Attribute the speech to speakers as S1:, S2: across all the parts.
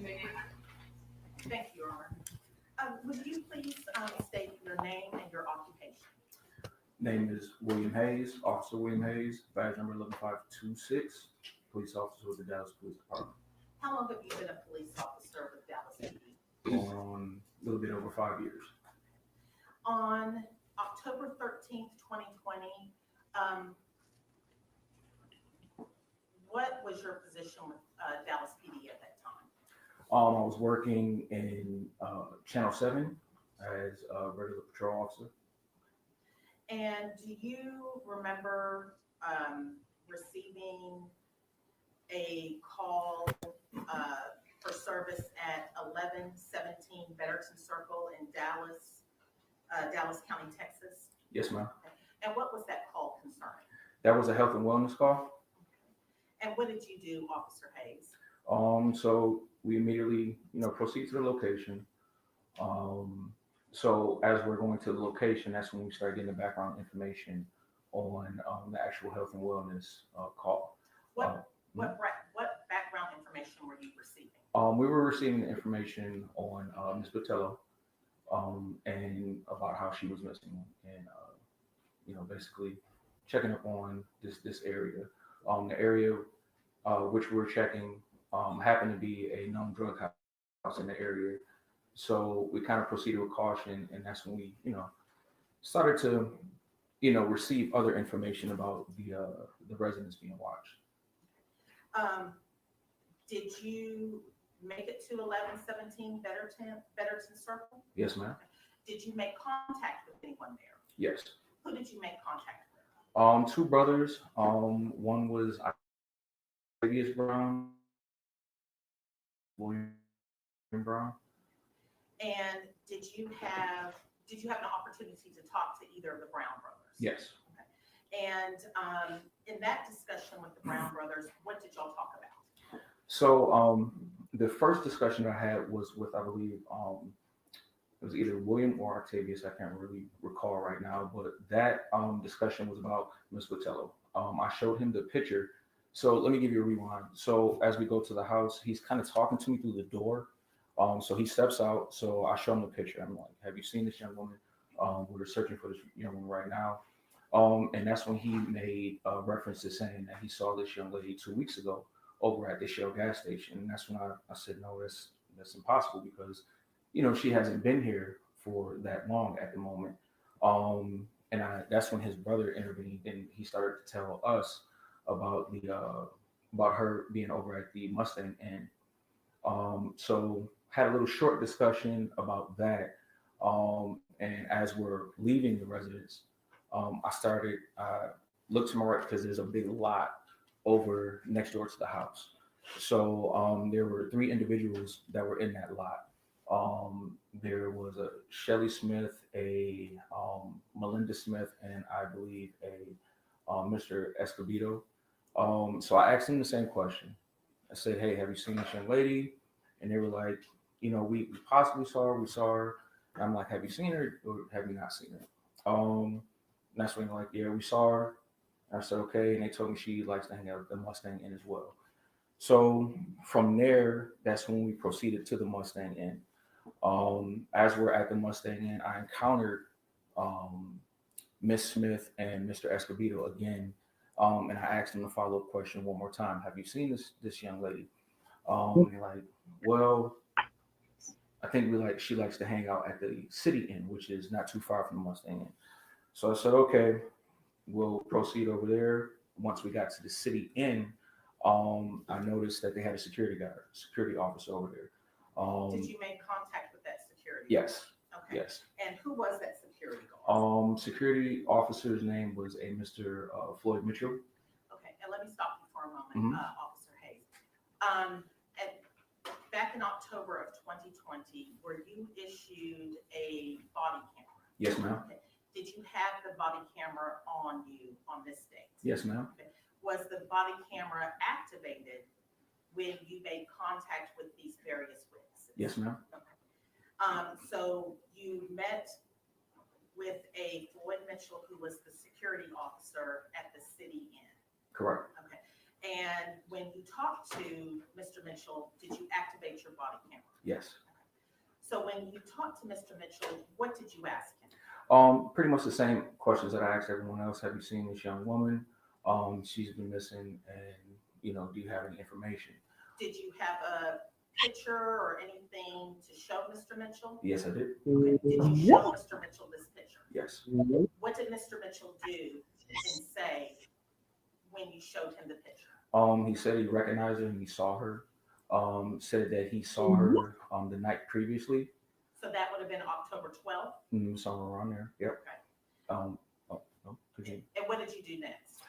S1: Thank you, Your Honor. Would you please state your name and your occupation?
S2: Name is William Hayes, Officer William Hayes, badge number 11526, police officer with the Dallas Police Department.
S1: How long have you been a police officer with Dallas PD?
S2: Going on a little bit over 5 years.
S1: On October 13th, 2020, what was your position with Dallas PD at that time?
S2: I was working in Channel 7 as a regular patrol officer.
S1: And do you remember receiving a call for service at 1117 Betterton Circle in Dallas, Dallas County, Texas?
S2: Yes, ma'am.
S1: And what was that call concerning?
S2: That was a health and wellness call.
S1: And what did you do, Officer Hayes?
S2: So we immediately, proceed to the location. So as we're going to the location, that's when we start getting the background information on the actual health and wellness call.
S1: What background information were you receiving?
S2: We were receiving information on Ms. Botello and about how she was missing, and basically checking up on this area. The area which we were checking happened to be a known drug house in the area. So we kind of proceeded with caution, and that's when we, started to, receive other information about the residents being watched.
S1: Did you make it to 1117 Betterton Circle?
S2: Yes, ma'am.
S1: Did you make contact with anyone there?
S2: Yes.
S1: Who did you make contact with?
S2: Two brothers. One was Octavius Brown, William Brown.
S1: And did you have an opportunity to talk to either of the Brown brothers?
S2: Yes.
S1: Okay. And in that discussion with the Brown brothers, what did y'all talk about?
S2: So the first discussion I had was with, I believe, it was either William or Octavius. I can't really recall right now, but that discussion was about Ms. Botello. I showed him the picture. So let me give you a rewind. So as we go to the house, he's kind of talking to me through the door. So he steps out. So I show him the picture. I'm like, have you seen this young woman? We're searching for this young woman right now. And that's when he made reference to saying that he saw this young lady 2 weeks ago over at the Shell gas station. And that's when I said, no, that's impossible because, she hasn't been here for that long at the moment. And that's when his brother intervened and he started to tell us about about her being over at the Mustang Inn. So had a little short discussion about that. And as we're leaving the residence, I looked to my right because there's a big lot over next door to the house. So there were 3 individuals that were in that lot. There was a Shelly Smith, a Melinda Smith, and I believe a Mr. Escobedo. So I asked them the same question. I said, hey, have you seen this young lady? And they were like, we possibly saw her, we saw her. And I'm like, have you seen her or have you not seen her? And that's when they're like, yeah, we saw her. And I said, okay. And they told me she likes to hang out at the Mustang Inn as well. So from there, that's when we proceeded to the Mustang Inn. As we're at the Mustang Inn, I encountered Miss Smith and Mr. Escobedo again. And I asked them the follow-up question one more time. Have you seen this young lady? And they're like, well, I think she likes to hang out at the City Inn, which is not too far from the Mustang Inn. So I said, okay, we'll proceed over there. Once we got to the City Inn, I noticed that they had a security officer over there.
S1: Did you make contact with that security?
S2: Yes.
S1: Okay.
S2: Yes.
S1: And who was that security guard?
S2: Security officer's name was a Mr. Floyd Mitchell.
S1: Okay, and let me stop you for a moment, Officer Hayes. Back in October of 2020, were you issued a body camera?
S2: Yes, ma'am.
S1: Okay. Did you have the body camera on you on this date?
S2: Yes, ma'am.
S1: Okay. Was the body camera activated when you made contact with these various witnesses?
S2: Yes, ma'am.
S1: Okay. So you met with a Floyd Mitchell, who was the security officer at the City Inn.
S2: Correct.
S1: Okay. And when you talked to Mr. Mitchell, did you activate your body camera?
S2: Yes.
S1: So when you talked to Mr. Mitchell, what did you ask him?
S2: Pretty much the same questions that I asked everyone else. Have you seen this young woman? She's been missing, and do you have any information?
S1: Did you have a picture or anything to show Mr. Mitchell?
S2: Yes, I did.
S1: Okay. Did you show Mr. Mitchell this picture?
S2: Yes.
S1: What did Mr. Mitchell do and say when you showed him the picture?
S2: He said he recognized her and he saw her. Said that he saw her the night previously.
S1: So that would have been October 12th?
S2: Somewhere around there. Yep.
S1: Okay.
S2: No, continue.
S1: And what did you do next?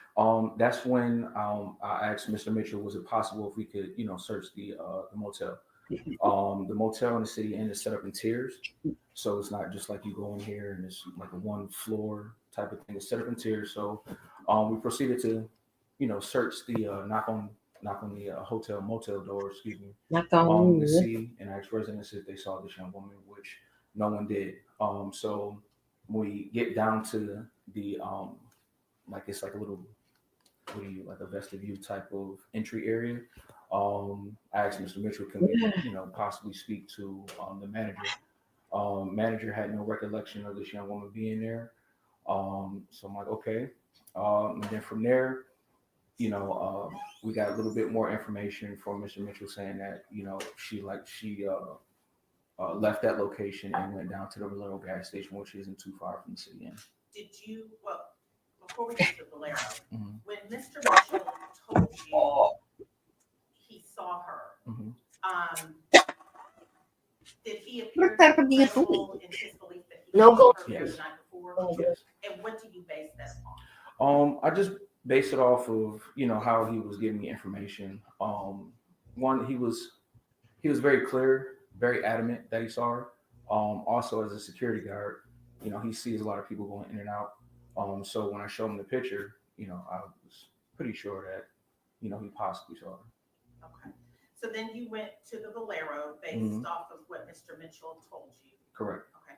S2: That's when I asked Mr. Mitchell, was it possible if we could, search the motel? The motel in the City Inn is set up in tiers, so it's not just like you go in here and it's like a one floor type of thing. It's set up in tiers. So we proceeded to, search the knock on the hotel motel door, excuse me, to see and ask residents if they saw this young woman, which no one did. So we get down to the like it's like a little, like a vestibule type of entry area. I asked Mr. Mitchell, can we, possibly speak to the manager? Manager had no recollection of this young woman being there. So I'm like, okay. And then from there, we got a little bit more information from Mr. Mitchell saying that, she left that location and went down to the Valero gas station, which isn't too far from the City Inn.
S1: Before we get to Valero,
S2: Mhm.
S1: when Mr. Mitchell told you he saw her, did he appear credible in his belief that he saw her there the night before?
S2: Yes.
S1: And what do you base that on?
S2: I just based it off of how he was giving me information. One, he was very clear, very adamant that he saw her. Also, as a security guard, he sees a lot of people going in and out. So when I showed him the picture, I was pretty sure that he possibly saw her.
S1: Okay. So then you went to the Valero based
S2: Mhm.
S1: off of what Mr. Mitchell told you.
S2: Correct.
S1: Okay.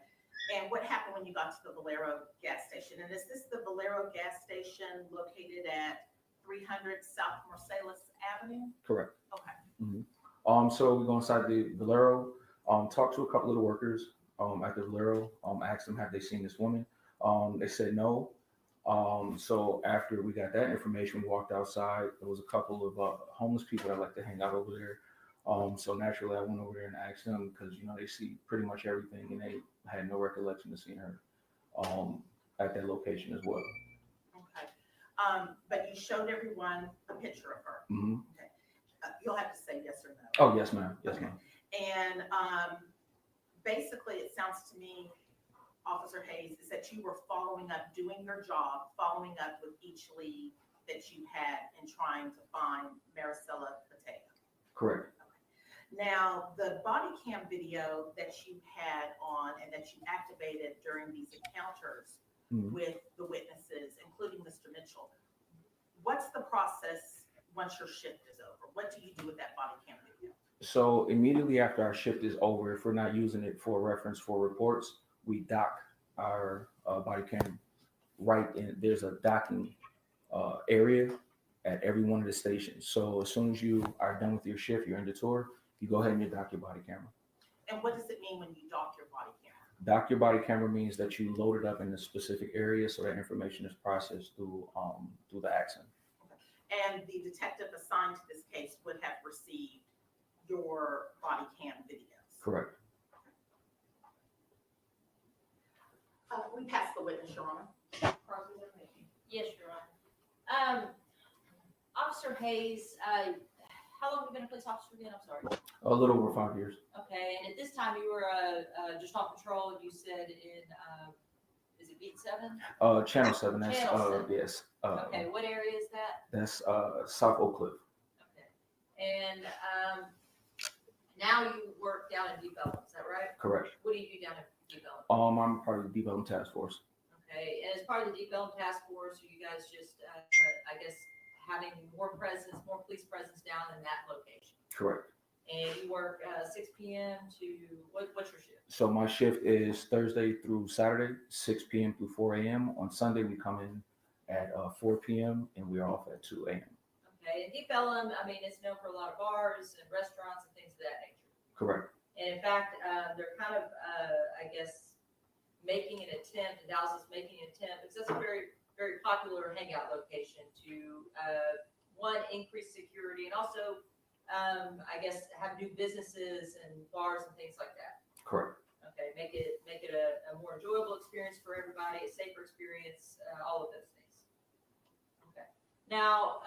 S1: And what happened when you got to the Valero gas station? And is this the Valero gas station located at 300 South Marsalis Avenue?
S2: Correct.
S1: Okay.
S2: So we go inside the Valero, talk to a couple of the workers at the Valero, asked them have they seen this woman. They said no. So after we got that information, we walked outside. There was a couple of homeless people that like to hang out over there. So naturally, I went over there and asked them because they see pretty much everything, and they had no recollection of seeing her at that location as well.
S1: Okay. But you showed everyone a picture of her.
S2: Mm-hmm.
S1: Okay. You'll have to say yes or no.
S2: Oh, yes, ma'am. Yes,
S1: Okay.
S2: ma'am.
S1: And basically, it sounds to me, Officer Hayes, is that you were following up, doing your job, following up with each lead that you had in trying to find Maricela Pateo.
S2: Correct.
S1: Now, the body cam video that you had on and that you activated during these encounters
S2: Mhm.
S1: with the witnesses, including Mr. Mitchell, what's the process once your shift is over? What do you do with that body cam video?
S2: So immediately after our shift is over, if we're not using it for reference for reports, we dock our body cam right in. There's a docking area at every one of the stations. So as soon as you are done with your shift, you're in the tour, you go ahead and you dock your body camera.
S1: And what does it mean when you dock your body camera?
S2: Dock your body camera means that you load it up in a specific area so that information is processed through the Axon.
S1: And the detective assigned to this case would have received your body cam videos.
S2: Correct.
S1: We passed the witness, Your Honor.
S3: Yes, Your Honor. Officer Hayes, how long have you been a police officer again? I'm sorry.
S2: A little over 5 years.
S3: Okay, and at this time you were just on patrol, you said in, is it Beat 7?
S2: Channel 7. That's
S3: Channel 7.
S2: yes.
S3: Okay, what area is that?
S2: That's South Oak Cliff.
S3: Okay. And now you work down in Deep Ellum, is that right?
S2: Correct.
S3: What do you do down in Deep Ellum?
S2: I'm part of the Deep Ellum Task Force.
S3: Okay, and as part of the Deep Ellum Task Force, are you guys just, I guess, having more presence, more police presence down in that location?
S2: Correct.
S3: And you work 6 p.m. to, what's your shift?
S2: So my shift is Thursday through Saturday, 6 p.m. through 4 a.m. On Sunday, we come in at 4 p.m. and we're off at 2 a.m.
S3: Okay, and Deep Ellum, I mean, it's known for a lot of bars and restaurants and things of that nature.
S2: Correct.
S3: And in fact, they're kind of, I guess, making an attempt, and Dallas is making an attempt, because that's a very, very popular hangout location to, one, increase security, and also, I guess, have new businesses and bars and things like that.
S2: Correct.
S3: Okay, make it a more enjoyable experience for everybody, a safer experience, all of those things. Okay. Now,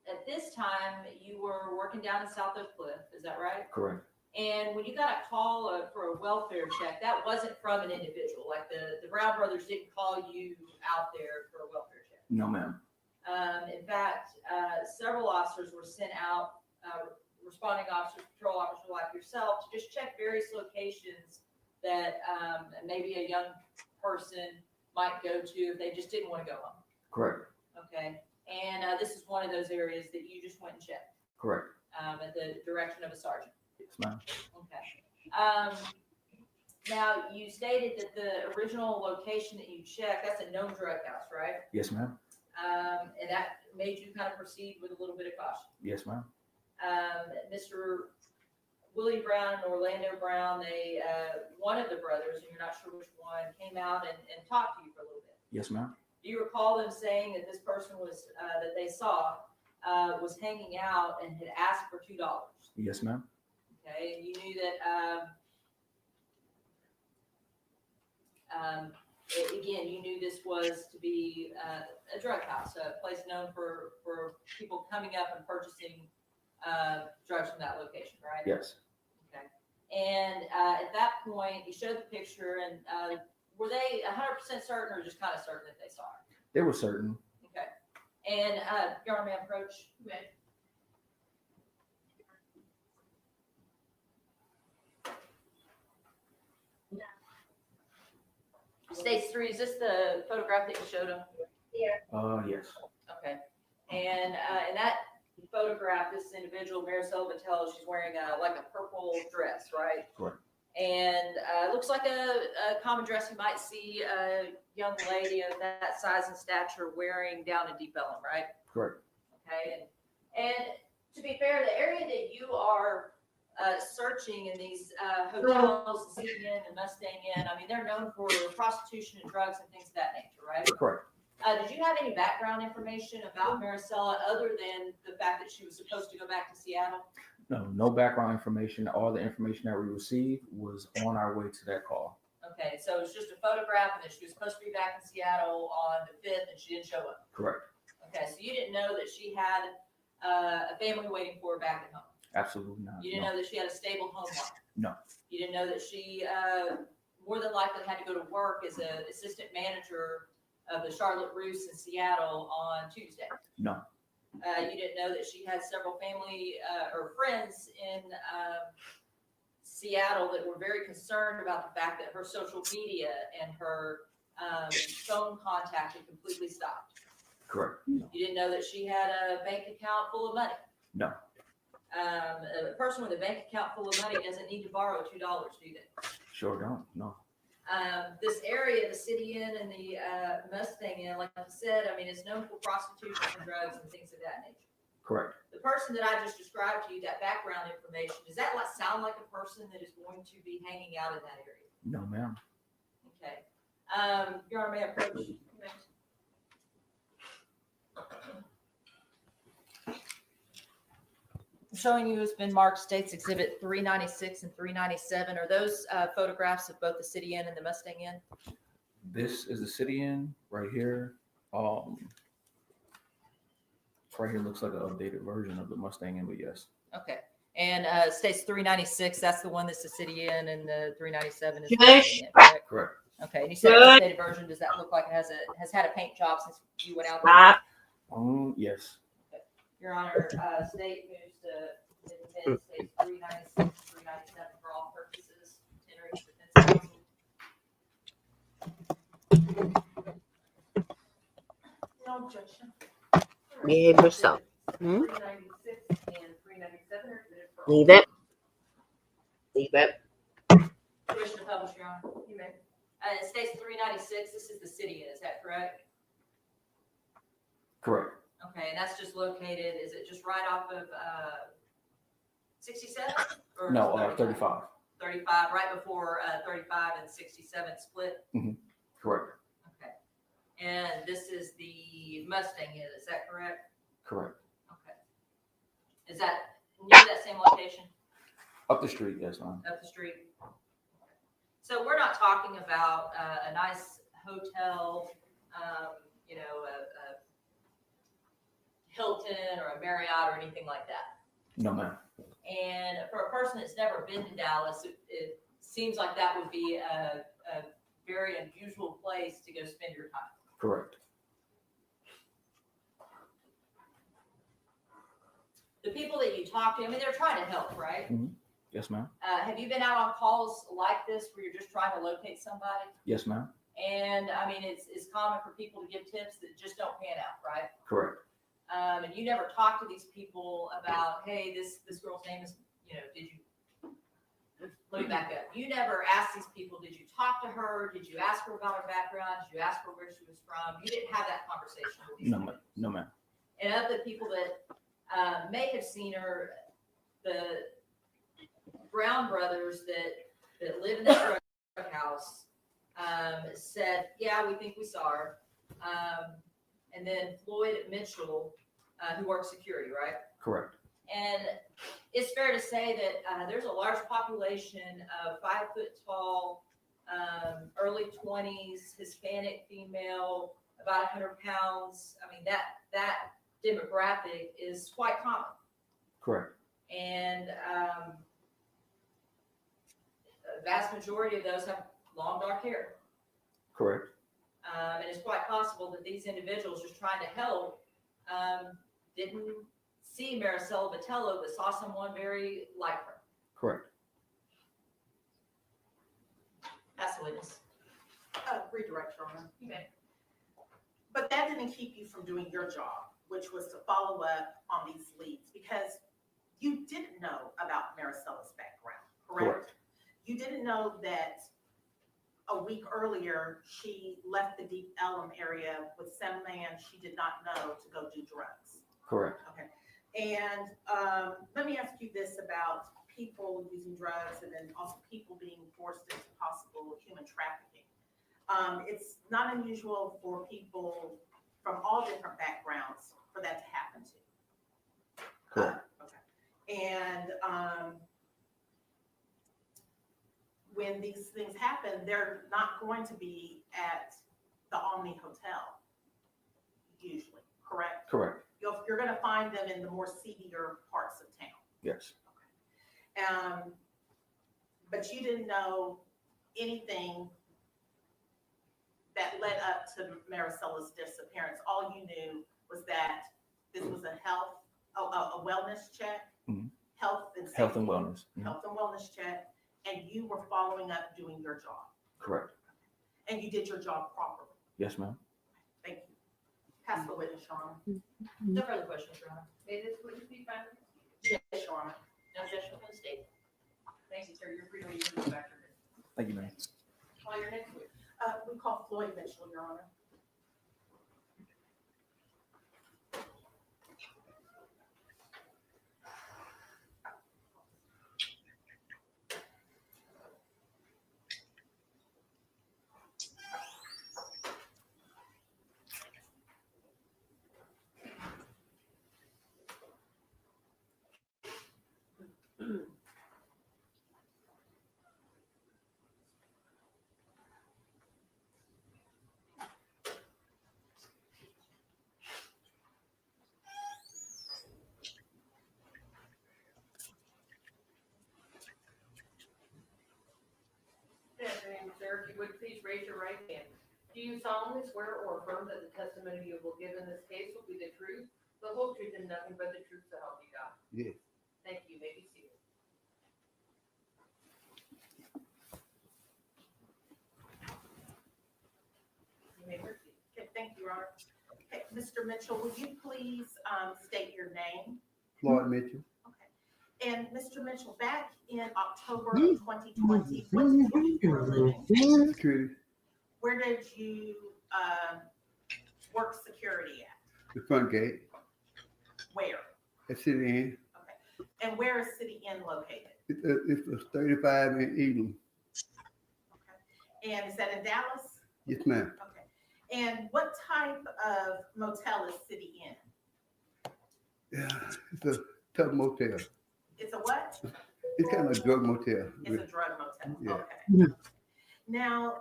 S3: at this time, you were working down in South Oak Cliff, is that right?
S2: Correct.
S3: And when you got a call for a welfare check, that wasn't from an individual, like the Brown brothers didn't call you out there for a welfare check.
S2: No, ma'am.
S3: In fact, several officers were sent out, responding officers, patrol officers like yourself, to just check various locations that maybe a young person might go to if they just didn't want to go home.
S2: Correct.
S3: Okay, and this is one of those areas that you just went and checked
S2: Correct.
S3: at the direction of a sergeant.
S2: Yes, ma'am.
S3: Okay. Now, you stated that the original location that you checked, that's a known drug house, right?
S2: Yes, ma'am.
S3: And that made you kind of proceed with a little bit of caution.
S2: Yes, ma'am.
S3: Mr. Willie Brown and Orlando Brown, they, one of the brothers, and you're not sure which one, came out and talked to you for a little bit.
S2: Yes, ma'am.
S3: Do you recall them saying that this person was, that they saw, was hanging out and had asked for $2?
S2: Yes, ma'am.
S3: Okay, and you knew that, again, you knew this was to be a drug house, a place known for people coming up and purchasing drugs from that location, right?
S2: Yes.
S3: Okay. And at that point, you showed the picture, and were they 100% certain or just kind of certain that they saw her?
S2: They were certain.
S3: Okay. And Your Honor, may I approach? Okay. Stage 3, is this the photograph that you showed him?
S2: Yes.
S3: Okay. And in that photograph, this individual, Maricela Vitello, she's wearing like a purple dress, right?
S2: Correct.
S3: And it looks like a common dress you might see a young lady of that size and stature wearing down in Deep Ellum, right?
S2: Correct.
S3: Okay. And to be fair, the area that you are searching in these hotels, the City Inn and Mustang Inn, I mean, they're known for prostitution and drugs and things of that nature, right?
S2: Correct.
S3: Did you have any background information about Maricela other than the fact that she was supposed to go back to Seattle?
S2: No background information. All the information that we received was on our way to that call.
S3: Okay, so it's just a photograph and that she was supposed to be back in Seattle on the 5th and she didn't show up.
S2: Correct.
S3: Okay, so you didn't know that she had a family waiting for her back at home.
S2: Absolutely not.
S3: You didn't know that she had a stable home life.
S2: No.
S3: You didn't know that she more than likely had to go to work as an assistant manager of the Charlotte Russe in Seattle on Tuesday.
S2: No.
S3: You didn't know that she had several family or friends in Seattle that were very concerned about the fact that her social media and her phone contact had completely stopped.
S2: Correct. No.
S3: You didn't know that she had a bank account full of money.
S2: No.
S3: A person with a bank account full of money doesn't need to borrow $2, do they?
S2: Sure don't. No.
S3: This area, the City Inn and the Mustang Inn, like I said, I mean, it's known for prostitution and drugs and things of that nature.
S2: Correct.
S3: The person that I just described to you, that background information, does that sound like a person that is going to be hanging out in that area?
S2: No, ma'am.
S3: Okay. Your Honor, may I approach? Showing you has been marked States Exhibit 396 and 397. Are those photographs of both the City Inn and the Mustang Inn?
S2: This is the City Inn right here. Right here looks like an updated version of the Mustang Inn, but yes.
S3: Okay. And States 396, that's the one that's the City Inn, and the 397 is the
S4: Yes.
S3: Mustang Inn, correct?
S2: Correct.
S3: Okay. And you said the updated version, does that look like it has had a paint job since you went out there?
S2: Yes.
S3: Your Honor, state moves to admit States 396, 397 for all purposes. Entering defense counsel.
S1: No objection.
S4: Behave yourself.
S1: 396 and 397 are admitted for all.
S4: Leave it. Leave it.
S3: Permission to publish, Your Honor.
S1: You may.
S3: It states 396, this is the City Inn, is that correct?
S2: Correct.
S3: Okay, and that's just located, is it just right off of, 67? Or
S2: No,
S3: 35?
S2: 35.
S3: 35, right before, 35 and 67 split?
S2: Correct.
S3: Okay. And this is the Mustang, is that correct?
S2: Correct.
S3: Okay. Is that near that same location,
S2: Up the street, yes, ma'am.
S3: up the street? So we're not talking about a nice hotel, you know, a Hilton or a Marriott or anything like that.
S2: No, ma'am.
S3: And for a person that's never been to Dallas, it seems like that would be a very unusual place to go spend your time.
S2: Correct.
S3: The people that you talk to, I mean, they're trying to help, right?
S2: Yes, ma'am.
S3: Have you been out on calls like this where you're just trying to locate somebody?
S2: Yes, ma'am.
S3: And I mean, it's common for people to give tips that just don't pan out, right?
S2: Correct.
S3: And you never talk to these people about, hey, this girl's name is, you know, did you, let me back up. You never asked these people, did you talk to her? Did you ask her about her background? Did you ask her where she was from? You didn't have that conversation with these
S2: No,
S3: people.
S2: ma'am. No, ma'am.
S3: And of the people that may have seen her, the Brown brothers that live in the drug house said, yeah, we think we saw her. And then Floyd Mitchell, who works security, right?
S2: Correct.
S3: And it's fair to say that there's a large population of 5 foot tall, early 20s, Hispanic female, about 100 pounds. I mean, that demographic is quite common.
S2: Correct.
S3: And the vast majority of those have long dark hair.
S2: Correct.
S3: And it's quite possible that these individuals just trying to help didn't see Maricela Botello, but saw someone very like her.
S2: Correct.
S3: That's the witness.
S1: Redirect, Your Honor.
S3: You may.
S1: But that didn't keep you from doing your job, which was to follow up on these leads, because you didn't know about Maricela's background, correct?
S2: Correct.
S1: You didn't know that a week earlier, she left the Deep Ellum area with some man she did not know to go do drugs.
S2: Correct.
S1: Okay. And let me ask you this about people using drugs and then also people being forced into possible human trafficking. It's not unusual for people from all different backgrounds for that to happen to.
S2: Correct.
S1: Okay. And when these things happen, they're not going to be at the Omni Hotel, usually, correct?
S2: Correct.
S1: You're going to find them in the more seedier parts of town.
S2: Yes.
S1: But you didn't know anything that led up to Maricela's disappearance. All you knew was that this was a wellness check,
S2: Mhm.
S1: health and safety,
S2: Health and wellness. Mhm.
S1: health and wellness check, and you were following up doing your job,
S2: Correct.
S1: and you did your job properly.
S2: Yes, ma'am.
S1: Thank you. Pass the witness, Your Honor.
S3: No further questions, Your Honor.
S5: May this witness be found?
S1: Yes, Your Honor.
S3: No objection from the state.
S5: Thank you, sir. You're free to leave the back room.
S2: Thank you, ma'am.
S5: Call your next witness.
S1: We call Floyd Mitchell, Your Honor.
S5: Yes, and sir, if you would please raise your right hand. Do you solemnly swear or affirm that the testimony you will give in this case will be the truth, the whole truth, and nothing but the truth so help you God?
S6: Yes.
S5: Thank you. You may be seated. You may proceed.
S1: Okay, thank you, Your Honor. Okay, Mr. Mitchell, will you please state your name?
S6: Floyd Mitchell.
S1: Okay. And Mr. Mitchell, back in October of 2020, what did you do for a living?
S6: Security.
S1: Where did you work security at?
S6: The front gate.
S1: Where?
S6: at City Inn.
S1: And where is City Inn located?
S6: It's a 35 in Eden.
S1: And is that in Dallas?
S6: Yes, ma'am.
S1: Okay. And what type of motel is City Inn?
S6: Yeah, it's a tough motel.
S1: It's a what?
S6: It's kind of a drug motel.
S1: It's a drug motel.
S6: Yeah.
S1: Okay. Now,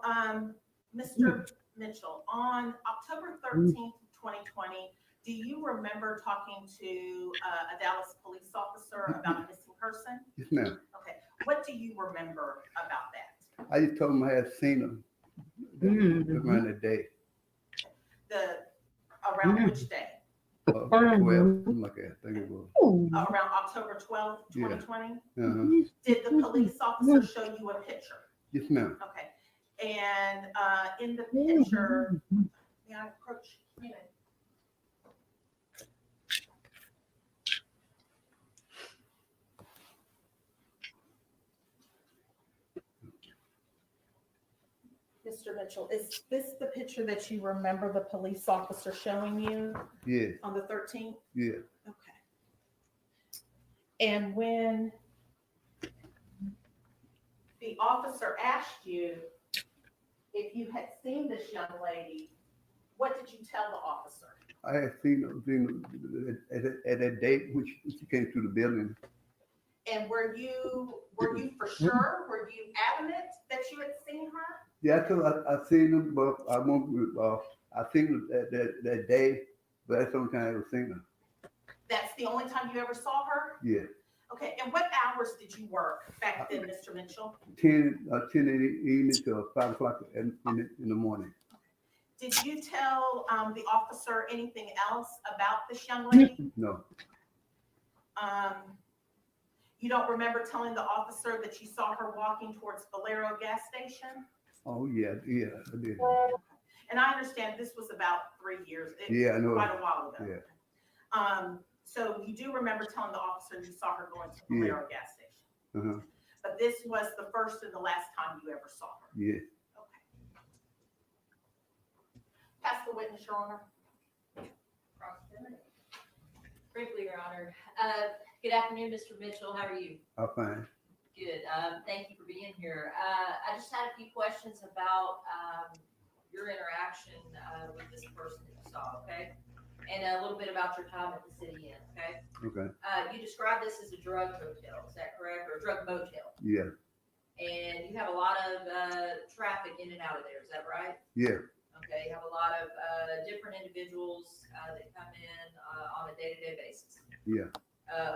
S1: Mr. Mitchell, on October 13th, 2020, do you remember talking to a Dallas police officer about a missing person?
S6: Yes, ma'am.
S1: Okay. What do you remember about that?
S6: I just told him I had seen him around the day.
S1: Around which day?
S6: 12, something like that. I think it was.
S1: Around October 12th, 2020?
S6: Uh-huh.
S1: Did the police officer show you a picture?
S6: Yes, ma'am.
S1: Okay. And in the picture, may I approach? Mr. Mitchell, is this the picture that you remember the police officer showing you
S6: Yeah,
S1: on the 13th?
S6: yeah.
S1: Okay. And when the officer asked you if you had seen this young lady, what did you tell the officer?
S6: I had seen him at that date when she came through the building.
S1: And were you for sure? Were you adamant that you had seen her?
S6: Yeah, I told her I seen him, but I won't. I seen him that day, but that's the only time I ever seen her.
S1: That's the only time you ever saw her?
S6: Yeah,
S1: Okay, and what hours did you work back then, Mr. Mitchell?
S6: 10 in the evening till 5 o'clock in the morning.
S1: Did you tell the officer anything else about this young lady?
S6: No,
S1: You don't remember telling the officer that you saw her walking towards Valero gas station?
S6: oh yeah, I did.
S1: And I understand this was about 3 years,
S6: Yeah, I know.
S1: quite a while ago.
S6: Yeah.
S1: So you do remember telling the officer you saw her going to
S6: Yeah.
S1: Valero gas station?
S6: Uh-huh.
S1: But this was the first and the last time you ever saw her?
S6: Yeah.
S1: Okay. Pass the witness, Your Honor.
S3: Briefly, Your Honor. Good afternoon, Mr. Mitchell. How are you?
S6: I'm fine.
S3: Good. Thank you for being here. I just had a few questions about your interaction with this person that you saw, okay? And a little bit about your time at the City Inn, okay?
S6: Okay.
S3: You described this as a drug hotel, is that correct? Or a drug motel?
S6: Yeah.
S3: And you have a lot of traffic in and out of there, is that right?
S6: Yeah.
S3: Okay, you have a lot of different individuals that come in on a day-to-day basis.
S6: Yeah.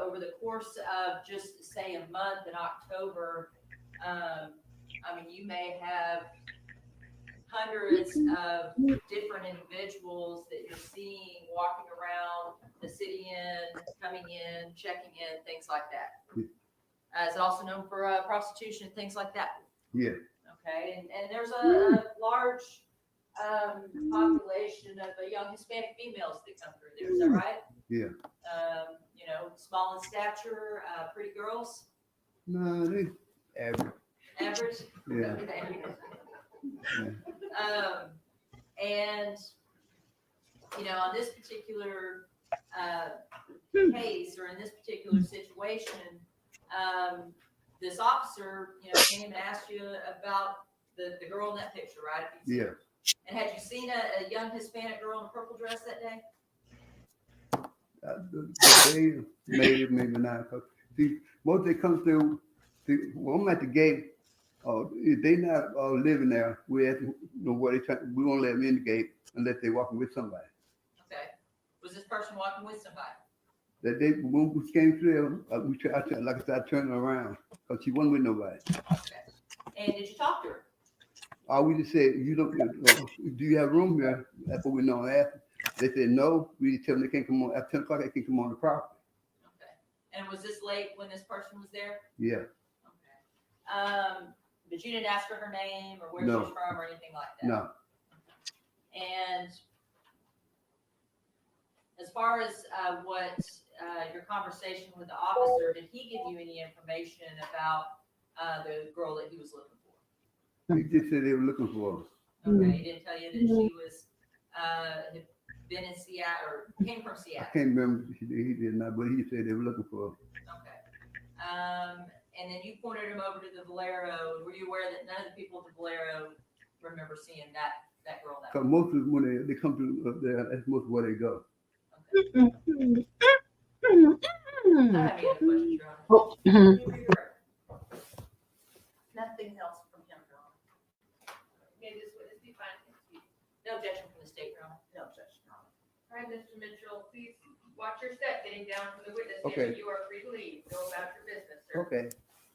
S3: Over the course of just say a month in October, I mean, you may have hundreds of different individuals that you're seeing walking around the City Inn, coming in, checking in, things like that. It's also known for prostitution, things like that.
S6: Yeah.
S3: Okay, and there's a large population of young Hispanic females that come through there, is that right?
S6: Yeah.
S3: You know, small in stature, pretty girls,
S6: No, they average.
S3: average.
S6: Yeah.
S3: And, you know, on this particular case or in this particular situation, this officer, you know, came and asked you about the girl in that picture, right?
S6: Yeah.
S3: And had you seen a young Hispanic girl in a purple dress that day?
S6: They maybe not. 'Cause see, once they come through, see, when I'm at the gate, if they not living there, we have to know what they try. We won't let them in the gate unless they walking with somebody.
S3: Okay. Was this person walking with somebody?
S6: That they when we came through, like I said, I turned her around because she wasn't with nobody.
S3: Okay. And did you talk to her?
S6: All we just said, you don't. Do you have room here? That's what we know. After they said no, we tell them they can't come on. At 10 o'clock, they can't come on the property.
S3: Okay. And was this late when this person was there?
S6: Yeah.
S3: Okay. But you didn't ask her her name or where
S6: No.
S3: she's from or anything like that?
S6: No.
S3: And as far as what your conversation with the officer, did he give you any information about the girl that he was looking for?
S6: He just said they were looking for us.
S3: Okay, he didn't tell you that she was been in Seattle or came from
S6: I
S3: Seattle?
S6: can't remember, he did not, but he said they were looking for,
S3: Okay. And then you pointed him over to the Valero. Were you aware that none of the people at the Valero remember seeing that girl that
S6: cause
S3: way?
S6: most of them, when they come to there, that's most of where they go.
S3: Okay. I don't have any other questions, Your Honor.
S4: Oh, mhm.
S1: Nothing else from him, Your Honor.
S5: May this witness be found excused.
S3: No objection from the state, Your Honor.
S1: No objection, Your Honor.
S5: All right, Mr. Mitchell, please watch your step getting down from the witness stand.
S6: Okay.
S5: You are free to leave. Go about your business, sir.
S6: Okay,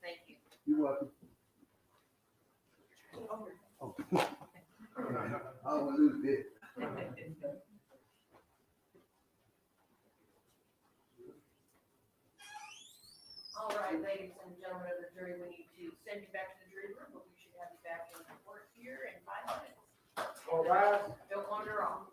S5: Thank you.
S6: you're welcome. Oh. I don't wanna lose this.
S5: All right, ladies and gentlemen of the jury, we need to send you back to the jury room, but we should have you back in court here in 5 minutes.
S7: All right.
S5: Don't wander off.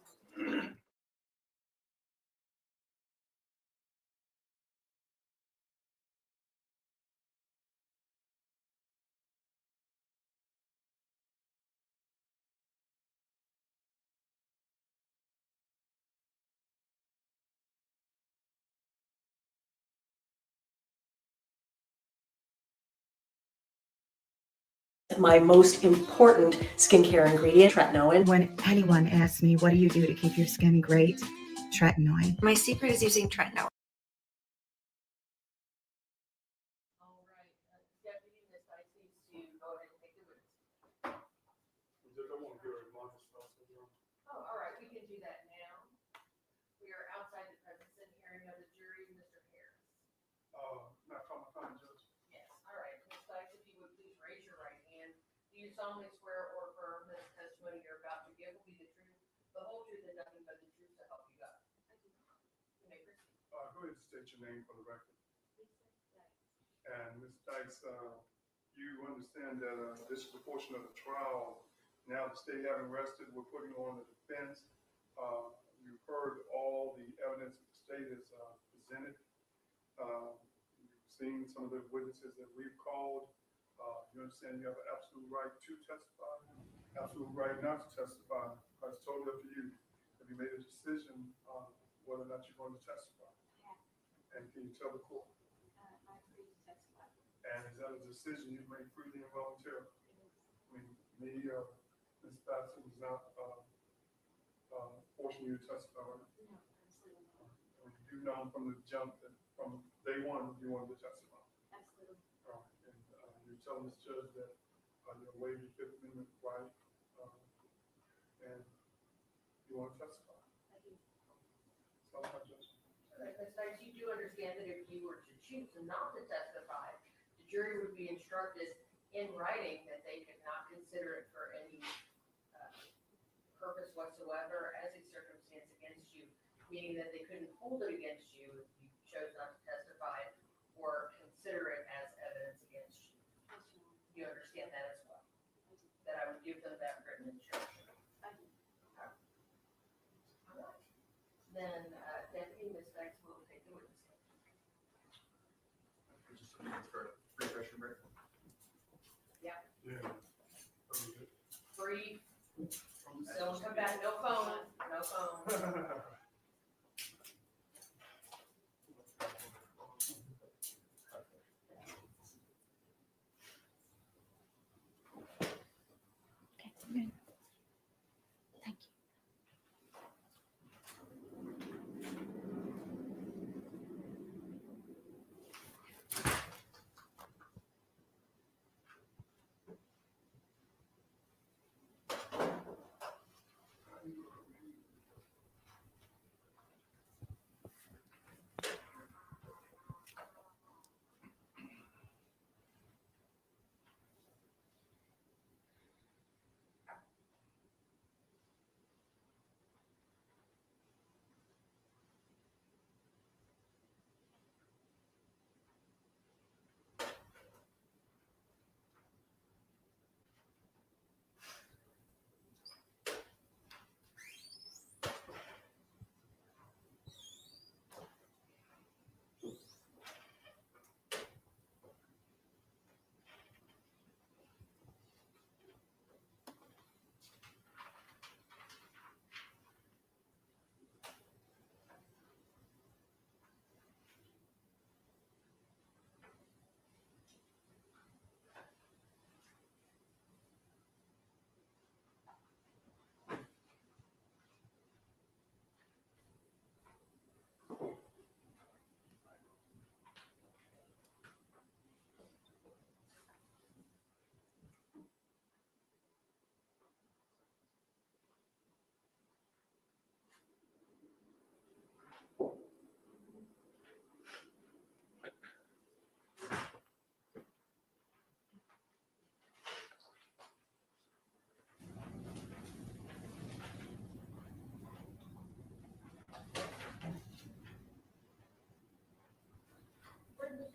S8: My most important skincare ingredient, tretinoin.
S9: When anyone asks me, what do you do to keep your skin great? Tretinoin.
S10: My secret is using tretinoin.
S5: All right, Deputy, Ms. Ices, to go ahead and take the witness. Oh, all right, we can do that now. We are outside the presence and hearing of the jury, Mr. Harris. Yes, all right, Ms. Sykes, if you would please raise your right hand. Do you solemnly swear or affirm that the testimony you're about to give will be the truth, the whole truth, and nothing but the truth to help you God? You may proceed.
S7: Go ahead and state your name for the record. And Ms. Dykes, you understand that this is a portion of the trial. Now the state having rested, we're putting on the defense. You've heard all the evidence that the state has presented. You've seen some of the witnesses that we've called. You understand you have an absolute right to testify, absolute right not to testify. It's totally up to you. Have you made a decision whether or not you're going to testify? And can you tell the court? And is that a decision you made freely and voluntarily? I mean, Ms. Batson was not forcing you to testify, right? You know from the jump that from day one you wanted to testify.
S10: Absolutely.
S7: And you're telling this judge that you're waiving your Fifth Amendment right, and you want to testify. So, Judge.
S5: Ms. Sykes, you do understand that if you were to choose not to testify, the jury would be instructed in writing that they could not consider it for any purpose whatsoever as a circumstance against you, meaning that they couldn't hold it against you if you chose not to testify or consider it as evidence against you. You understand that as well? That I would give them that written instruction. All right. Then Deputy Ms. Sykes will take the witness stand.
S11: Just a minute for a refreshment break.
S7: Yeah.
S5: Brief. Don't come back, no phone, no phone.
S10: Thank you.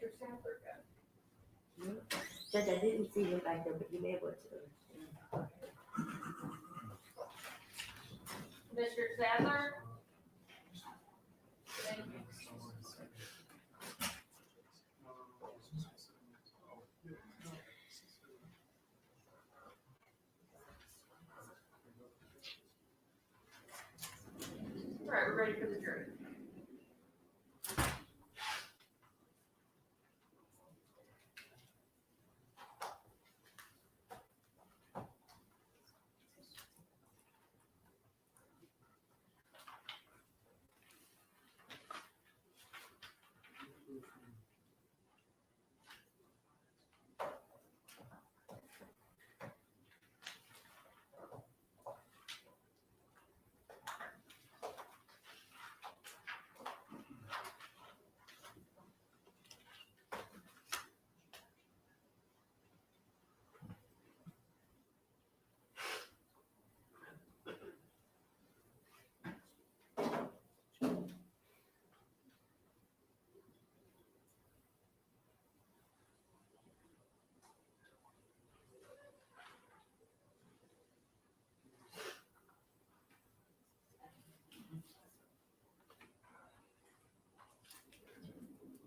S5: Mr. Sadler go?
S4: Judge, I didn't see you back there, but you may be able to.
S5: Mr. Sadler? Thank you. All right, we're ready for the jury.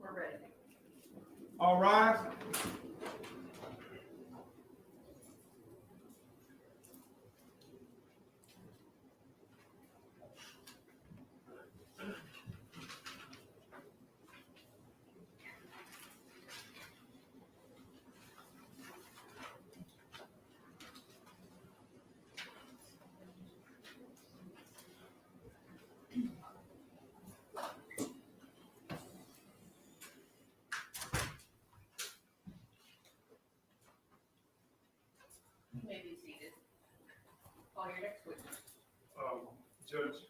S5: We're ready.
S7: All rise.
S5: You may be seated. Call your next witness.
S7: Judge,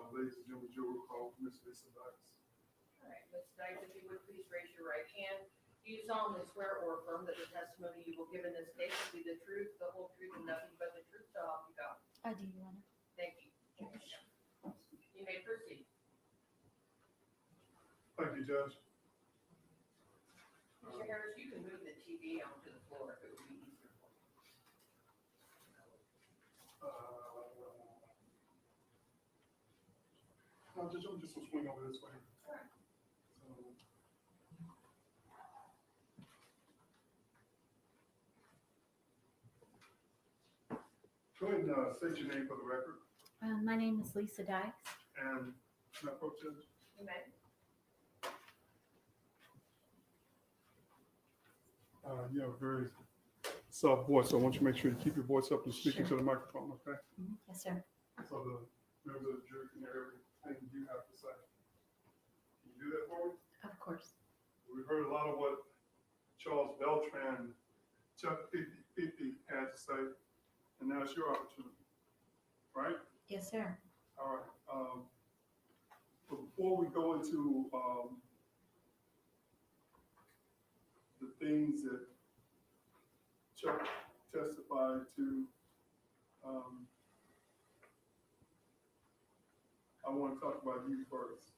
S7: ladies and gentlemen, Joe will call Ms. Lisa Dykes.
S5: All right, Ms. Dykes, if you would please raise your right hand. Do you solemnly swear or affirm that the testimony you will give in this case will be the truth, the whole truth, and nothing but the truth, so help you God?
S10: I do, Your Honor.
S5: Thank you. You may proceed.
S7: Thank you, Judge.
S5: Mr. Harris, you can move the TV onto the floor if it would be easier for you.
S7: I'm just gonna swing over this way.
S5: All right.
S7: Go ahead and state your name for the record,
S10: My name is Lisa Dykes.
S7: and Madam Pro Judge.
S5: You may.
S7: You have a very soft voice, so I want you to make sure you keep your voice up and speaking to the microphone, okay?
S10: Yes, sir.
S7: So the members of the jury can hear everything you have to say. Can you do that for me?
S10: Of course.
S7: We've heard a lot of what Charles Beltran, Chuck 50 had to say, and now it's your opportunity, right?
S10: Yes, sir.
S7: All right. But before we go into the things that Chuck testified to, I want to talk about you first.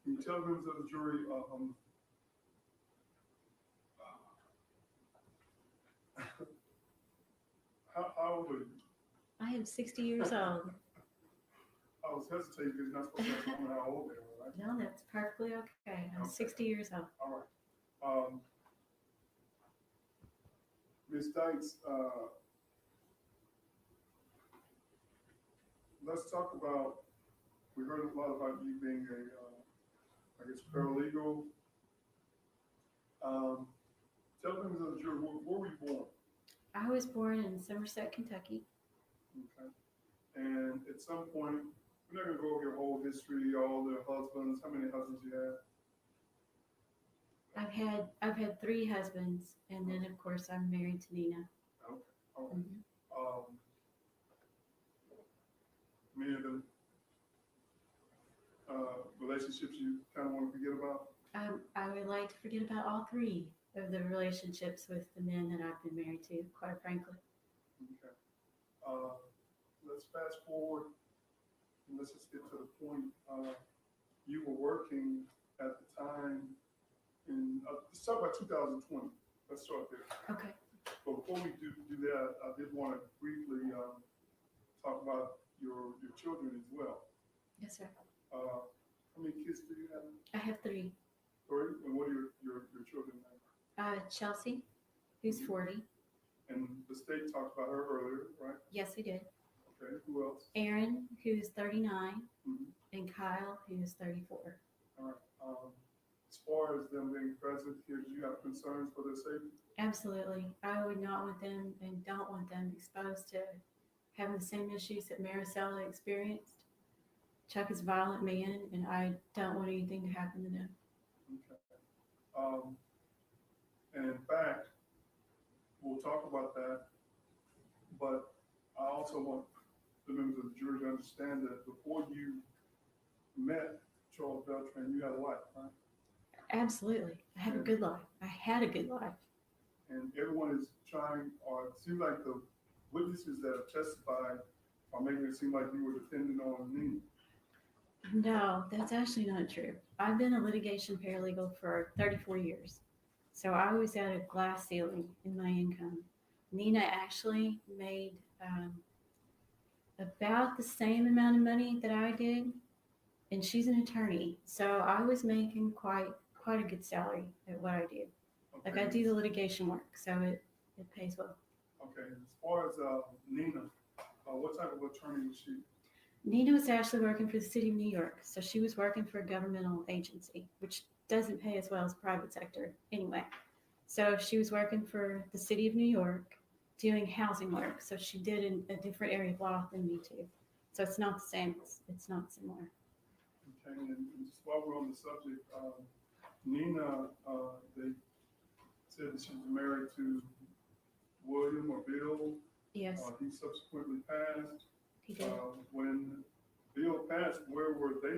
S7: Can you tell members of the jury, how old are you?
S10: I am 60 years old.
S7: I was hesitating because you're not supposed to ask women how old they are, right?
S10: No, that's perfectly okay. I'm
S7: Okay.
S10: 60 years old.
S7: All right. Ms. Dykes, let's talk about, we heard a lot about you being a, I guess, paralegal. Tell members of the jury, where were you born?
S10: I was born in Somerset, Kentucky.
S7: Okay. And at some point, we're not gonna go over your whole history, all the husbands, how many husbands you had?
S10: I've had 3 husbands, and then of course I'm married to Nina.
S7: Okay. All right.
S10: Mhm.
S7: Many of the relationships you kind of want to forget about?
S10: I would like to forget about all 3 of the relationships with the men that I've been married to, quite frankly.
S7: Okay. Let's fast forward and let's just get to the point. You were working at the time talk about 2020. Let's start there.
S10: Okay.
S7: But before we do that, I did want to briefly talk about your children as well.
S10: Yes, sir.
S7: How many kids do you have?
S10: I have 3.
S7: 3? And what are your children name?
S10: Chelsea, who's 40.
S7: And the state talked about her earlier, right?
S10: Yes, we did.
S7: Okay, who else?
S10: Aaron, who's 39,
S7: Mhm.
S10: and Kyle, who's 34.
S7: All right. As far as them being present here, do you have concerns for their safety?
S10: Absolutely. I would not want them and don't want them exposed to having the same issues that Maricela experienced. Chuck is a violent man, and I don't want anything to happen to them.
S7: Okay. And in fact, we'll talk about that, but I also want the members of the jury to understand that before you met Charles Beltran, you had a life, right?
S10: Absolutely. I have a good life. I had a good life.
S7: And everyone is trying, or it seems like the witnesses that have testified are making it seem like you were dependent on me.
S10: No, that's actually not true. I've been a litigation paralegal for 34 years. So I was at a glass ceiling in my income. Nina actually made about the same amount of money that I did, and she's an attorney. So I was making quite a good salary at what I do. Like I do the litigation work, so it pays well.
S7: Okay, as far as Nina, what type of attorney was she?
S10: Nina was actually working for the city of New York, so she was working for a governmental agency, which doesn't pay as well as private sector anyway. So she was working for the city of New York, doing housing work. So she did in a different area of law than me too. So it's not the same. It's not similar.
S7: Okay, and just while we're on the subject, Nina, they said that she was married to William or Bill.
S10: Yes,
S7: He subsequently passed.
S10: he did.
S7: When Bill passed, where were they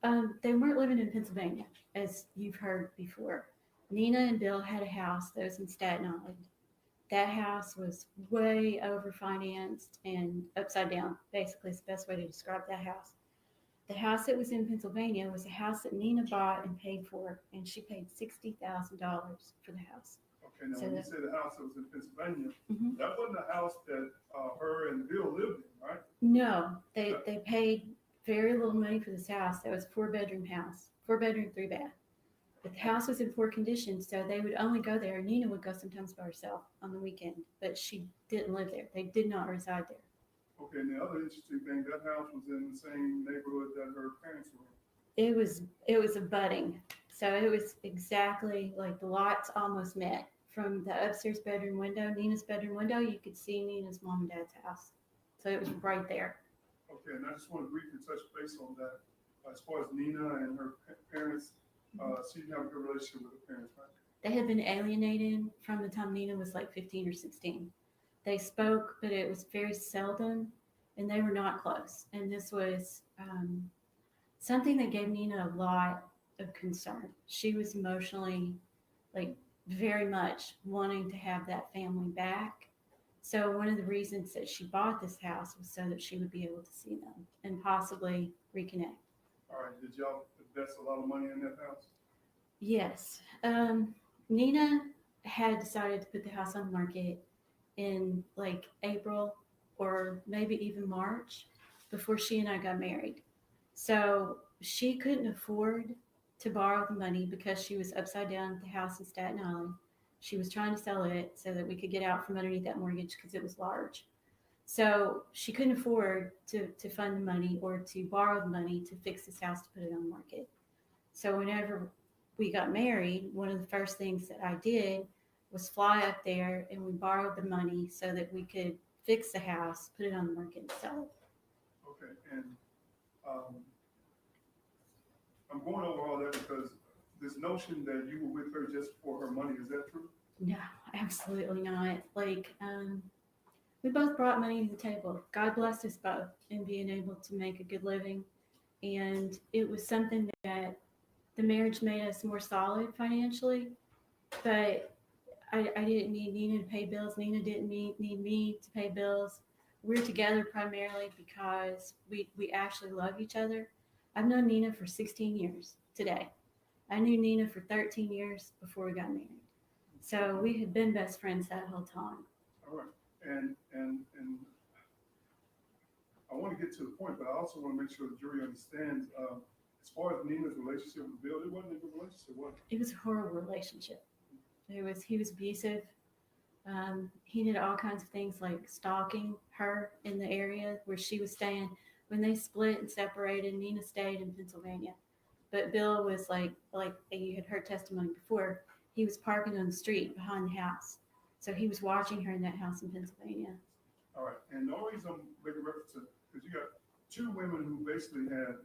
S7: living?
S10: They weren't living in Pennsylvania, as you've heard before. Nina and Bill had a house that was in Staten Island. That house was way overfinanced and upside down. Basically, it's the best way to describe that house. The house that was in Pennsylvania was a house that Nina bought and paid for, and she paid $60,000 for the house.
S7: Okay, now
S10: So
S7: when you
S10: that-
S7: say the house that was in Pennsylvania,
S10: Mhm.
S7: that wasn't a house that her and Bill lived in, right?
S10: No, they paid very little money for this house. That was a 4-bedroom house, 4-bedroom, 3-bath. But the house was in poor condition, so they would only go there. Nina would go sometimes by herself on the weekend, but she didn't live there. They did not reside there.
S7: Okay, and the other interesting thing, that house was in the same neighborhood that her parents were in.
S10: It was a budding, so it was exactly like the lots almost met. From the upstairs bedroom window, Nina's bedroom window, you could see Nina's mom and dad's house. So it was right there.
S7: Okay, and I just want to briefly touch base on that. As far as Nina and her parents, she didn't have a good relationship with her parents, right?
S10: They had been alienated from the time Nina was like 15 or 16. They spoke, but it was very seldom, and they were not close. And this was something that gave Nina a lot of concern. She was emotionally, like, very much wanting to have that family back. So one of the reasons that she bought this house was so that she would be able to see them and possibly reconnect.
S7: All right, did y'all invest a lot of money in that house?
S10: Yes. Nina had decided to put the house on the market in like April or maybe even March before she and I got married. So she couldn't afford to borrow the money because she was upside down at the house in Staten Island. She was trying to sell it so that we could get out from underneath that mortgage because it was large. So she couldn't afford to fund the money or to borrow the money to fix this house to put it on the market. So whenever we got married, one of the first things that I did was fly up there and we borrowed the money so that we could fix the house, put it on the market and sell it.
S7: Okay, and I'm going over all that because this notion that you were with her just for her money, is that true?
S10: No, absolutely not. Like, we both brought money to the table. God blessed us both in being able to make a good living. And it was something that the marriage made us more solid financially. But I didn't need Nina to pay bills. Nina didn't need me to pay bills. We're together primarily because we actually love each other. I've known Nina for 16 years today. I knew Nina for 13 years before we got married. So we had been best friends that whole time.
S7: All right, and I want to get to the point, but I also want to make sure the jury understands, as far as Nina's relationship with Bill, it wasn't a good relationship, was it?
S10: It was a horrible relationship. He was abusive. He did all kinds of things like stalking her in the area where she was staying. When they split and separated, Nina stayed in Pennsylvania. But Bill was like you had heard testimony before, he was parking on the street behind the house. So he was watching her in that house in Pennsylvania.
S7: All right, and the only reason I'm making reference to, because you got two women who basically had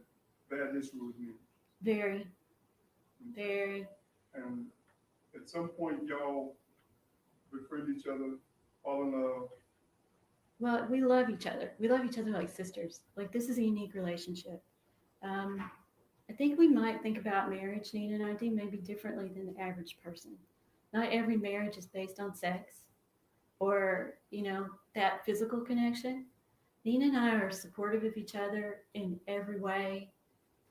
S7: bad history with me.
S10: Very, very.
S7: And at some point, y'all befriend each other, fall in love.
S10: Well, we love each other. We love each other like sisters. Like, this is a unique relationship. I think we might think about marriage, Nina and I do, maybe differently than the average person. Not every marriage is based on sex or, that physical connection. Nina and I are supportive of each other in every way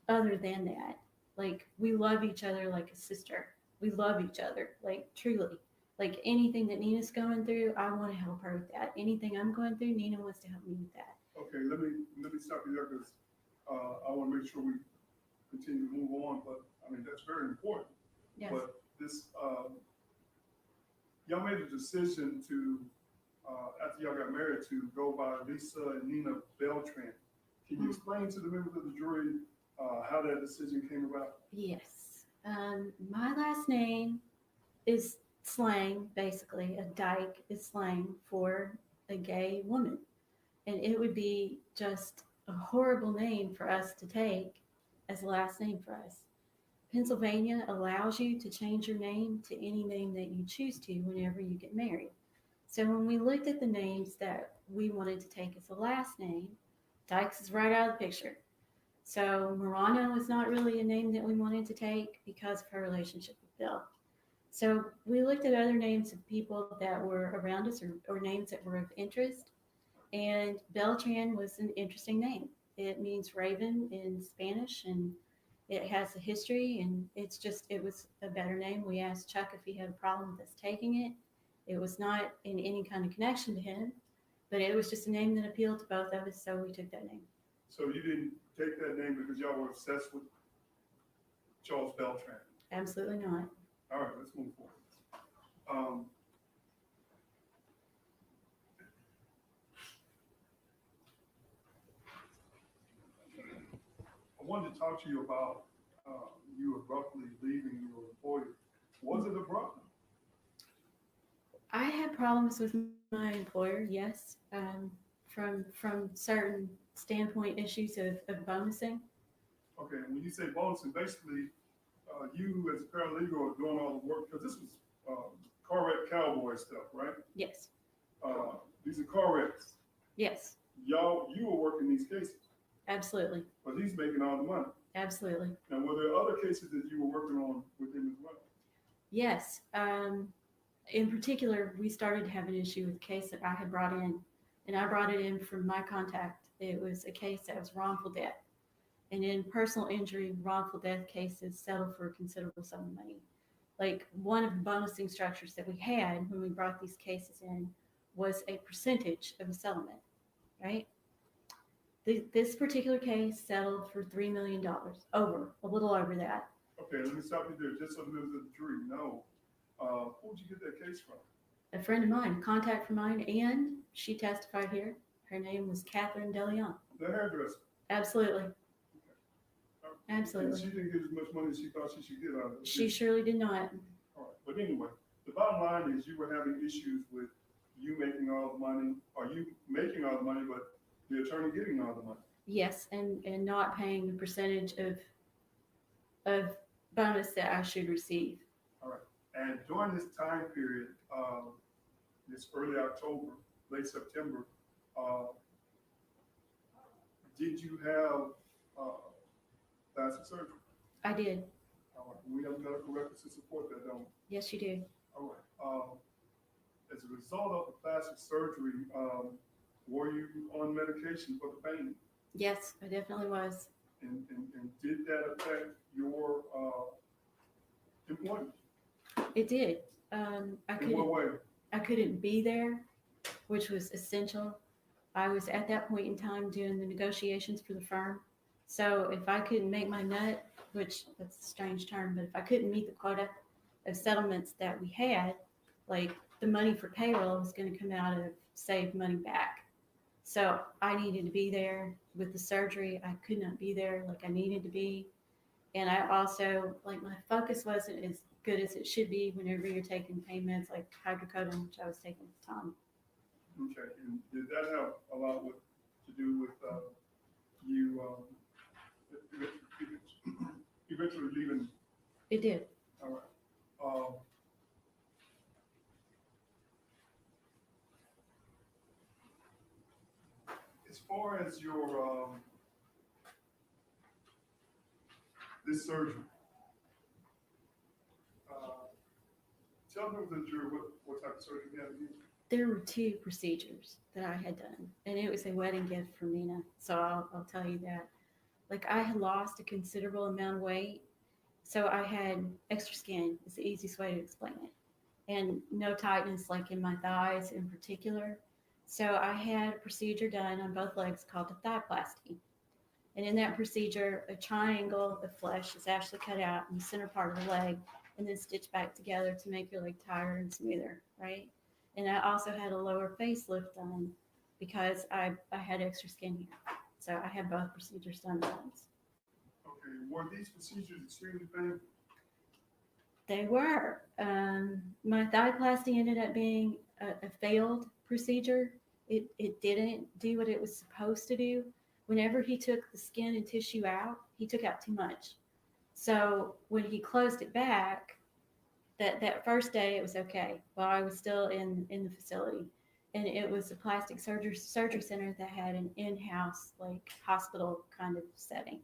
S10: other than that. Like, we love each other like a sister. We love each other, like, truly. Like, anything that Nina's going through, I want to help her with that. Anything I'm going through, Nina wants to help me with that.
S7: Okay, let me stop you there, because I want to make sure we continue to move on, but I mean, that's very important.
S10: Yes.
S7: But this, y'all made a decision to, after y'all got married, to go by Lisa and Nina Beltran. Can you explain to the members of the jury how that decision came about?
S10: Yes. My last name is slang, basically. A dyke is slang for a gay woman. And it would be just a horrible name for us to take as a last name for us. Pennsylvania allows you to change your name to any name that you choose to whenever you get married. So when we looked at the names that we wanted to take as a last name, Dykes is right out of the picture. So Marano was not really a name that we wanted to take because of her relationship with Bill. So we looked at other names of people that were around us or names that were of interest. And Beltran was an interesting name. It means raven in Spanish, and it has a history, and it was a better name. We asked Chuck if he had a problem with us taking it. It was not in any kind of connection to him, but it was just a name that appealed to both of us, so we took that name.
S7: So you didn't take that name because y'all were obsessed with Charles Beltran?
S10: Absolutely not.
S7: All right, let's move forward. I wanted to talk to you about you abruptly leaving your employer. Was it abrupt?
S10: I had problems with my employer, yes, from certain standpoint issues of bonusing.
S7: Okay, when you say bonusing, basically, you as a paralegal are doing all the work, because this was car wreck cowboy stuff, right?
S10: Yes,
S7: These are car wrecks.
S10: yes,
S7: You were working these cases,
S10: absolutely,
S7: but he's making all the money.
S10: absolutely.
S7: Now, were there other cases that you were working on with him as well?
S10: Yes. In particular, we started to have an issue with a case that I had brought in, and I brought it in from my contact. It was a case that was wrongful death. And in personal injury, wrongful death cases settle for a considerable sum of money. Like, one of the bonusing structures that we had when we brought these cases in was a percentage of a settlement, right? This particular case settled for $3 million, a little over that.
S7: Okay, let me stop you there, just so the members of the jury know. Who'd you get that case from?
S10: A friend of mine, a contact from mine, and she testified here. Her name was Catherine DeLeon.
S7: The hairdresser.
S10: Absolutely.
S7: And
S10: Absolutely.
S7: she didn't get as much money as she thought she should get out of it.
S10: She surely did not.
S7: All right, but anyway, the bottom line is you were having issues with you making all the money, or you making all the money, but the attorney getting all the money.
S10: Yes, and not paying the percentage of bonus that I should receive.
S7: All right, and during this time period, this early October, late September, did you have plastic surgery?
S10: I did.
S7: All right, we have medical records to support that, don't we?
S10: Yes, you do.
S7: All right. As a result of the plastic surgery, were you on medication for the pain?
S10: Yes, I definitely was.
S7: And did that affect your employment?
S10: It did.
S7: In what way?
S10: I couldn't be there, which was essential. I was at that point in time doing the negotiations for the firm. So if I couldn't make my nut, which that's a strange term, but if I couldn't meet the quota of settlements that we had, like the money for payroll was going to come out of saved money back. So I needed to be there with the surgery. I could not be there like I needed to be. And I also, like, my focus wasn't as good as it should be whenever you're taking pain meds like hydrocodone, which I was taking at the time.
S7: Okay, and did that have a lot to do with you eventually leaving?
S10: It did.
S7: All right. As far as your this surgery, tell them the jury what type of surgery you had to do.
S10: There were 2 procedures that I had done, and it was a wedding gift from Nina. So I'll tell you that. Like, I had lost a considerable amount of weight, so I had extra skin. It's the easiest way to explain it, and no tightness, like in my thighs in particular. So I had a procedure done on both legs called a thigh-plasty. And in that procedure, a triangle of flesh is actually cut out in the center part of the leg and then stitched back together to make your leg tighter and smoother, right? And I also had a lower facelift done because I had extra skin here. So I had both procedures done at once.
S7: Okay, were these procedures extremely painful?
S10: They were. My thigh-plasty ended up being a failed procedure. It didn't do what it was supposed to do. Whenever he took the skin and tissue out, he took out too much. So when he closed it back, that first day it was okay while I was still in the facility. And it was a plastic surgery center that had an in-house, like, hospital kind of setting.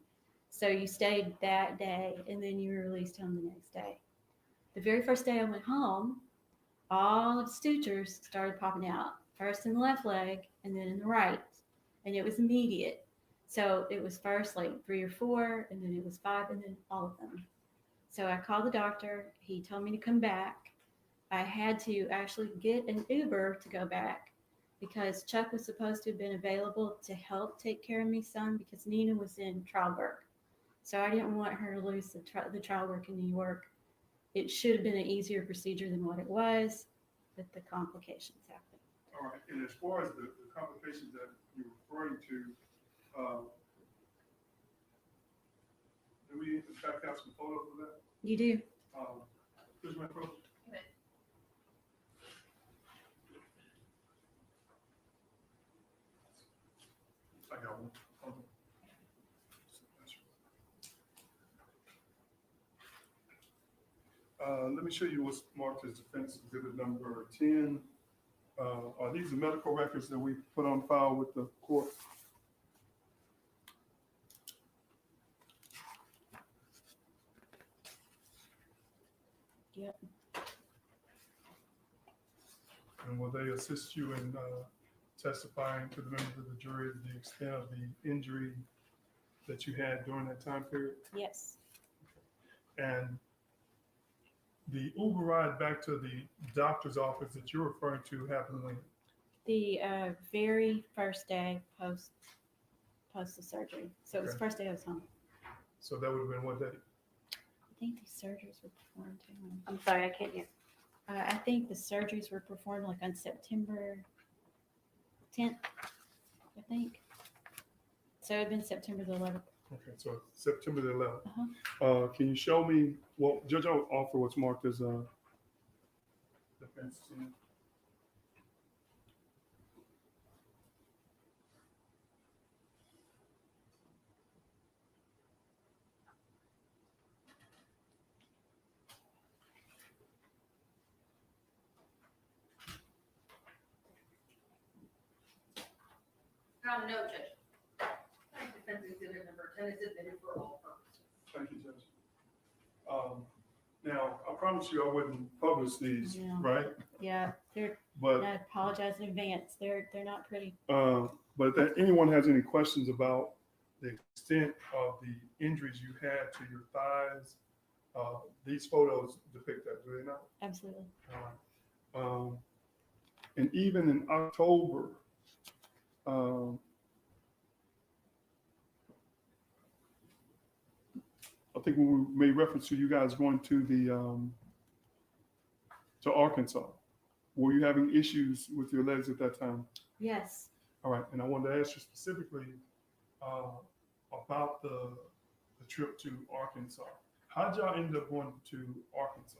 S10: So you stayed that day and then you were released home the next day. The very first day I went home, all of the sutures started popping out, first in the left leg and then in the right. And it was immediate. So it was first like 3 or 4, and then it was 5, and then all of them. So I called the doctor. He told me to come back. I had to actually get an Uber to go back because Chuck was supposed to have been available to help take care of me some because Nina was in trial work. So I didn't want her to lose the trial work in New York. It should have been an easier procedure than what it was, but the complications happened.
S7: All right, and as far as the complications that you're referring to, do we in fact have some photos of that?
S10: You do.
S7: Here's my photo. I got one. Hold on. Let me show you what's marked as defense exhibit number 10. Are these the medical records that we put on file with the court?
S10: Yep.
S7: And will they assist you in testifying to the members of the jury the extent of the injury that you had during that time period?
S10: Yes.
S7: And the Uber ride back to the doctor's office that you're referring to happened when?
S10: The very first day post the surgery. So it was the first day I was home.
S7: So that would have been what day?
S10: I think these surgeries were performed too. I'm sorry, I can't hear. I think the surgeries were performed like on September 10th, I think. So it had been September the 11th.
S7: Okay, so September the 11th. Can you show me, well, Judge, I'll offer what's marked as a defense scene.
S5: Found a note, Judge. Defense exhibit number 10 is admitted for all purposes.
S7: Thank you, Judge. Now, I promise you I wouldn't publish these,
S10: Yeah.
S7: right?
S10: Yeah,
S7: But
S10: I apologize in advance. They're not pretty.
S7: But if anyone has any questions about the extent of the injuries you had to your thighs These photos depict that, do they not?
S10: Absolutely.
S7: And even in October, I think when we made reference to you guys going to to Arkansas, were you having issues with your legs at that time?
S10: Yes.
S7: All right, and I wanted to ask you specifically about the trip to Arkansas. How'd y'all end up going to Arkansas?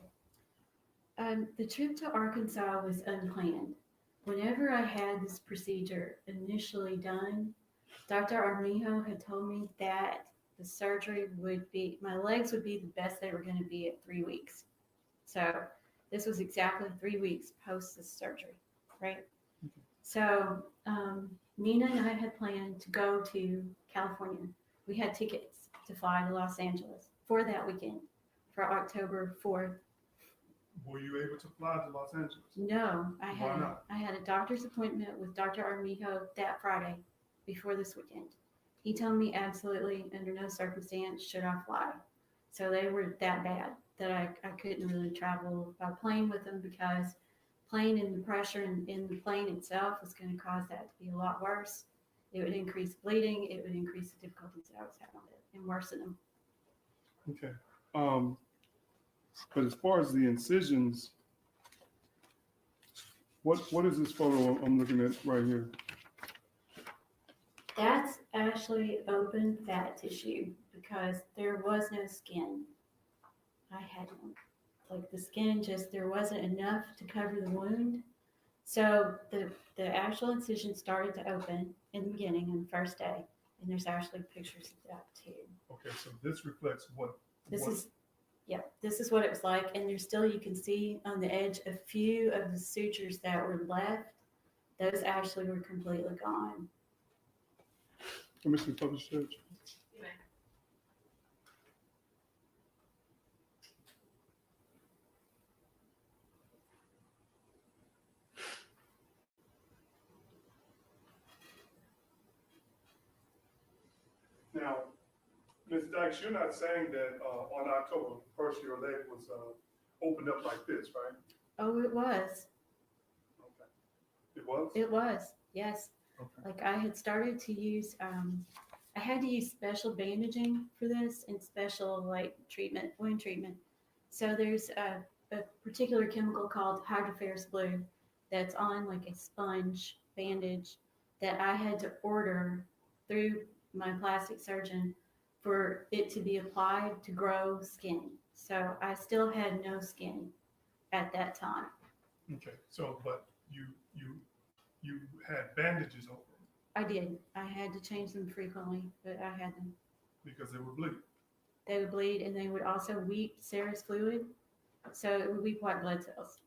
S10: The trip to Arkansas was unplanned. Whenever I had this procedure initially done, Dr. Armijo had told me that the surgery would be, my legs would be the best they were going to be at 3 weeks. So this was exactly 3 weeks post this surgery, right? So Nina and I had planned to go to California. We had tickets to fly to Los Angeles for that weekend, for October 4th.
S7: Were you able to fly to Los Angeles?
S10: No,
S7: Why not?
S10: I had a doctor's appointment with Dr. Armijo that Friday before this weekend. He told me absolutely under no circumstance should I fly. So they were that bad that I couldn't really travel by plane with them, because plane and the pressure in the plane itself was going to cause that to be a lot worse. It would increase bleeding. It would increase the difficulties that I was having with it and worsen them.
S7: Okay. But as far as the incisions, what is this photo I'm looking at right here?
S10: That's actually open fat tissue because there was no skin. I had like the skin just, there wasn't enough to cover the wound. So the actual incision started to open in the beginning on the first day. And there's actually pictures of that too.
S7: Okay, so this reflects what?
S10: This is what it was like. And there's still, you can see on the edge a few of the sutures that were left. Those actually were completely gone.
S7: Commissioner Public Church. Now, Ms. Dykes, you're not saying that on October 1st, your leg was opened up like this, right?
S10: Oh, it was.
S7: Okay. It was?
S10: It was, yes.
S7: Okay.
S10: Like I had started to use, I had to use special bandaging for this and special like treatment, wound treatment. So there's a particular chemical called hydroferrous blue that's on like a sponge bandage that I had to order through my plastic surgeon for it to be applied to grow skin. So I still had no skin at that time.
S7: Okay, so, but you had bandages over them
S10: I did. I had to change them frequently, but I had them.
S7: because they were bleeding.
S10: They would bleed, and they would also weep serous fluid, so it would weep white blood cells.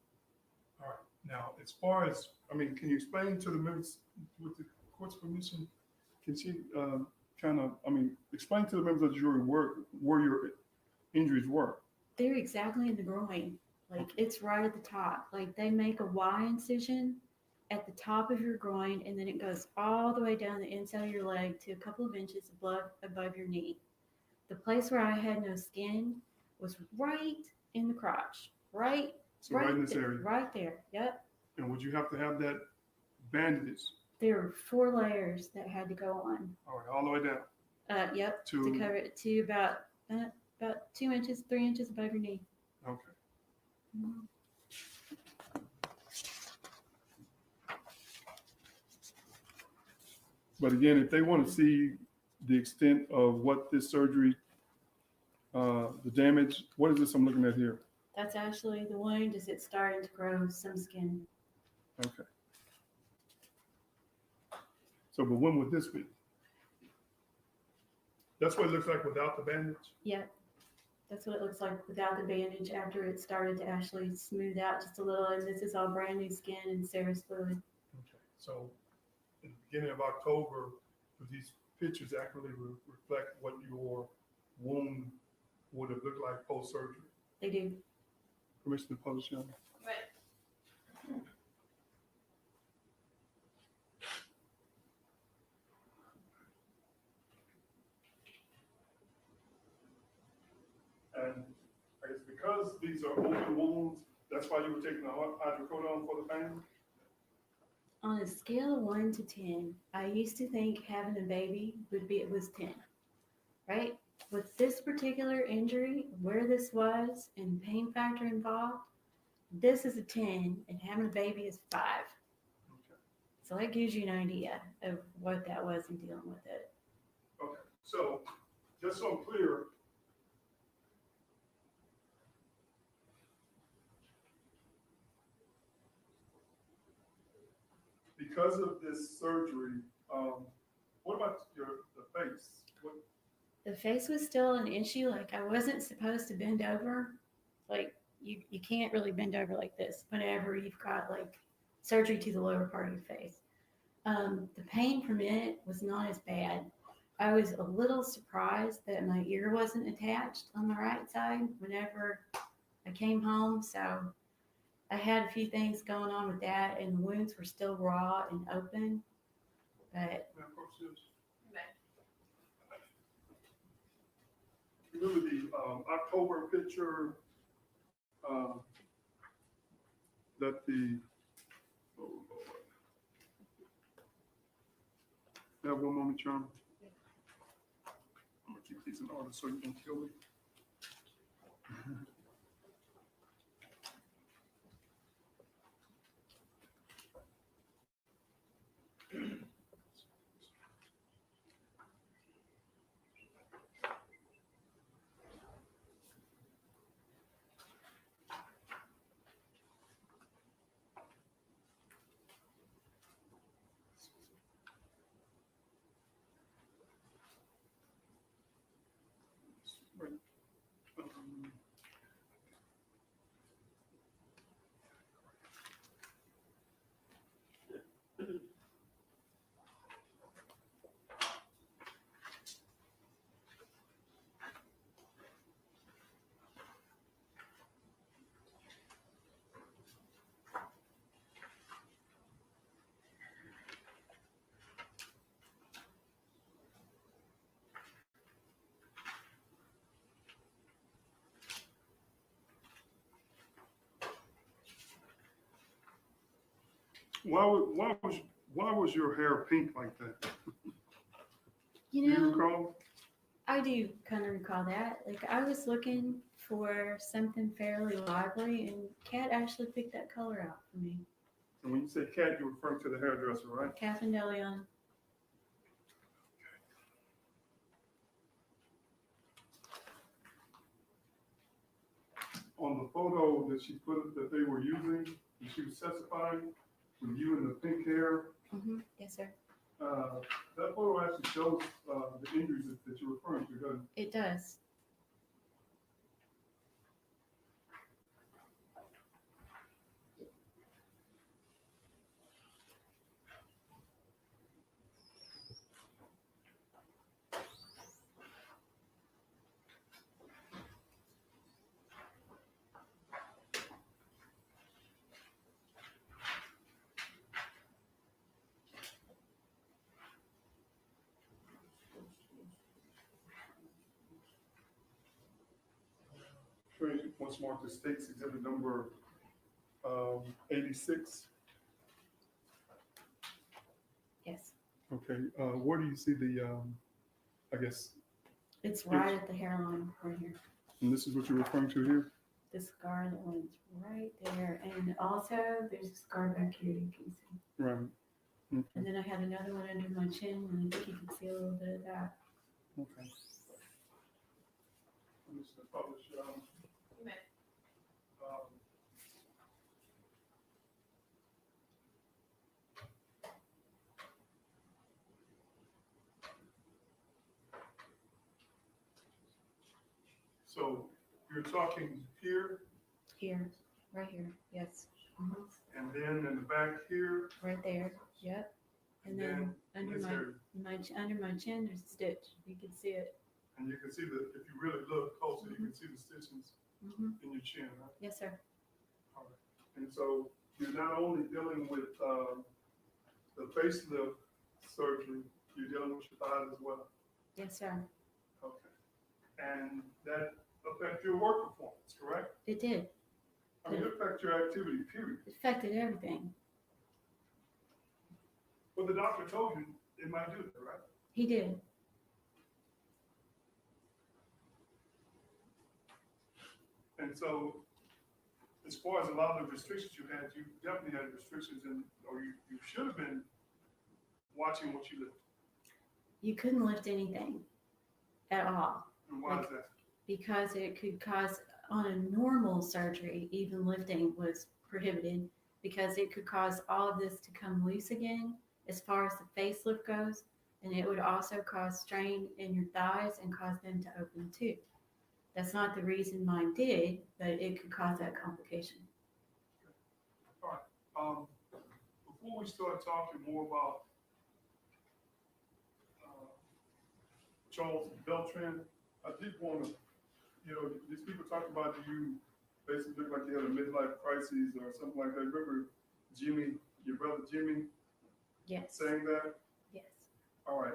S7: All right, now, as far as, I mean, can you explain to the members, with the court's permission, can she explain to the members of the jury where your injuries were?
S10: They're exactly in the groin. Like, it's right at the top. Like, they make a Y incision at the top of your groin, and then it goes all the way down the inside of your leg to a couple of inches above your knee. The place where I had no skin was right in the crotch. Right
S7: In this area.
S10: Right there. Yep.
S7: And would you have to have that bandage,
S10: There were 4 layers that had to go on.
S7: all right, all the way down?
S10: Yep.
S7: To-
S10: To cover it to about 2 inches, 3 inches above your knee.
S7: Okay. But again, if they want to see the extent of what this surgery, the damage, what is this I'm looking at here?
S10: That's actually the wound. Is it starting to grow some skin?
S7: Okay. So, but when would this be? That's what it looks like without the bandage?
S10: Yep. That's what it looks like without the bandage after it started to actually smooth out just a little. And this is all brand new skin and serous fluid.
S7: Okay. So, in the beginning of October, do these pictures accurately reflect what your wound would have looked like post-surgery?
S10: They do.
S7: Commissioner Publishing. And because these are open wounds, that's why you were taking the hydrocodone for the pain?
S10: On a scale of 1 to 10, I used to think having a baby was 10, right? With this particular injury, where this was and pain factor involved, this is a 10 and having a baby is 5.
S7: Okay.
S10: So that gives you an idea of what that was in dealing with it.
S7: Okay, so just so I'm clear, because of this surgery, what about the face? What,
S10: The face was still an issue. Like I wasn't supposed to bend over. Like you can't really bend over like this whenever you've got like surgery to the lower part of your face. The pain from it was not as bad. I was a little surprised that my ear wasn't attached on the right side whenever I came home. So I had a few things going on with that, and the wounds were still raw and open. But
S7: remember the October picture that the, oh Lord. Have one moment, Charm. I'm gonna keep these in order so you don't kill me. Why was your hair pink like that?
S10: you know,
S7: Do you recall?
S10: I do kind of recall that. Like I was looking for something fairly lively, and Kat actually picked that color out for me.
S7: And when you say cat, you're referring to the hairdresser, right?
S10: Catherine DeLeon.
S7: On the photo that she put, that they were using, that she was testifying, with you and the pink hair,
S10: Yes, sir.
S7: that photo actually shows the injuries that you're referring to, doesn't it?
S10: It does.
S7: Once more to states exhibit number 86.
S10: Yes.
S7: Okay, where do you see the, I guess,
S10: It's right at the hairline right here.
S7: and this is what you're referring to here?
S10: The scar that went right there. And also there's a scar back here you can see.
S7: Right. Okay.
S10: And then I had another one under my chin, and I think you can see a little bit of that.
S7: Okay. I'm just gonna publish, so you're talking here,
S10: Here, right here. Yes.
S7: and then in the back here,
S10: Right there. Yep. And then under
S7: this
S10: my
S7: area.
S10: under my chin, there's a stitch. You can see it.
S7: And you can see the, if you really look closer, you can see the stitches
S10: Mm-hmm.
S7: in your chin, right?
S10: Yes, sir.
S7: All right. And so you're not only dealing with the facelift surgery, you're dealing with your thighs as well.
S10: Yes, sir.
S7: Okay. And that affects your work performance, correct?
S10: It did.
S7: I mean, it affects your activity, period.
S10: It affected everything.
S7: But the doctor told you it might do that, right?
S10: He did.
S7: And so, as far as a lot of the restrictions you had, you definitely had restrictions or you should have been watching what you lift.
S10: You couldn't lift anything at all
S7: And why is that?
S10: because it could cause, on a normal surgery, even lifting was prohibited because it could cause all of this to come loose again as far as the facelift goes. And it would also cause strain in your thighs and cause them to open too. That's not the reason mine did, but it could cause that complication.
S7: Before we start talking more about Charles Beltran, I did want to, these people talked about you basically look like you had a midlife crisis or something like that. Remember Jimmy, your brother Jimmy,
S10: Yes.
S7: saying that?
S10: Yes.
S7: All right,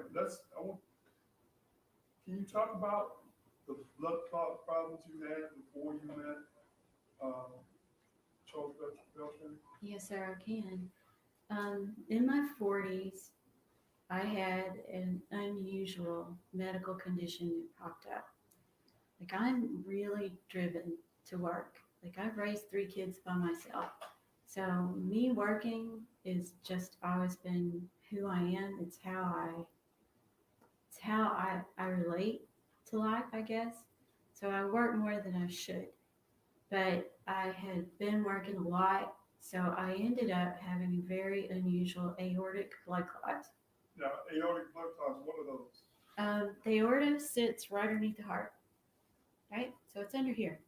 S7: can you talk about the blood clot problems you had before you met Charles Beltran?
S10: Yes, sir, I can. In my 40s, I had an unusual medical condition that popped up. Like, I'm really driven to work. Like, I've raised 3 kids by myself. So me working is just always been who I am. It's how I relate to life, I guess. So I work more than I should. But I had been working a lot, so I ended up having a very unusual aortic blood clot.
S7: Now, aortic blood clots, what are those?
S10: The aorta sits right underneath the heart, right? So it's under here.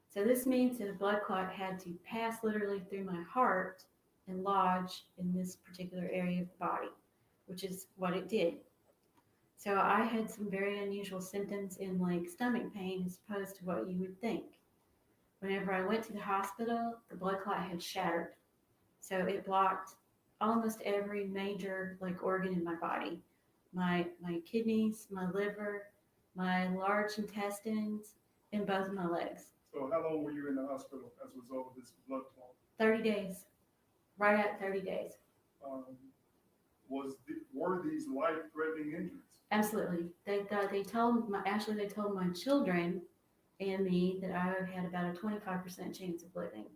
S10: So this means that a blood clot had to pass literally through my heart and lodge in this particular area of the body, which is what it did. So I had some very unusual symptoms in like stomach pain as opposed to what you would think. Whenever I went to the hospital, the blood clot had shattered. So it blocked almost every major like organ in my body. My kidneys, my liver, my large intestines, and both of my legs.
S7: So how long were you in the hospital as a result of this blood clot?
S10: 30 days. Right at 30 days.
S7: Were these life-threatening injuries?
S10: Absolutely. They told my children and me that I had about a 25% chance of living.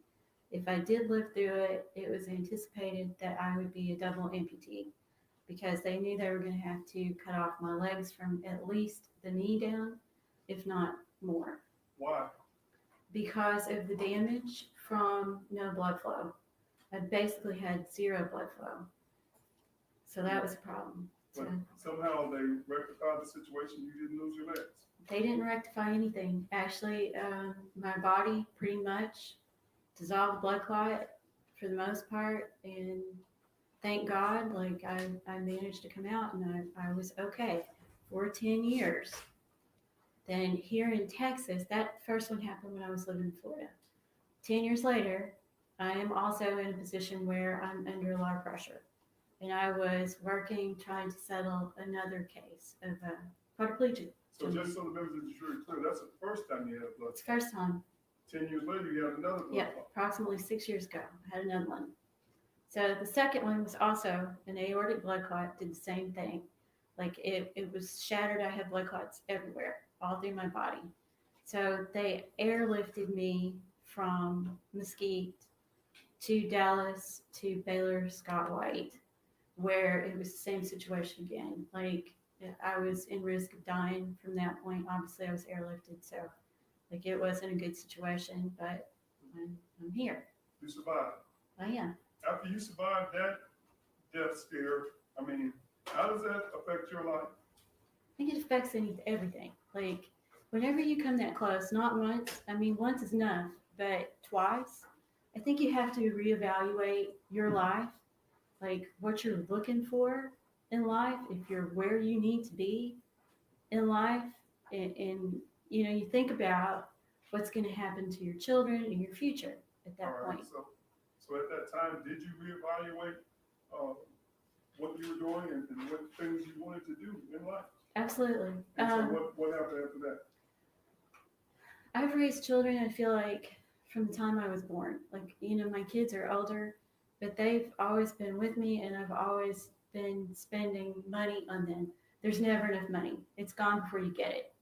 S10: If I did live through it, it was anticipated that I would be a double amputee because they knew they were going to have to cut off my legs from at least the knee down, if not more.
S7: Why?
S10: Because of the damage from no blood flow. I basically had 0 blood flow. So that was a problem.
S7: But
S10: So
S7: somehow they rectified the situation, you didn't lose your legs.
S10: they didn't rectify anything. Actually, my body pretty much dissolved the blood clot for the most part. And thank God, like I managed to come out and I was okay for 10 years. Then here in Texas, that first one happened when I was living in Florida. 10 years later, I am also in a position where I'm under a lot of pressure. And I was working, trying to settle another case of a quadriplegic.
S7: So just so the members of the jury are clear, that's the first time you had a blood
S10: It's the first time.
S7: 10 years later, you had another blood
S10: Yeah,
S7: clot.
S10: approximately 6 years ago, I had another one. So the second one was also an aortic blood clot, did the same thing. Like it was shattered. I had blood clots everywhere, all through my body. So they airlifted me from Mesquite to Dallas to Baylor Scott White, where it was the same situation again. Like I was in risk of dying from that point. Obviously, I was airlifted, so like it wasn't a good situation, but I'm here.
S7: You survived.
S10: I am.
S7: After you survived that death scare, I mean, how does that affect your life?
S10: I think it affects everything. Like whenever you come that close, not once, I mean, once is enough, but twice, I think you have to reevaluate your life, like what you're looking for in life, if you're where you need to be in life, and you know, you think about what's going to happen to your children and your future at that
S7: All right,
S10: point.
S7: so at that time, did you reevaluate what you were doing and what things you wanted to do in life?
S10: Absolutely.
S7: And so what happened after that?
S10: I've raised children, I feel like, from the time I was born. Like, my kids are older, but they've always been with me and I've always been spending money on them. There's never enough money. It's gone before you get it.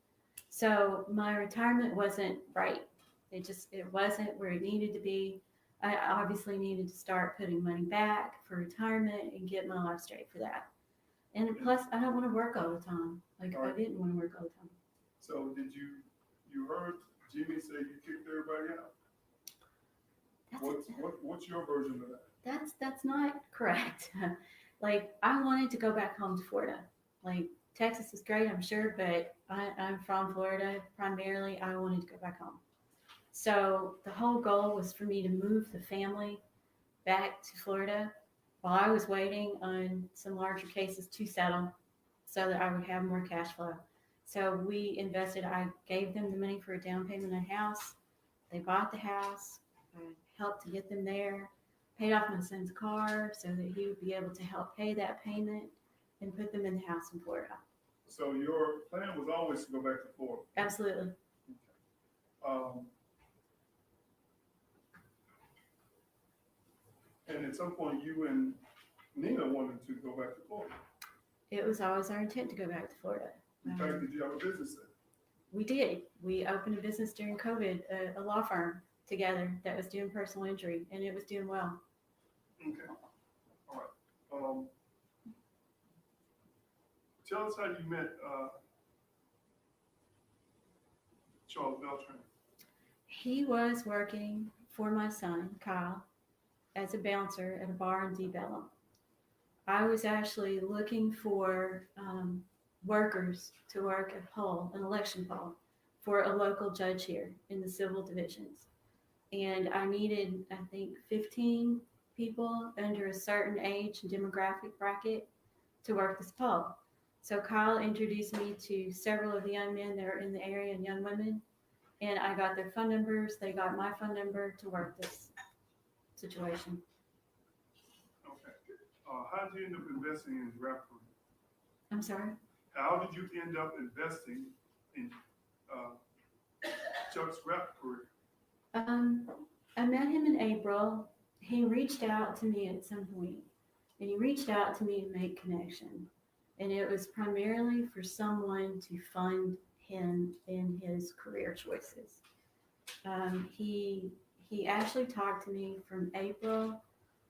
S10: So my retirement wasn't right. It wasn't where it needed to be. I obviously needed to start putting money back for retirement and get my life straight for that. And plus, I don't want to work all the time. Like, I didn't want to work all the time.
S7: So did you heard Jimmy say you kicked everybody out? What's your version of that?
S10: That's not correct. Like, I wanted to go back home to Florida. Like, Texas is great, I'm sure, but I'm from Florida primarily. I wanted to go back home. So the whole goal was for me to move the family back to Florida while I was waiting on some larger cases to settle so that I would have more cash flow. So we invested, I gave them the money for a down payment on a house. They bought the house, I helped to get them there, paid off my son's car so that he would be able to help pay that payment and put them in the house in Florida.
S7: So your plan was always to go back to Florida?
S10: Absolutely.
S7: And at some point, you and Nina wanted to go back to Florida.
S10: It was always our intent to go back to Florida.
S7: In fact, did you have a business there?
S10: We did. We opened a business during COVID, a law firm together that was doing personal injury, and it was doing well.
S7: Okay, all right. Tell us how you met Charles Beltran.
S10: He was working for my son, Kyle, as a bouncer at a bar in Deep Ellum. I was actually looking for workers to work a poll, an election poll, for a local judge here in the civil divisions. And I needed, I think, 15 people under a certain age and demographic bracket to work this poll. So Kyle introduced me to several of the young men that are in the area and young women. And I got their phone numbers. They got my phone number to work this situation.
S7: Okay. How did you end up investing in his rap career?
S10: I'm sorry?
S7: How did you end up investing in Chuck's rap career?
S10: I met him in April. He reached out to me at some point, and he reached out to me to make connection. And it was primarily for someone to fund him in his career choices. He actually talked to me from April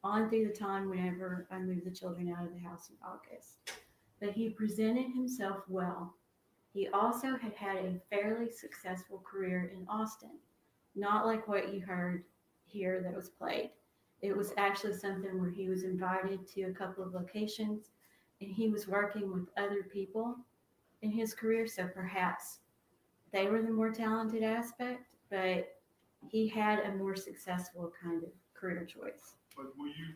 S10: on through the time whenever I moved the children out of the house in August. But he presented himself well. He also had had a fairly successful career in Austin, not like what you heard here that was played. It was actually something where he was invited to a couple of locations and he was working with other people in his career. So perhaps they were the more talented aspect, but he had a more successful kind of career choice.
S7: But were you,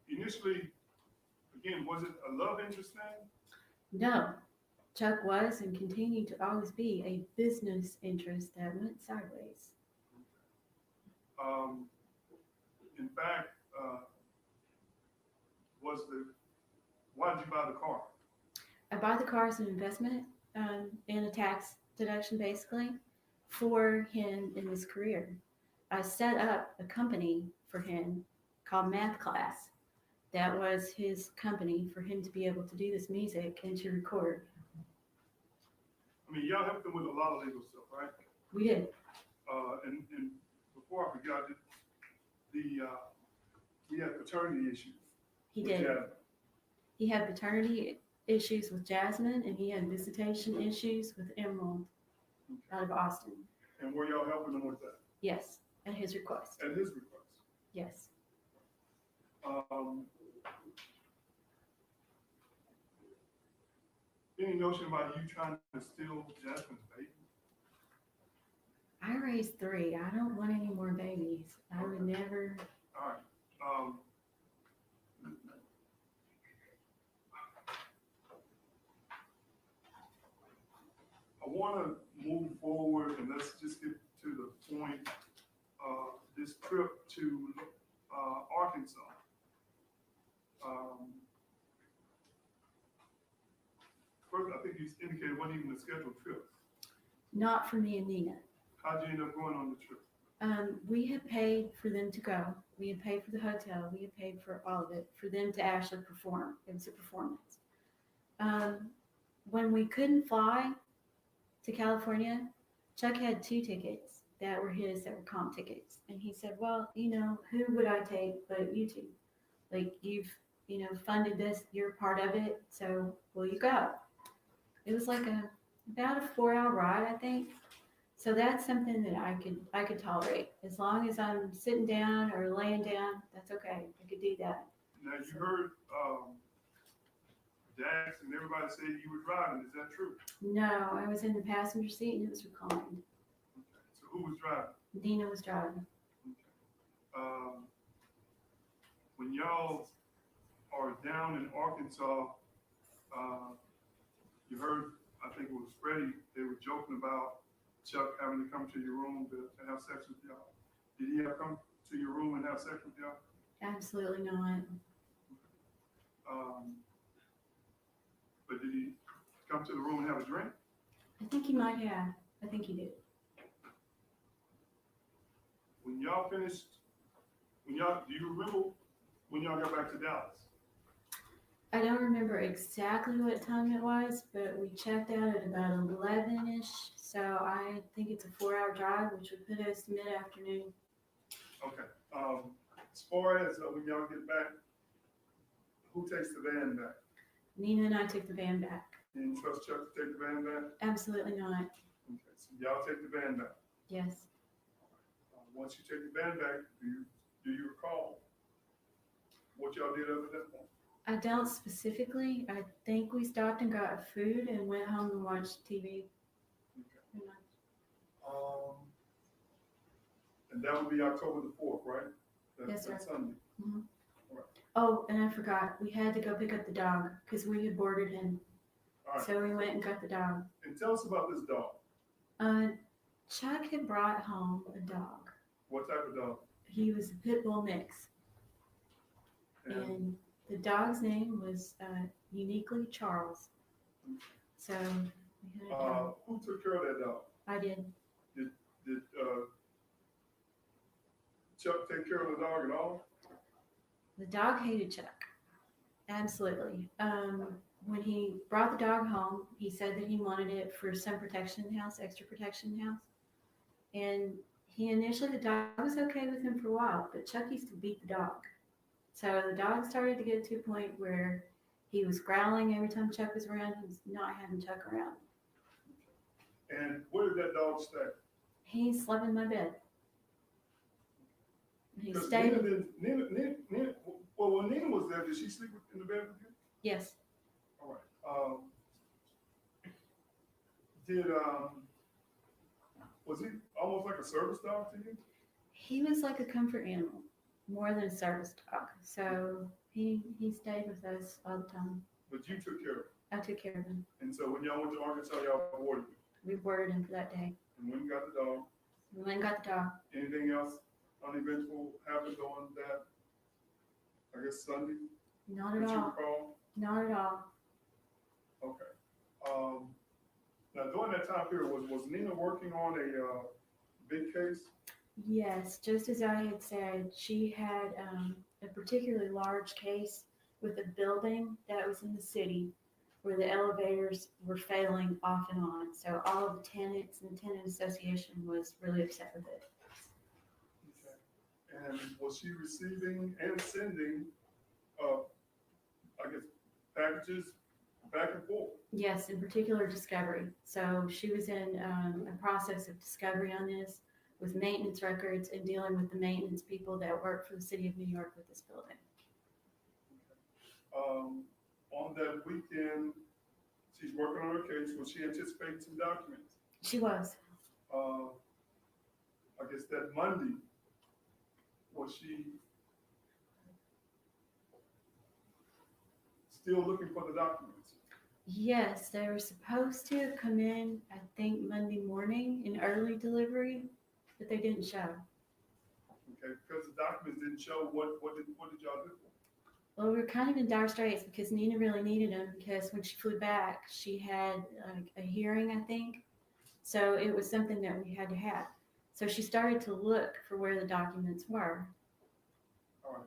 S7: initially, again, was it a love interest thing?
S10: No, Chuck was and continued to always be a business interest that went sideways.
S7: In fact, why did you buy the car?
S10: I bought the car as an investment in a tax deduction, basically, for him in his career. I set up a company for him called Math Class. That was his company for him to be able to do this music and to record.
S7: I mean, y'all helped him with a lot of legal stuff, right?
S10: We did.
S7: And before I forgot, he had paternity issues.
S10: He
S7: with
S10: did.
S7: Jasmine.
S10: He had paternity issues with Jasmine, and he had visitation issues with Emerald out of Austin.
S7: And were y'all helping him with that?
S10: Yes, at his request.
S7: At his request?
S10: Yes.
S7: Any notion about you trying to steal Jasmine's baby?
S10: I raised 3. I don't want any more babies. I would never.
S7: All right. I want to move forward and let's just get to the point. This trip to Arkansas. First, I think you indicated it wasn't even a scheduled trip.
S10: Not for me and Nina.
S7: How'd you end up going on the trip?
S10: We had paid for them to go. We had paid for the hotel. We had paid for all of it for them to actually perform. It was a performance. When we couldn't fly to California, Chuck had 2 tickets that were his, that were comp tickets. And he said, well, you know, who would I take but you 2? Like, you've, you know, funded this, you're part of it, so will you go? It was like about a 4-hour ride, I think. So that's something that I could tolerate. As long as I'm sitting down or laying down, that's okay. I could do that.
S7: Now, you heard, Dax and everybody say you were driving, is that true?
S10: No, I was in the passenger seat and it was reclined.
S7: Okay. So who was driving?
S10: Nina was driving.
S7: When y'all are down in Arkansas, you heard, I think it was Freddie, they were joking about Chuck having to come to your room to have sex with y'all. Did he have come to your room and have sex with y'all?
S10: Absolutely not.
S7: But did he come to the room and have a drink?
S10: I think he might have. I think he did.
S7: When y'all finished, do you remember when y'all got back to Dallas?
S10: I don't remember exactly what time it was, but we checked out at about 11-ish. So I think it's a 4-hour drive, which would put us mid-afternoon.
S7: Okay. As far as when y'all get back, who takes the van back?
S10: Nina and I took the van back.
S7: You didn't trust Chuck to take the van back?
S10: Absolutely not.
S7: Okay, so y'all take the van back.
S10: Yes.
S7: Once you take the van back, do you recall what y'all did up at that point?
S10: I don't specifically. I think we stopped and got food and went home and watched TV.
S7: Okay. And that would be October the 4th, right?
S10: Yes, sir.
S7: That's Sunday.
S10: Mhm.
S7: All right.
S10: Oh, and I forgot. We had to go pick up the dog because we had boarded him.
S7: All right.
S10: So we went and got the dog.
S7: And tell us about this dog.
S10: Chuck had brought home a dog.
S7: What type of dog?
S10: He was a pit bull mix.
S7: And
S10: And the dog's name was uniquely Charles. So we had a dog.
S7: who took care of that dog?
S10: I did.
S7: Did Chuck take care of the dog at all?
S10: The dog hated Chuck. Absolutely. When he brought the dog home, he said that he wanted it for some protection in the house, extra protection in the house. And he initially, the dog was okay with him for a while, but Chuck used to beat the dog. So the dog started to get to a point where he was growling every time Chuck was around. He was not having Chuck around.
S7: And where did that dog stay?
S10: He slept in my bed. He
S7: Because
S10: stayed.
S7: Nina, well, when Nina was there, did she sleep in the bed with you?
S10: Yes.
S7: All right. Was he almost like a service dog to you?
S10: He was like a comfort animal, more than a service dog. So he stayed with us all the time.
S7: But you took care of him.
S10: I took care of him.
S7: And so when y'all went to Arkansas, y'all boarded him.
S10: We boarded him for that day.
S7: And when you got the dog,
S10: We went and got the dog.
S7: anything else uneventful happened on that, I guess, Sunday?
S10: Not
S7: That
S10: at
S7: you
S10: all.
S7: recall?
S10: Not at all.
S7: Okay. Now during that time period, was Nina working on a big case?
S10: Yes, just as I had said, she had a particularly large case with a building that was in the city where the elevators were failing off and on. So all of the tenants and the tenant association was really upset with it.
S7: Okay. And was she receiving and sending, I guess, packages back and forth?
S10: Yes, in particular discovery. So she was in a process of discovery on this with maintenance records and dealing with the maintenance people that work for the city of New York with this building.
S7: On that weekend, she's working on her case. Was she anticipating some documents?
S10: She was.
S7: I guess that Monday, was she still looking for the documents?
S10: Yes, they were supposed to have come in, I think, Monday morning in early delivery, but they didn't show.
S7: Okay, because the documents didn't show, what did y'all do?
S10: Well, we were kind of in dire straits because Nina really needed them because when she flew back, she had a hearing, I think. So it was something that we had to have. So she started to look for where the documents were.
S7: All right.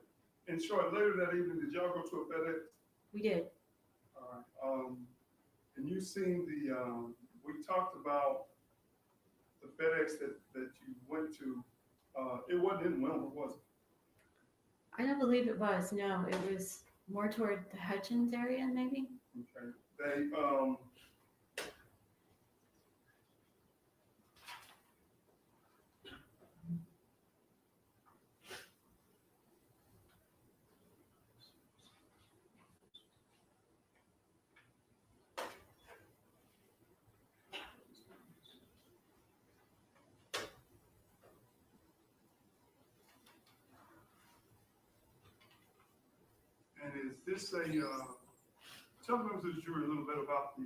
S7: In short, later that evening, did y'all go to a FedEx?
S10: We did.
S7: All right. And you seen the, we talked about the FedEx that you went to, it wasn't in Wilmer, was it?
S10: I don't believe it was. No, it was more toward the Hutchins area, maybe.
S7: Okay. They, and is this a, tell members of the jury a little bit about the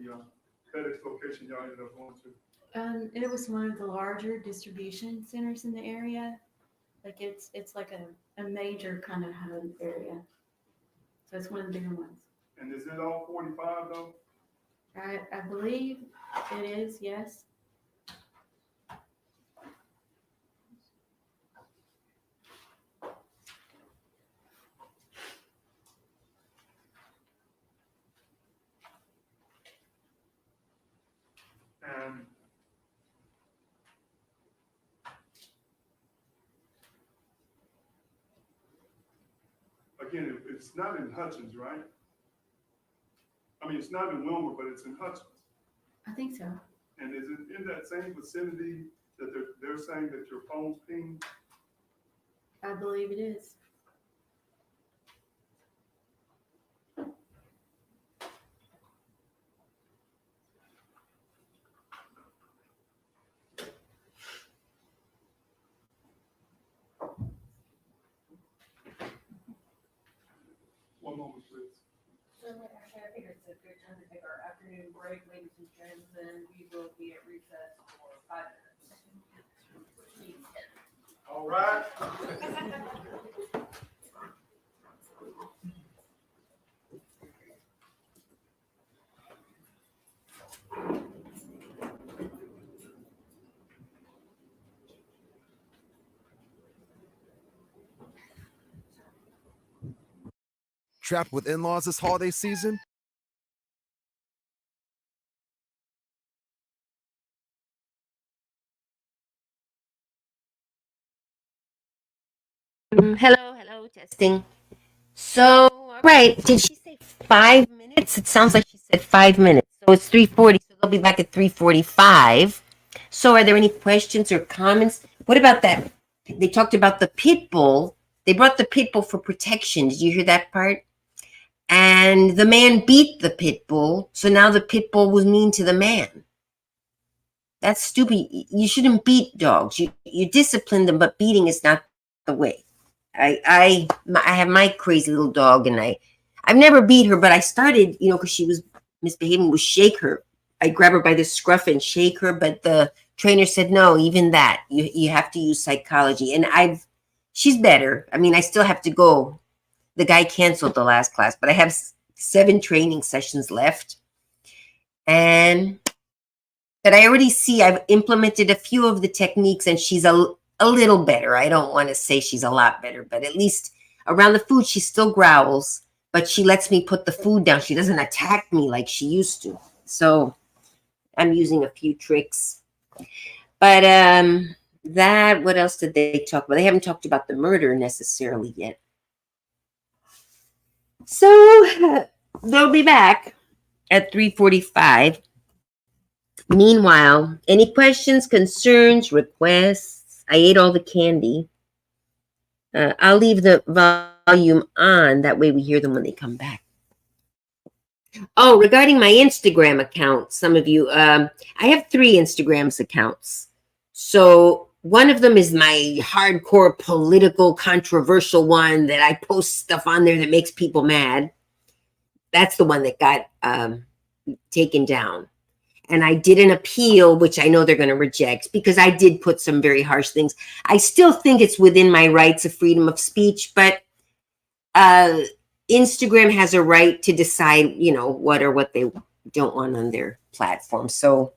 S7: FedEx location y'all ended up going to.
S10: It was one of the larger distribution centers in the area. Like it's like a major kind of hub area. So it's one of the bigger ones.
S7: And is it all 45 though?
S10: I believe it is, yes.
S7: And again, it's not in Hutchins, right? I mean, it's not in Wilmer, but it's in Hutchins.
S10: I think so.
S7: And is it in that same vicinity that they're saying that your phone's pinged?
S10: I believe it is.
S7: One moment, please.
S5: I think it's a good time to take our afternoon break, ladies and gentlemen. We will be at recess for 5 minutes.
S7: All right.
S12: Trapped with in-laws this holiday season?
S13: Hello, testing. So, all right, did she say 5 minutes? It sounds like she said 5 minutes. So it's 3:40, so they'll be back at 3:45. So are there any questions or comments? What about that? They talked about the pit bull. They brought the pit bull for protection. Did you hear that part? And the man beat the pit bull, so now the pit bull was mean to the man. That's stupid. You shouldn't beat dogs. You discipline them, but beating is not the way. I have my crazy little dog, and I've never beat her, but I started, because she was misbehaving, was shake her. I grab her by the scruff and shake her, but the trainer said no, even that you have to use psychology, and she's better. I mean, I still have to go. The guy canceled the last class, but I have 7 training sessions left, but I already see I've implemented a few of the techniques, and she's a little better. I don't want to say she's a lot better, but at least around the food, she still growls, but she lets me put the food down. She doesn't attack me like she used to. So I'm using a few tricks. But what else did they talk about? They haven't talked about the murder necessarily yet. So they'll be back at 3:45. Meanwhile, any questions, concerns, requests? I ate all the candy. I'll leave the volume on. That way we hear them when they come back. Oh, regarding my Instagram account, some of you, I have 3 Instagrams accounts. So one of them is my hardcore political controversial one that I post stuff on there that makes people mad. That's the one that got taken down. And I did an appeal, which I know they're going to reject because I did put some very harsh things. I still think it's within my rights of freedom of speech, but Instagram has a right to decide, what they don't want on their platform. So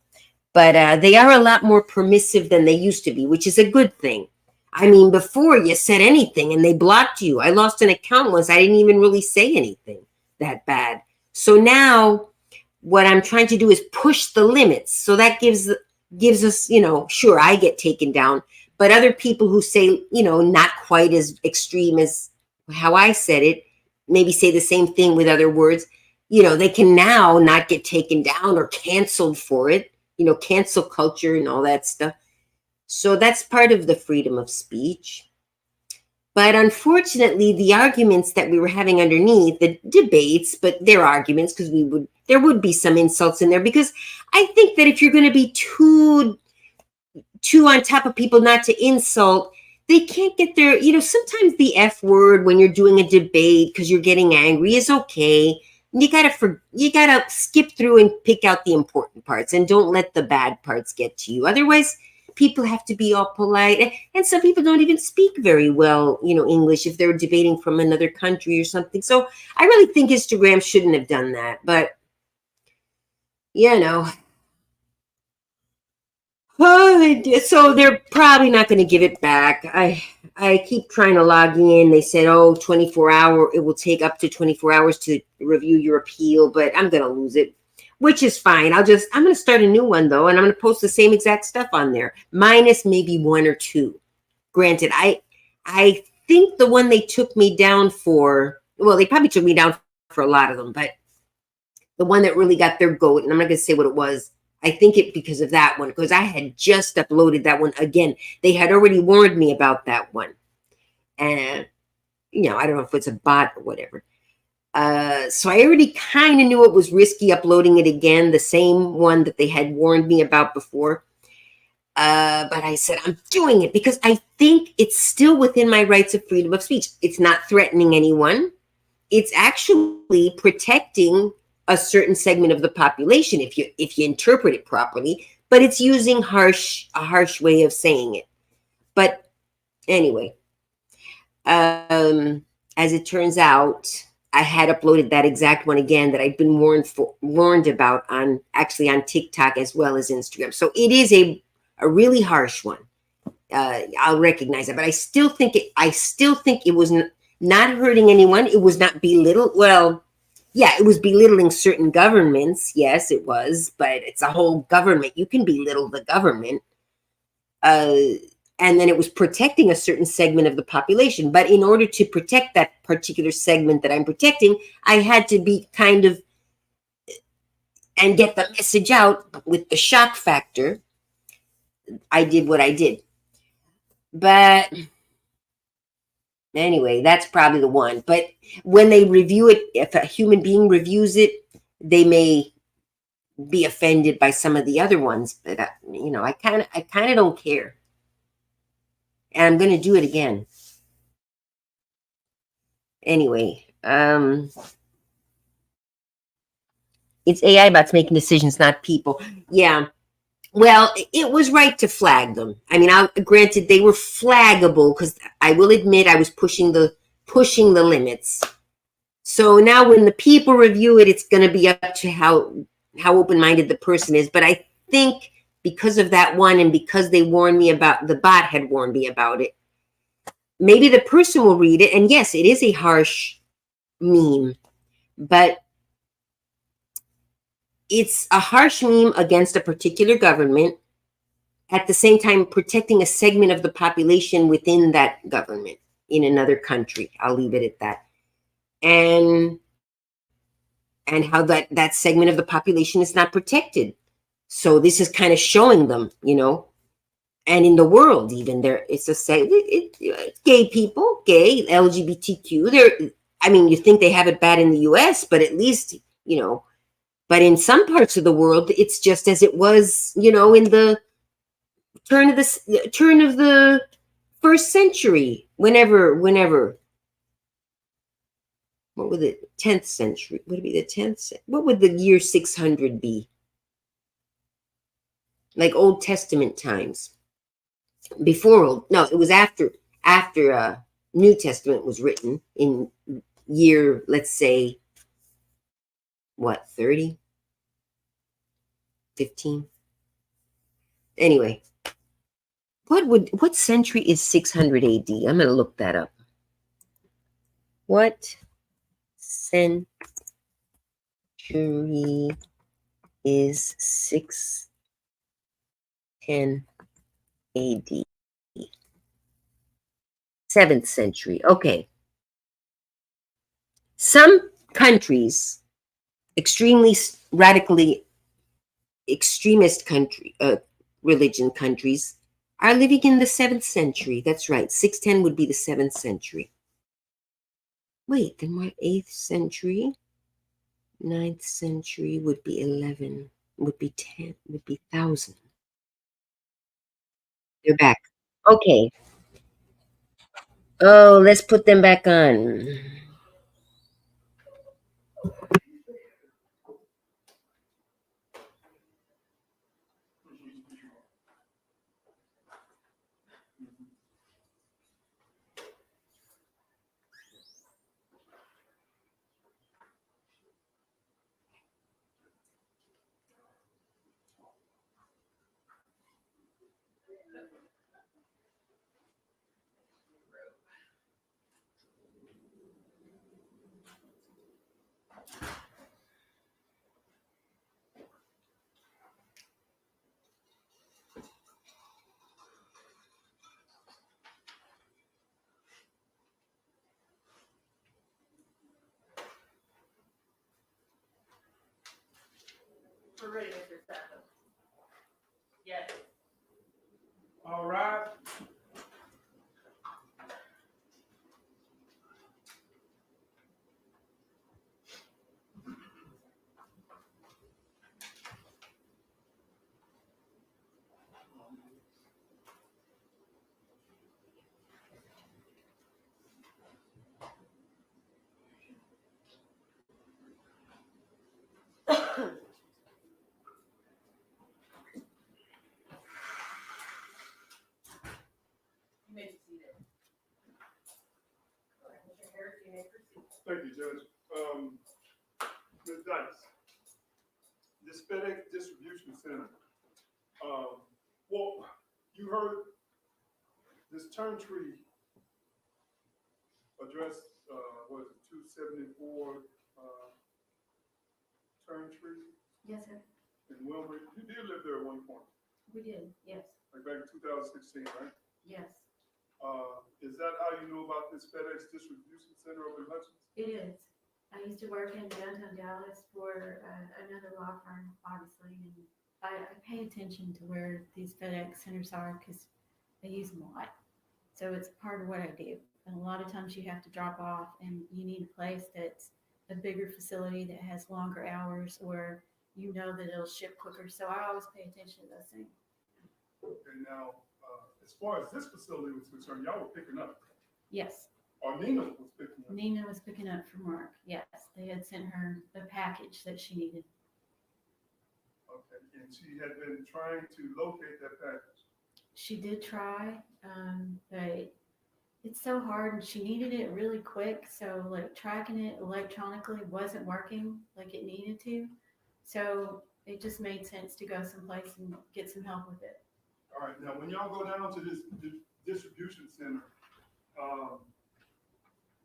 S13: But they are a lot more permissive than they used to be, which is a good thing. I mean, before you said anything and they blocked you. I lost an account once. I didn't even really say anything that bad. So now what I'm trying to do is push the limits. So that gives us, sure, I get taken down, but other people who say, not quite as extreme as how I said it, maybe say the same thing with other words, they can now not get taken down or canceled for it, cancel culture and all that stuff. So that's part of the freedom of speech. But unfortunately, the arguments that we were having underneath, the debates, but they're arguments because there would be some insults in there, because I think that if you're going to be too on top of people not to insult, they can't get their, sometimes the F word when you're doing a debate because you're getting angry is okay. You gotta skip through and pick out the important parts and don't let the bad parts get to you. Otherwise, people have to be all polite. And some people don't even speak very well, English if they're debating from another country or something. So I really think Instagram shouldn't have done that. But, so they're probably not going to give it back. I keep trying to log in. They said, 24 hour. It will take up to 24 hours to review your appeal, but I'm going to lose it, which is fine. I'm going to start a new one though. And I'm going to post the same exact stuff on there, minus maybe one or two. Granted, I think the one they took me down for, well, they probably took me down for a lot of them, but the one that really got their goat, and I'm not going to say what it was, I think it because of that one, because I had just uploaded that one again. They had already warned me about that one. And, I don't know if it's a bot or whatever. So I already kind of knew it was risky uploading it again, the same one that they had warned me about before. But I said, I'm doing it because I think it's still within my rights of freedom of speech. It's not threatening anyone. It's actually protecting a certain segment of the population if you interpret it properly, but it's using a harsh way of saying it. But anyway, as it turns out, I had uploaded that exact one again that I'd been warned about on TikTok as well as Instagram. So it is a really harsh one. I'll recognize it, but I still think it was not hurting anyone. It was not belittled. Well, yeah, it was belittling certain governments. Yes, it was, but it's a whole government. You can belittle the government. And then it was protecting a certain segment of the population. But in order to protect that particular segment that I'm protecting, I had to be kind of and get the message out with the shock factor. I did what I did. But anyway, that's probably the one. But when they review it, if a human being reviews it, they may be offended by some of the other ones. But I kind of don't care. And I'm going to do it again. Anyway, it's AI bots making decisions, not people. Yeah. Well, it was right to flag them. I mean, granted, they were flaggable because I will admit I was pushing the limits. So now when the people review it, it's going to be up to how open-minded the person is. But I think because of that one and because they warned me about, the bot had warned me about it, maybe the person will read it. And yes, it is a harsh meme, but it's a harsh meme against a particular government, at the same time protecting a segment of the population within that government in another country. I'll leave it at that. And how that segment of the population is not protected. So this is kind of showing them, and in the world, even it's gay people, gay, LGBTQ. You think they have it bad in the US, but at least, but in some parts of the world, it's just as it was, in the turn of the first century, whenever, what would the 10th century, would it be the 10th? What would the year 600 be? Like Old Testament times. It was after New Testament was written in year, let's say, 30? 15? Anyway, what century is 600 AD? I'm gonna look that up. What century is 610 AD? 7th century. Okay. Some countries, extremely radically extremist religion countries, are living in the 7th century. That's right. 610 would be the 7th century. Wait, then what? 8th century, 9th century would be 11, would be 10, would be 1000. They're back. Okay. Oh, let's put them back on.
S1: We're ready, Mr. Stafford. Yes.
S7: All right.
S1: You may be seated. All right, Mr. Harris, you may proceed.
S7: Thank you, Judge. Ms. Dice, this FedEx distribution center, well, you heard this Turntree address, what is it, 274 Turntree
S10: Yes, sir.
S7: in Wilmington? You did live there at one point,
S10: We did. Yes.
S7: like back in 2016, right?
S10: Yes.
S7: Is that how you know about this FedEx distribution center over in Hutchins?
S10: It is. I used to work in downtown Dallas for another law firm, obviously, and I pay attention to where these FedEx centers are because I use them a lot. So it's part of what I do. And a lot of times you have to drop off and you need a place that's a bigger facility that has longer hours or you know that it'll ship quicker. So I always pay attention to those things.
S7: And now, as far as this facility was concerned, y'all were picking up,
S10: Yes.
S7: or Nina was picking up.
S10: Nina was picking up from work. Yes. They had sent her a package that she needed.
S7: Okay, and she had been trying to locate that package.
S10: She did try, but it's so hard and she needed it really quick. So like tracking it electronically wasn't working like it needed to. So it just made sense to go someplace and get some help with it.
S7: All right, now when y'all go down to this distribution center,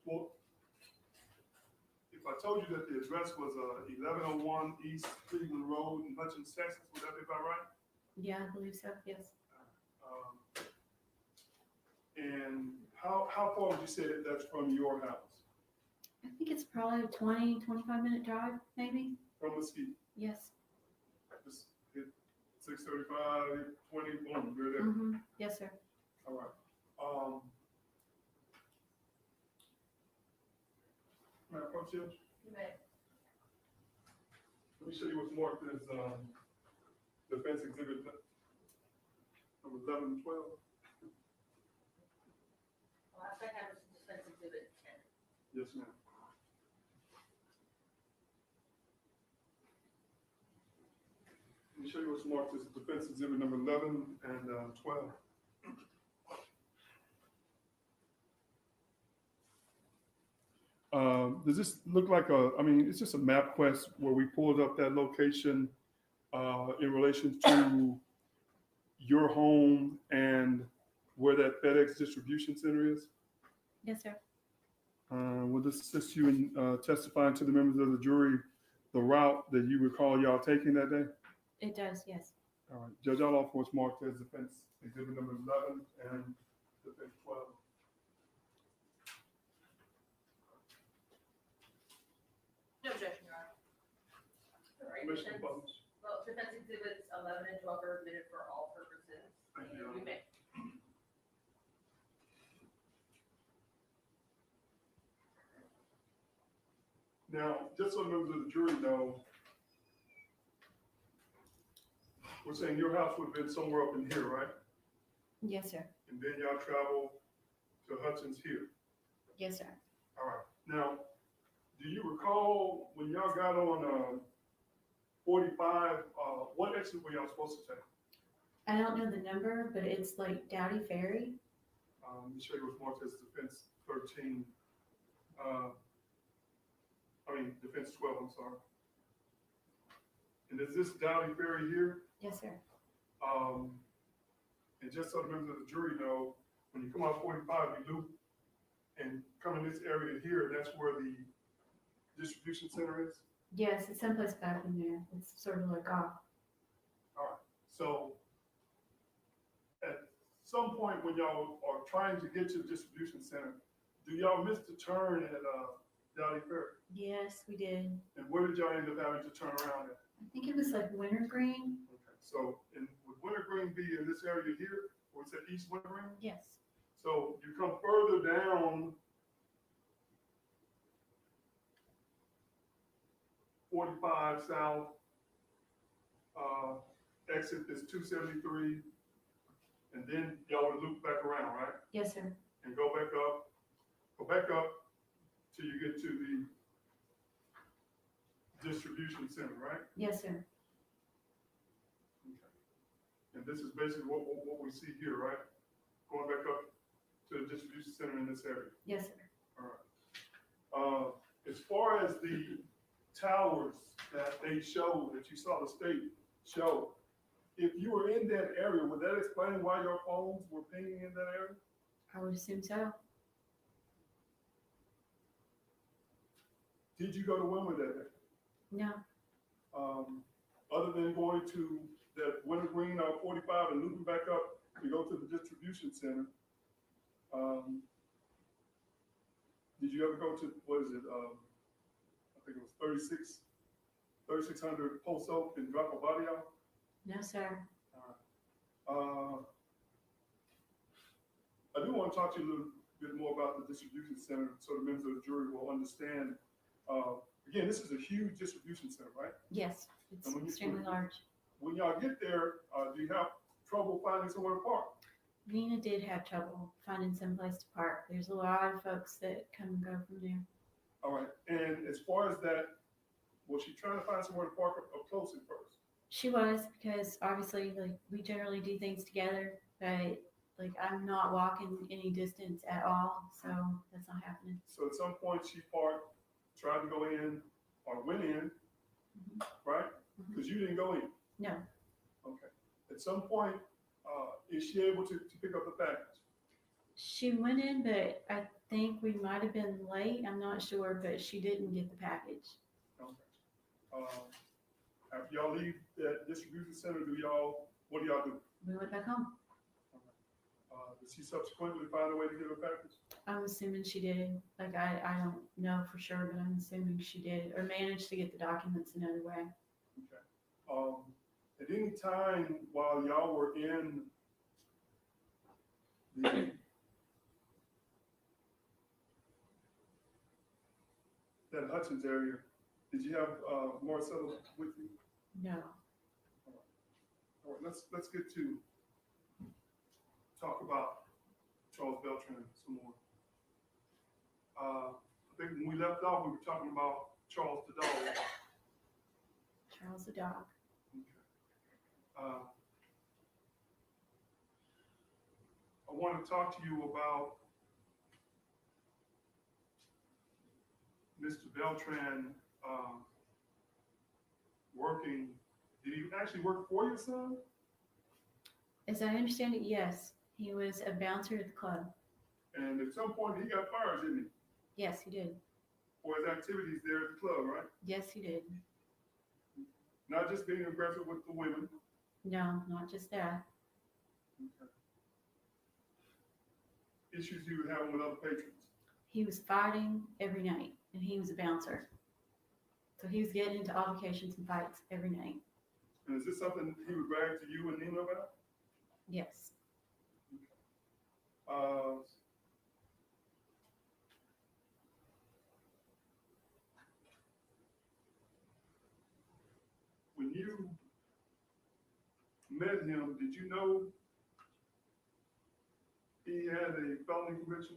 S7: well, if I told you that the address was 1101 East Cleveland Road in Hutchins, Texas, would that be about right?
S10: Yeah, I believe so. Yes.
S7: And how far would you say that that's from your house?
S10: I think it's probably a 20, 25-minute drive, maybe.
S7: From Mesquite?
S10: Yes.
S7: Just hit 635, 20, boom, you're there.
S10: Mm-hmm. Yes, sir.
S7: All right. May I approach you?
S5: You may.
S7: Let me show you what's marked as defense exhibit number 11 and 12.
S5: Last I had was defense exhibit 10.
S7: Yes, ma'am. Let me show you what's marked as defense exhibit number 11 and 12. Does this look like it's just a MapQuest where we pulled up that location in relation to your home and where that FedEx distribution center is?
S10: Yes, sir.
S7: Will this assist you in testifying to the members of the jury the route that you recall y'all taking that day?
S10: It does, yes.
S7: All right. Judge Alloff was marked as defense exhibit number 11 and defense 12.
S3: No objection, Your Honor.
S5: All right,
S7: Commissioner
S5: defense,
S7: Bowles.
S5: well, defense exhibits 11 and 12 are admitted for all purposes.
S7: Thank
S5: And
S7: you.
S5: you may.
S7: Now, just so members of the jury know, we're saying your house would have been somewhere up in here, right?
S10: Yes, sir.
S7: And then y'all travel to Hudson's here.
S10: Yes, sir.
S7: All right. Now, do you recall when y'all got on 45, what exit were y'all supposed to take?
S10: I don't know the number, but it's like Dowdy Ferry.
S7: Ms. Shea was marked as defense 13. Defense 12, I'm sorry. And is this Dowdy Ferry here?
S10: Yes, sir.
S7: And just so the members of the jury know, when you come out 45, you loop and come in this area here, that's where the distribution center is.
S10: Yes, it's someplace back in there. It's sort of like off.
S7: All right. So at some point when y'all are trying to get to the distribution center, do y'all miss the turn at Dowdy Ferry?
S10: Yes, we did.
S7: And where did y'all end up having to turn around at?
S10: I think it was like Wintergreen.
S7: Okay. So would Wintergreen be in this area here, or is it East Wintergreen?
S10: Yes.
S7: So you come further down 45 South, exit is 273, and then y'all would loop back around, right?
S10: Yes, sir.
S7: And go back up till you get to the distribution center, right?
S10: Yes, sir.
S7: Okay. And this is basically what we see here, right? Going back up to the distribution center in this area.
S10: Yes, sir.
S7: All right. As far as the towers that they showed, that you saw the state show, if you were in that area, would that explain why your phones were pinging in that area?
S10: I would assume so.
S7: Did you go to Wilmer that day?
S10: No.
S7: Other than going to that Wintergreen 45 and looping back up to go to the distribution center, did you ever go to, what is it? I think it was 3600 Post Oak and drop a body off?
S10: No, sir.
S7: I do want to talk to you a little bit more about the distribution center so the members of the jury will understand. Again, this is a huge distribution center, right?
S10: Yes, it's
S7: And when you-
S10: extremely large.
S7: When y'all get there, do you have trouble finding somewhere to park?
S10: Nina did have trouble finding some place to park. There's a lot of folks that come and go from there.
S7: All right, and as far as that, was she trying to find somewhere to park up close at first?
S10: She was, because obviously, like, we generally do things together, but like I'm not walking any distance at all, so that's not happening.
S7: So at some point she parked, tried to go in, or went in, right? Because you didn't go in.
S10: No,
S7: Okay. At some point, is she able to pick up the package?
S10: she went in, but I think we might have been late. I'm not sure, but she didn't get the package.
S7: Okay. After y'all leave that distribution center, what do y'all do?
S10: We went back home.
S7: Did she subsequently find a way to get her package?
S10: I'm assuming she did. Like, I don't know for sure, but I'm assuming she did, or managed to get the documents another way.
S7: Okay. At any time while y'all were in that Hutchins area, did you have Marcella with you?
S10: No.
S7: All right, let's get to talk about Charles Beltran some more. I think when we left off, we were talking about Charles the dog.
S10: Charles the dog.
S7: I want to talk to you about Mr. Beltran working. Did he actually work for your son?
S10: As I understand it, yes, he was a bouncer at the club.
S7: And at some point, he got fired, didn't he?
S10: Yes, he did.
S7: For his activities there at the club, right?
S10: Yes, he did.
S7: Not just being aggressive with the women.
S10: No, not just that.
S7: Okay. Issues he was having with other patrons.
S10: He was fighting every night, and he was a bouncer. So he was getting into altercations and fights every night.
S7: And is this something he would brag to you and Nina about?
S10: Yes.
S7: When you met him, did you know he had a felony conviction?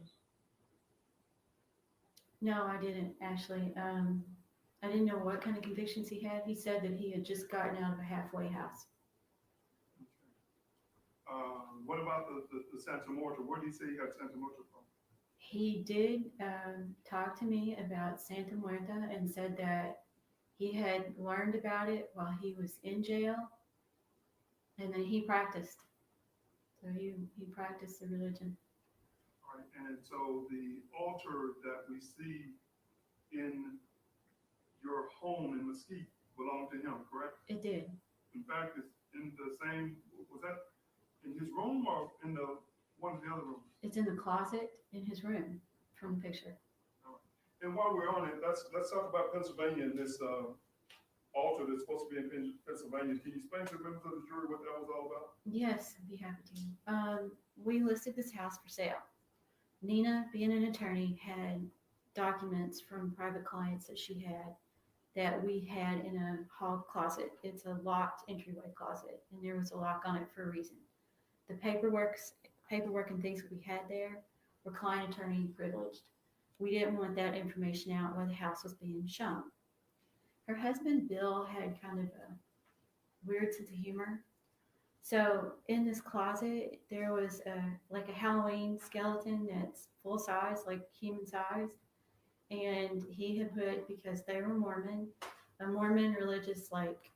S10: No, I didn't actually. I didn't know what kind of convictions he had. He said that he had just gotten out of a halfway house.
S7: What about the Santa Marta? Where did he say he got Santa Marta from?
S10: He did talk to me about Santa Muerta and said that he had learned about it while he was in jail, and then he practiced. So he practiced the religion.
S7: All right, and so the altar that we see in your home in Mesquite belonged to him, correct?
S10: It did.
S7: In fact, it's in the same, was that in his room or in the one of the other rooms?
S10: It's in the closet in his room from the picture.
S7: And while we're on it, let's talk about Pennsylvania and this altar that's supposed to be in Pennsylvania. Can you explain to the members of the jury what that was all about?
S10: Yes, I'd be happy to. We listed this house for sale. Nina, being an attorney, had documents from private clients that she had that we had in a hall closet. It's a locked entryway closet, and there was a lock on it for a reason. The paperwork and things that we had there were client attorney privileged. We didn't want that information out while the house was being shown. Her husband, Bill, had kind of a weird sense of humor. So in this closet, there was like a Halloween skeleton that's full size, like human size. And he had put, because they were Mormon, a Mormon religious like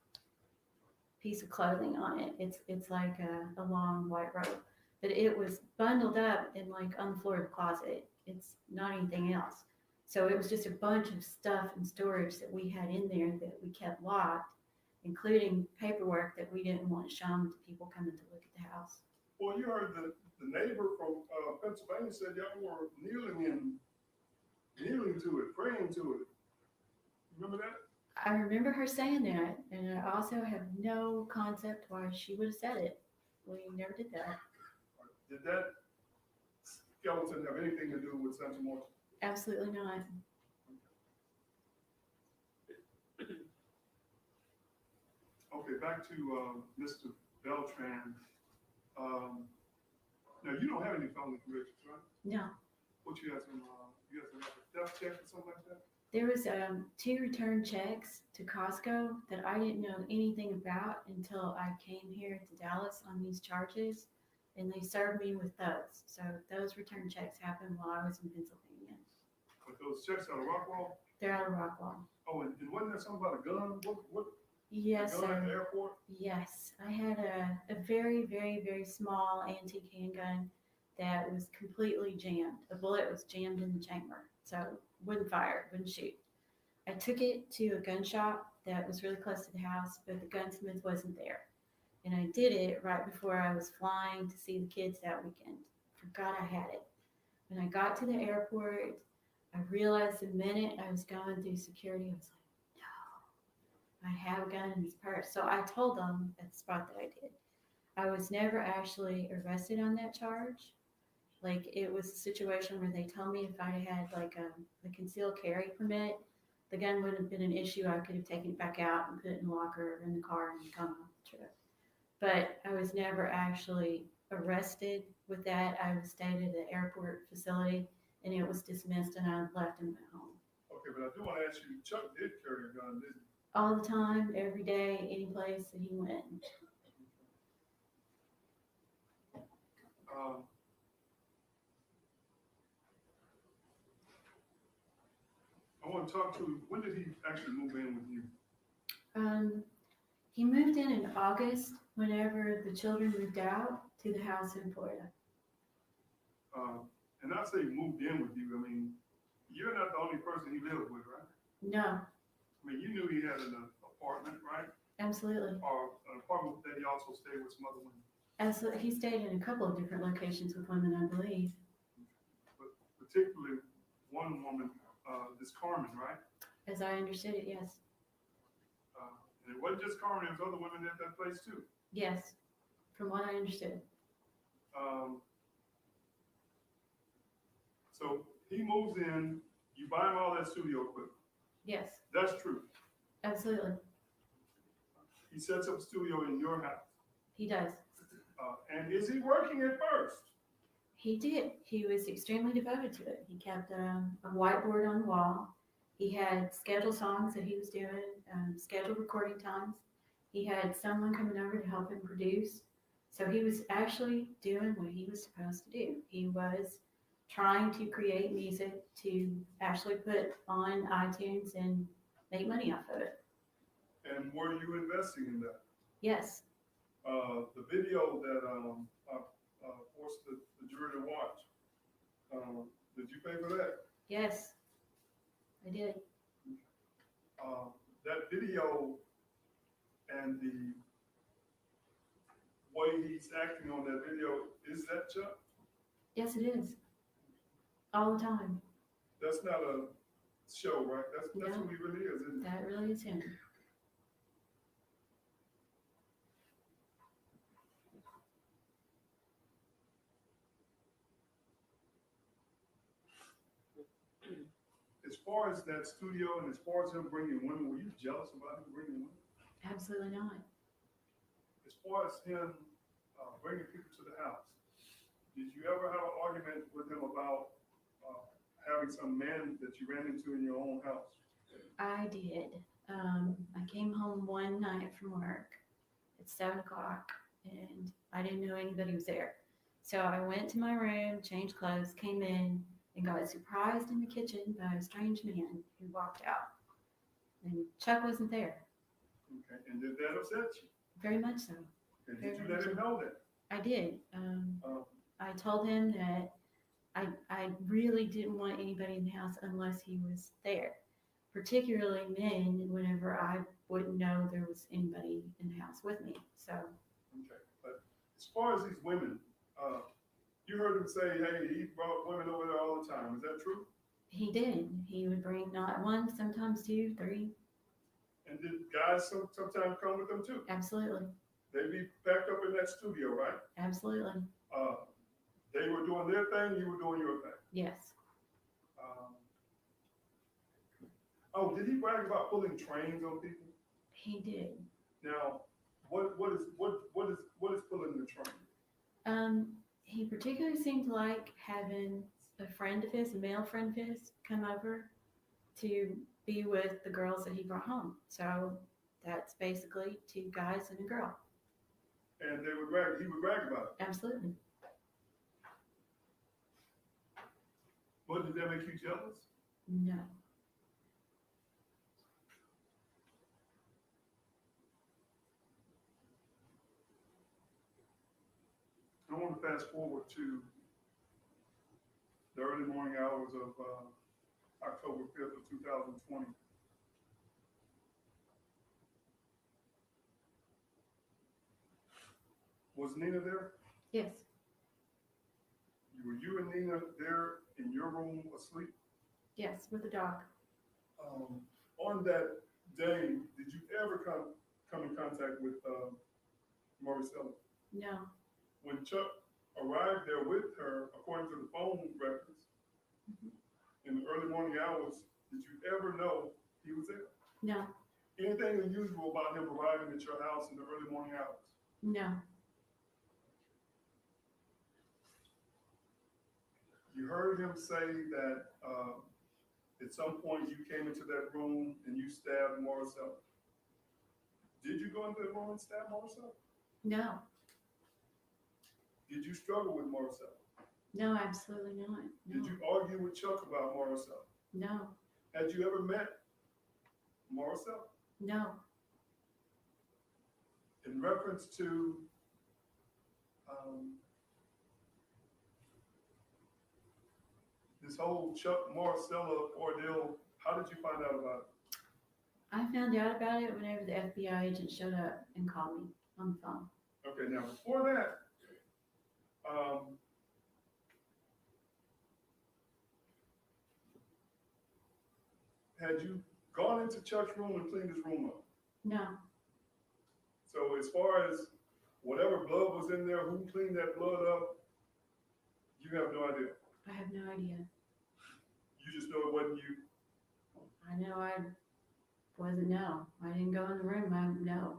S10: piece of clothing on it. It's like a long white robe, but it was bundled up and like on the floor of the closet. It's not anything else. So it was just a bunch of stuff and storage that we had in there that we kept locked, including paperwork that we didn't want shown to people coming to look at the house.
S7: Well, you heard the neighbor from Pennsylvania said y'all were kneeling to it, praying to it. Remember that?
S10: I remember her saying that, and I also have no concept why she would have said it. We never did that.
S7: Did that skeleton have anything to do with Santa Marta?
S10: Absolutely not.
S7: Okay, back to Mr. Beltran. Now, you don't have any felony convictions, right?
S10: No.
S7: What you have some, you have some theft check or something like that?
S10: There was 2 return checks to Costco that I didn't know anything about until I came here to Dallas on these charges, and they served me with those. So those return checks happened while I was in Pennsylvania.
S7: But those checks out of Rockwall?
S10: They're out of Rockwall.
S7: Oh, and wasn't there something about a gun? What?
S10: Yes.
S7: A gun at the airport?
S10: Yes. I had a very, very, very small antique handgun that was completely jammed. The bullet was jammed in the chamber, so wouldn't fire, wouldn't shoot. I took it to a gun shop that was really close to the house, but the gunsmith wasn't there. And I did it right before I was flying to see the kids that weekend. Forgot I had it. When I got to the airport, I realized the minute I was going through security, I was like, no, I have a gun in this purse. So I told them at the spot that I did. I was never actually arrested on that charge. Like, it was a situation where they told me if I had like a concealed carry permit, the gun wouldn't have been an issue. I could have taken it back out and put it in the locker or in the car and gone on the trip. But I was never actually arrested with that. I was stayed at the airport facility, and it was dismissed, and I left and went home.
S7: Okay, but I do want to ask you, Chuck did carry a gun, didn't he?
S10: All the time, every day, any place that he went.
S7: I want to talk to, when did he actually move in with you?
S10: He moved in August whenever the children moved out to the house in Florida.
S7: And I say moved in with you, I mean, you're not the only person he lived with, right?
S10: No,
S7: I mean, you knew he had an apartment, right?
S10: absolutely.
S7: Or an apartment that he also stayed with some other women.
S10: Absolutely. He stayed in a couple of different locations with women, I believe.
S7: But particularly one woman, this Carmen, right?
S10: As I understood it, yes.
S7: And it wasn't just Carmen, there was other women at that place too.
S10: Yes, from what I understood.
S7: So he moves in, you buy him all that studio equipment.
S10: Yes,
S7: That's true.
S10: absolutely.
S7: He sets up a studio in your house.
S10: He does.
S7: And is he working at first?
S10: He did. He was extremely devoted to it. He kept a whiteboard on the wall. He had scheduled songs that he was doing, scheduled recording times. He had someone coming over to help him produce. So he was actually doing what he was supposed to do. He was trying to create music to actually put on iTunes and make money off of it.
S7: And were you investing in that?
S10: Yes,
S7: The video that I forced the jury to watch, did you pay for that?
S10: yes, I did.
S7: That video and the way he's acting on that video, is that Chuck?
S10: Yes, it is. All the time.
S7: That's not a show, right? That's
S10: No.
S7: who he really is, isn't it?
S10: That really is him.
S7: As far as that studio and as far as him bringing women, were you jealous about him bringing women?
S10: Absolutely not.
S7: As far as him bringing people to the house, did you ever have an argument with him about having some man that you ran into in your own house?
S10: I did. I came home one night from work at 7 o'clock and I didn't know anybody was there. So I went to my room, changed clothes, came in, and got surprised in the kitchen by a strange man who walked out. And Chuck wasn't there.
S7: Okay, and did that upset you?
S10: Very much so.
S7: And did you let him know that?
S10: I did. I told him that I really didn't want anybody in the house unless he was there, particularly men, whenever I wouldn't know there was anybody in the house with me. So,
S7: Okay, but as far as these women, you heard him say, hey, he brought women over there all the time. Is that true?
S10: he did. He would bring not one, sometimes two, three.
S7: And did guys sometimes come with them too?
S10: Absolutely.
S7: They be packed up in that studio, right?
S10: Absolutely.
S7: They were doing their thing, you were doing your thing.
S10: Yes.
S7: Oh, did he brag about pulling trains on people?
S10: He did.
S7: Now, what is pulling the train?
S10: He particularly seemed to like having a friend of his, a male friend of his, come over to be with the girls that he brought home. So that's basically 2 guys and a girl.
S7: And he would brag about it.
S10: Absolutely.
S7: What, did that make you jealous?
S10: No.
S7: I want to fast forward to the early morning hours of October 5th of 2020. Was Nina there?
S10: Yes.
S7: Were you and Nina there in your room asleep?
S10: Yes, with the dog.
S7: On that day, did you ever come in contact with Maricela?
S10: No.
S7: When Chuck arrived there with her, according to the phone records, in the early morning hours, did you ever know he was there?
S10: No.
S7: Anything unusual about him arriving at your house in the early morning hours?
S10: No.
S7: You heard him say that at some point you came into that room and you stabbed Maricela. Did you go into that room and stab Maricela?
S10: No.
S7: Did you struggle with Maricela?
S10: No, absolutely not. No.
S7: Did you argue with Chuck about Maricela?
S10: No.
S7: Had you ever met Maricela?
S10: No.
S7: in reference to, this whole Chuck Marcella ordeal, how did you find out about it?
S10: I found out about it whenever the FBI agent showed up and called me on the phone.
S7: Okay, now before that, had you gone into Chuck's room and cleaned his room up?
S10: No,
S7: So as far as whatever blood was in there, who cleaned that blood up, you have no idea.
S10: I have no idea.
S7: You just know it wasn't you.
S10: I know I wasn't, no. I didn't go in the room. No,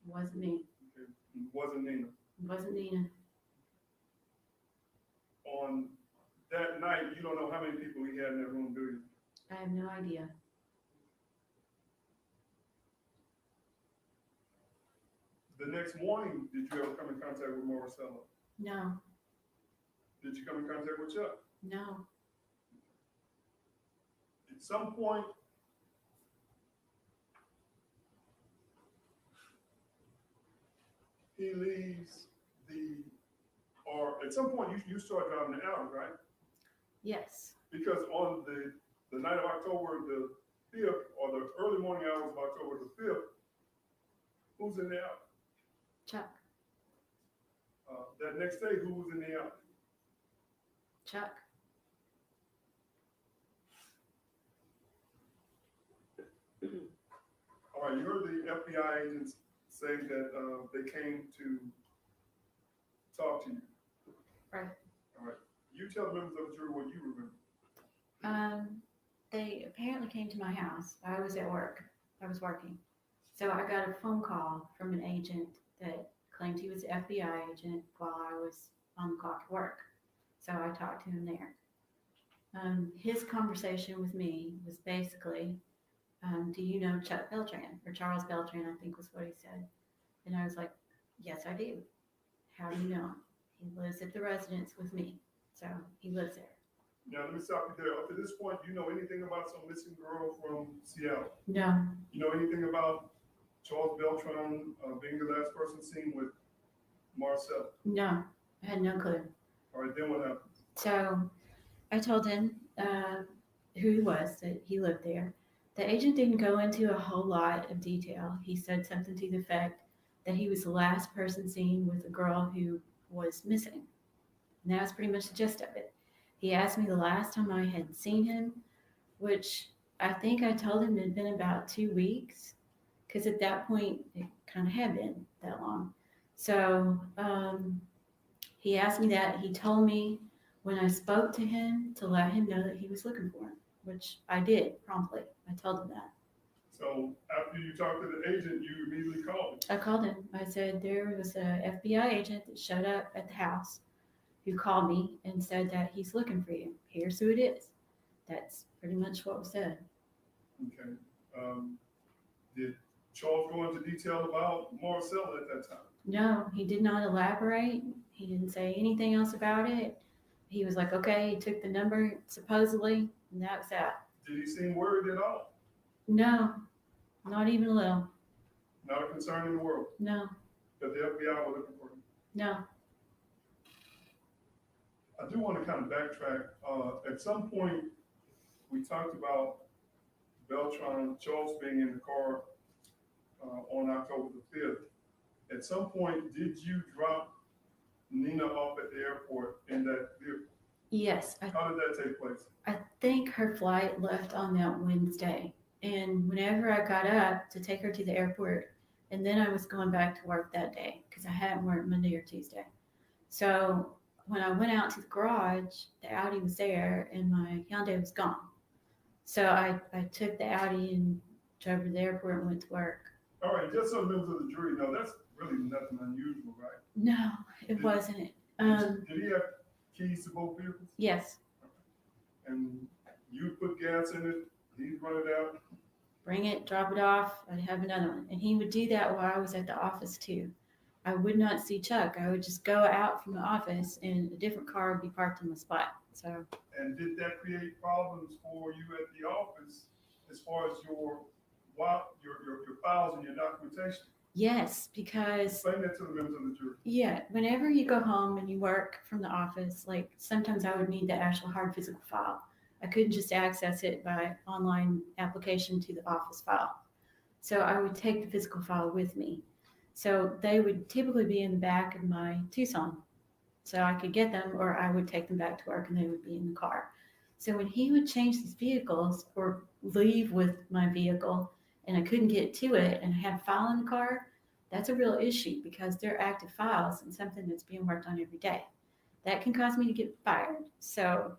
S10: it wasn't me.
S7: Okay. It wasn't Nina.
S10: It wasn't Nina.
S7: On that night, you don't know how many people he had in that room, do you?
S10: I have no idea.
S7: The next morning, did you ever come in contact with Marcella?
S10: No,
S7: Did you come in contact with Chuck?
S10: no.
S7: At some point, he leaves or at some point you start driving the Audi, right?
S10: Yes.
S7: Because on the night of October the 5th, or the early morning hours of October the 5th, who's in the Audi?
S10: Chuck.
S7: That next day, who was in the Audi?
S10: Chuck.
S7: All right, you heard the FBI agents say that they came to talk to you.
S10: Right.
S7: All right. You tell the members of the jury what you remember.
S10: They apparently came to my house. I was at work. I was working. So I got a phone call from an agent that claimed he was an FBI agent while I was on the clock at work. So I talked to him there. His conversation with me was basically, do you know Chuck Beltran, or Charles Beltran, I think was what he said. And I was like, yes, I do. How do you know him? He lives at the residence with me. So he lives there.
S7: Now, let me stop you there. Up to this point, do you know anything about some missing girl from Seattle?
S10: No,
S7: You know anything about Charles Beltran being the last person seen with Marcel?
S10: no, I had no clue.
S7: All right, then what happened?
S10: So I told him who he was, that he lived there. The agent didn't go into a whole lot of detail. He said something to the effect that he was the last person seen with a girl who was missing. And that was pretty much the gist of it. He asked me the last time I had seen him, which I think I told him it had been about 2 weeks, because at that point it kind of had been that long. So he asked me that. He told me when I spoke to him to let him know that he was looking for him, which I did promptly. I told him that.
S7: So after you talked to the agent, you immediately called him.
S10: I called him. I said there was a FBI agent that showed up at the house who called me and said that he's looking for you. Here's who it is. That's pretty much what was said.
S7: Okay. Did Charles go into detail about Marcel at that time?
S10: No, he did not elaborate. He didn't say anything else about it. He was like, okay, he took the number supposedly, and that was that.
S7: Did he seem worried at all?
S10: No, not even a little.
S7: Not a concern in the world
S10: No,
S7: that the FBI were looking for him?
S10: no.
S7: I do want to kind of backtrack. At some point, we talked about Beltran, Charles being in the car on October the 5th. At some point, did you drop Nina off at the airport in that vehicle?
S10: Yes,
S7: How did that take place?
S10: I think her flight left on that Wednesday. And whenever I got up to take her to the airport, and then I was going back to work that day because I hadn't worked Monday or Tuesday. So when I went out to the garage, the Audi was there and my Hyundai was gone. So I took the Audi and drove to the airport and went to work.
S7: All right, just so members of the jury know, that's really nothing unusual, right?
S10: No, it wasn't.
S7: Did he have keys to both vehicles?
S10: Yes,
S7: And you put gas in it, he'd run it out?
S10: bring it, drop it off, I'd have another one. And he would do that while I was at the office too. I would not see Chuck. I would just go out from the office and a different car would be parked in the spot. So
S7: And did that create problems for you at the office as far as your files and your documentation?
S10: Yes, because
S7: Explain that to the members of the jury.
S10: yeah, whenever you go home and you work from the office, like sometimes I would need the actual hard physical file. I couldn't just access it by online application to the office file. So I would take the physical file with me. So they would typically be in the back of my Tucson. So I could get them, or I would take them back to work and they would be in the car. So when he would change his vehicles or leave with my vehicle and I couldn't get to it and I had a file in the car, that's a real issue because they're active files and something that's being worked on every day. That can cause me to get fired. So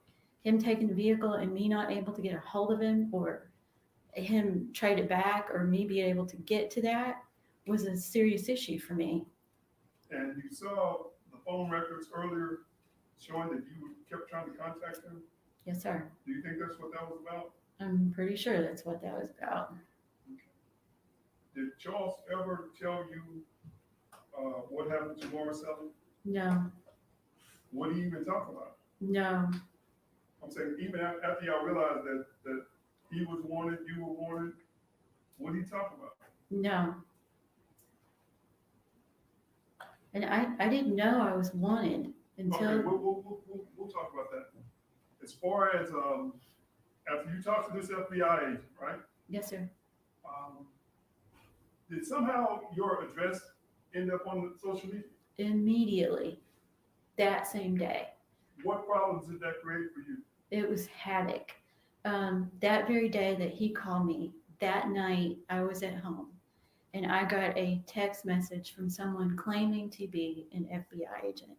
S10: him taking the vehicle and me not able to get a hold of him, or him trade it back, or me being able to get to that was a serious issue for me.
S7: And you saw the phone records earlier showing that you kept trying to contact him.
S10: Yes, sir.
S7: Do you think that's what that was about?
S10: I'm pretty sure that's what that was about.
S7: Did Charles ever tell you what happened to Marcella?
S10: No,
S7: What did he even talk about?
S10: no,
S7: I'm saying even after y'all realized that he was wanted, you were wanted, what did he talk about?
S10: no. And I didn't know I was wanted until,
S7: Okay, we'll talk about that. As far as after you talked to this FBI agent, right?
S10: yes, sir.
S7: Did somehow your address end up on the social media?
S10: Immediately, that same day.
S7: What problems did that create for you?
S10: It was havoc. That very day that he called me, that night I was at home and I got a text message from someone claiming to be an FBI agent.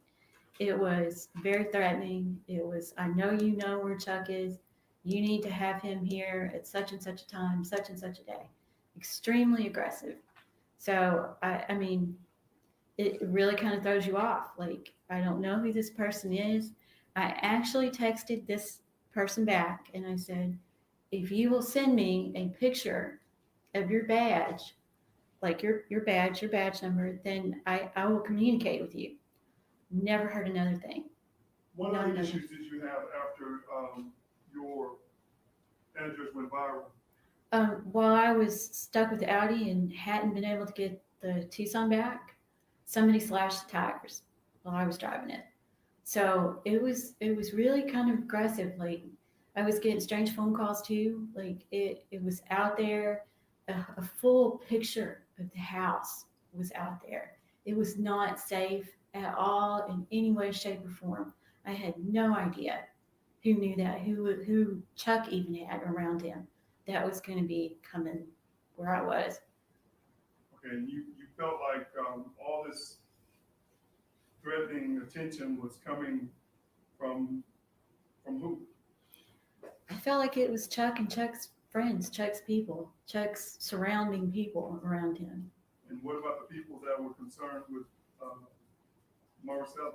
S10: It was very threatening. It was, I know you know where Chuck is. You need to have him here at such and such a time, such and such a day. Extremely aggressive. So, I mean, it really kind of throws you off. Like, I don't know who this person is. I actually texted this person back and I said, if you will send me a picture of your badge, like your badge number, then I will communicate with you. Never heard another thing.
S7: What
S10: No,
S7: other
S10: no.
S7: issues did you have after your address went viral?
S10: While I was stuck with Audi and hadn't been able to get the Tucson back, somebody slashed the tires while I was driving it. So it was really kind of aggressive. Like I was getting strange phone calls too. Like it was out there. A full picture of the house was out there. It was not safe at all in any way, shape, or form. I had no idea who knew that, who Chuck even had around him that was going to be coming where I was.
S7: Okay, and you felt like all this threatening attention was coming from who?
S10: I felt like it was Chuck and Chuck's friends, Chuck's people, Chuck's surrounding people around him.
S7: And what about the people that were concerned with Marcella?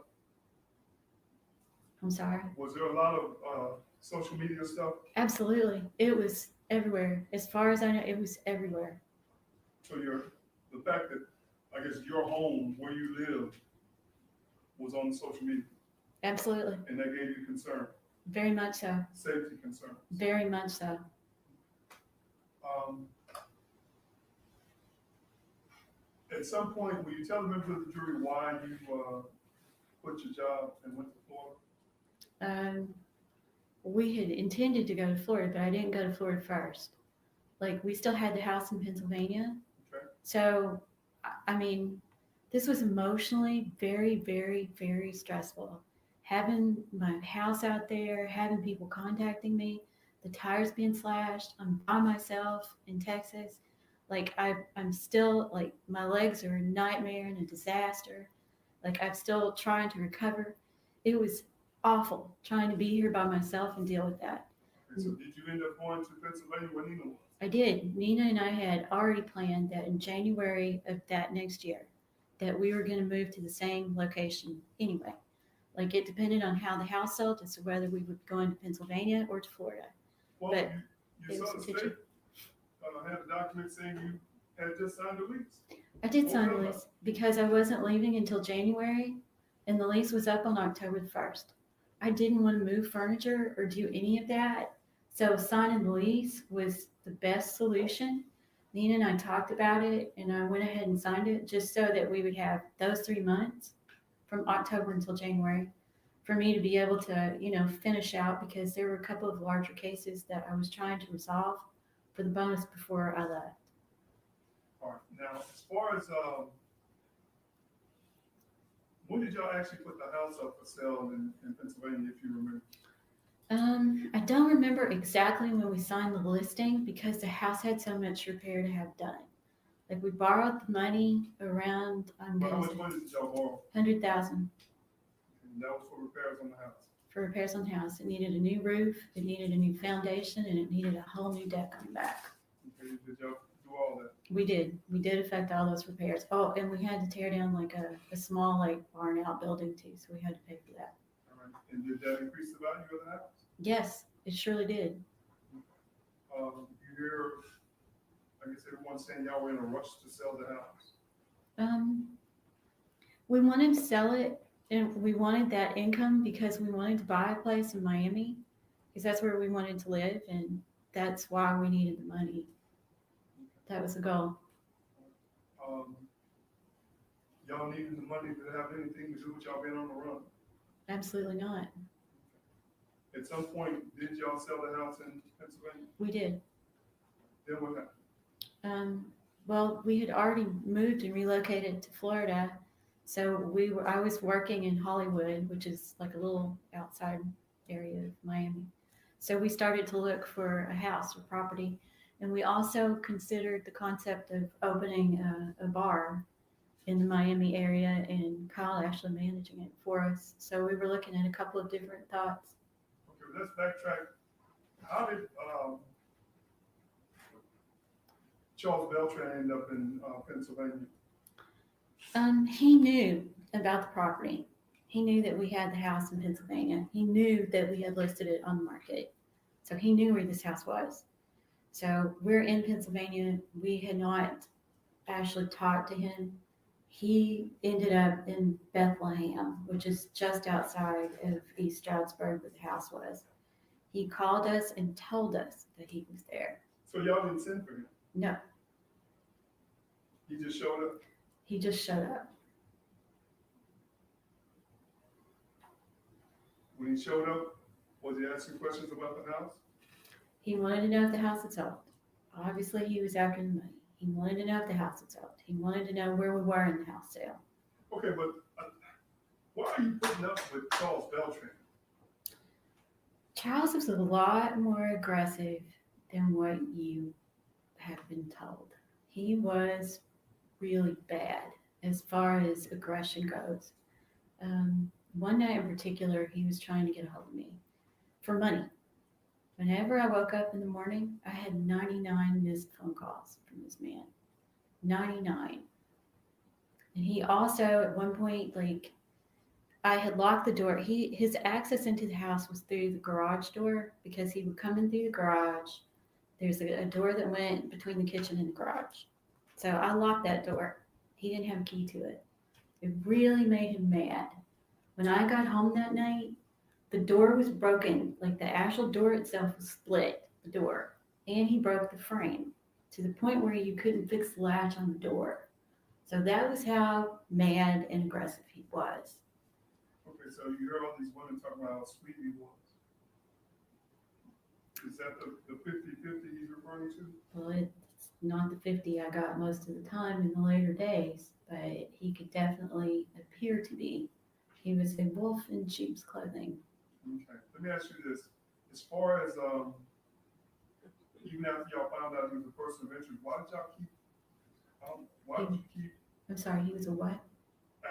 S10: I'm sorry.
S7: Was there a lot of social media stuff?
S10: Absolutely. It was everywhere. As far as I know, it was everywhere.
S7: So the fact that, I guess, your home, where you live, was on social media,
S10: Absolutely.
S7: and that gave you concern,
S10: Very much so.
S7: safety concerns.
S10: Very much so.
S7: At some point, will you tell the members of the jury why you quit your job and went to Florida?
S10: We had intended to go to Florida, but I didn't go to Florida first. Like we still had the house in Pennsylvania.
S7: Okay.
S10: So, I mean, this was emotionally very, very, very stressful. Having my house out there, having people contacting me, the tires being slashed, I'm by myself in Texas. Like I'm still like my legs are a nightmare and a disaster. Like I'm still trying to recover. It was awful trying to be here by myself and deal with that.
S7: Okay, so did you end up going to Pennsylvania where Nina was?
S10: I did. Nina and I had already planned that in January of that next year that we were going to move to the same location anyway. Like it depended on how the house sold as to whether we would go into Pennsylvania or to Florida.
S7: Well,
S10: But
S7: you
S10: it was
S7: saw the
S10: a
S7: state
S10: picture.
S7: had a document saying you had just signed a lease.
S10: I did
S7: What
S10: sign
S7: was
S10: the
S7: that
S10: lease because I wasn't leaving until January and the lease was up on October the 1st. I didn't want to move furniture or do any of that. So signing the lease was the best solution. Nina and I talked about it, and I went ahead and signed it just so that we would have those 3 months from October until January for me to be able to, finish out, because there were a couple of larger cases that I was trying to resolve for the bonus before I left.
S7: All right, now, as far as, when did y'all actually put the house up for sale in Pennsylvania, if you remember?
S10: I don't remember exactly when we signed the listing because the house had so much repair to have done. Like, we borrowed the money around, I'm
S7: How
S10: gonna
S7: much
S10: say,
S7: money did y'all borrow?
S10: 100,000
S7: And that was for repairs on the house.
S10: for repairs on the house. It needed a new roof, it needed a new foundation, and it needed a whole new deck on the back.
S7: Okay, did y'all do all that?
S10: We did affect all those repairs. Oh, and we had to tear down like a small like barn outbuilding too, so we had to pay for that.
S7: All right, and did that increase the value of the house?
S10: Yes, it surely did.
S7: You hear, I guess everyone's saying y'all were in a rush to sell the house.
S10: We wanted to sell it, and we wanted that income because we wanted to buy a place in Miami, because that's where we wanted to live, and that's why we needed the money. That was the goal.
S7: Y'all needed the money to have anything to do with y'all being on the run.
S10: Absolutely not.
S7: At some point, did y'all sell the house in Pennsylvania?
S10: We did.
S7: Then what happened?
S10: Well, we had already moved and relocated to Florida. So I was working in Hollywood, which is like a little outside area of Miami. So we started to look for a house or property. And we also considered the concept of opening a bar in the Miami area, and Kyle actually managing it for us. So we were looking at a couple of different thoughts.
S7: Okay, let's backtrack. How did Charles Beltran end up in Pennsylvania?
S10: He knew about the property. He knew that we had the house in Pennsylvania. He knew that we had listed it on the market. So he knew where this house was. So we're in Pennsylvania. We had not actually talked to him. He ended up in Bethlehem, which is just outside of East Stroudsburg where the house was. He called us and told us that he was there.
S7: So y'all didn't send for him?
S10: No,
S7: He just showed up?
S10: he just showed up.
S7: When he showed up, was he asking questions about the house?
S10: He wanted to know if the house had sold. Obviously, he was after the money. He wanted to know if the house had sold. He wanted to know where we were in the house sale.
S7: Okay, but why are you putting up with Charles Beltran?
S10: Charles was a lot more aggressive than what you have been told. He was really bad as far as aggression goes. One night in particular, he was trying to get a hold of me for money. Whenever I woke up in the morning, I had 99 missed phone calls from this man. 99. And he also, at one point, I had locked the door. His access into the house was through the garage door because he would come in through the garage. There's a door that went between the kitchen and the garage. So I locked that door. He didn't have a key to it. It really made him mad. When I got home that night, the door was broken. Like the actual door itself was split, the door. And he broke the frame to the point where you couldn't fix the latch on the door. So that was how mad and aggressive he was.
S7: Okay, so you heard all these women talking about how sweet he was. Is that the 50-50 he's referring to?
S10: Well, it's not the 50 I got most of the time in the later days, but he could definitely appear to be. He was a wolf in sheep's clothing.
S7: Okay, let me ask you this. As far as, even after y'all found out he was a person of interest, why did y'all keep,
S10: I'm sorry, he was a what?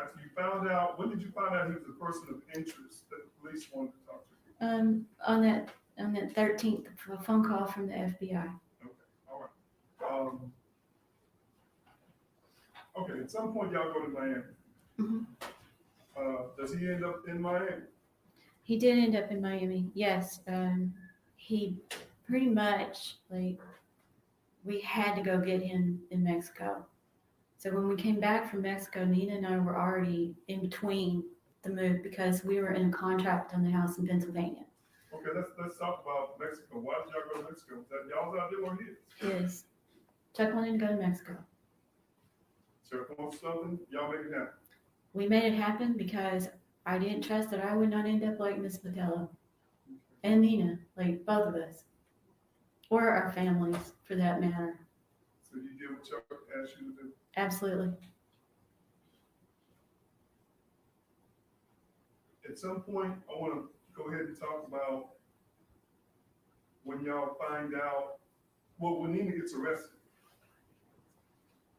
S7: after you found out, when did you find out he was a person of interest that the police wanted to talk to?
S10: On that 13th, a phone call from the FBI.
S7: Okay, all right. Okay, at some point y'all go to Miami.
S10: Mhm.
S7: Does he end up in Miami?
S10: He did end up in Miami, yes. He pretty much, we had to go get him in Mexico. So when we came back from Mexico, Nina and I were already in between the move because we were in a contract on the house in Pennsylvania.
S7: Okay, let's talk about Mexico. Why did y'all go to Mexico? Was that y'all's idea or his?
S10: His. Chuck wanted to go to Mexico.
S7: Chuck wants something, y'all make it happen.
S10: We made it happen because I didn't trust that I would not end up like Miss Botello and Nina, like both of us, or our families for that matter.
S7: So you did what Chuck asked you to do.
S10: Absolutely.
S7: At some point, I want to go ahead and talk about when y'all find out, well, when Nina gets arrested.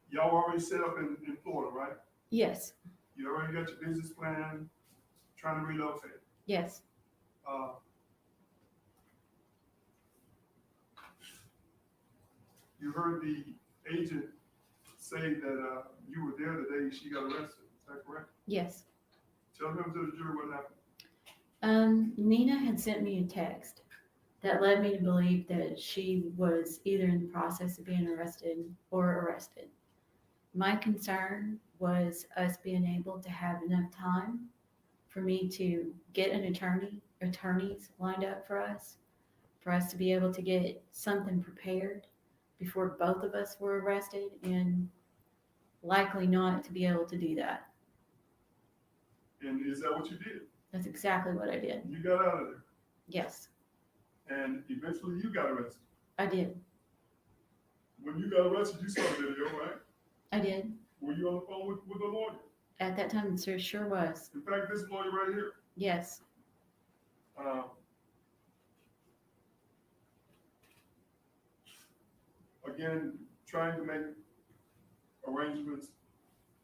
S7: Y'all already set up in Florida, right?
S10: Yes.
S7: You already got your business plan, trying to relocate.
S10: Yes.
S7: You heard the agent say that you were there the day she got arrested. Is that correct?
S10: Yes.
S7: Tell them to the jury what happened.
S10: Nina had sent me a text that led me to believe that she was either in the process of being arrested or arrested. My concern was us being able to have enough time for me to get an attorneys lined up for us to be able to get something prepared before both of us were arrested, and likely not to be able to do that.
S7: And is that what you did?
S10: That's exactly what I did.
S7: You got out of there.
S10: Yes,
S7: And eventually you got arrested.
S10: I did.
S7: When you got arrested, you saw the video, right?
S10: I did.
S7: Were you on the phone with a lawyer?
S10: At that time, it sure was.
S7: In fact, this lawyer right here.
S10: Yes.
S7: Again, trying to make arrangements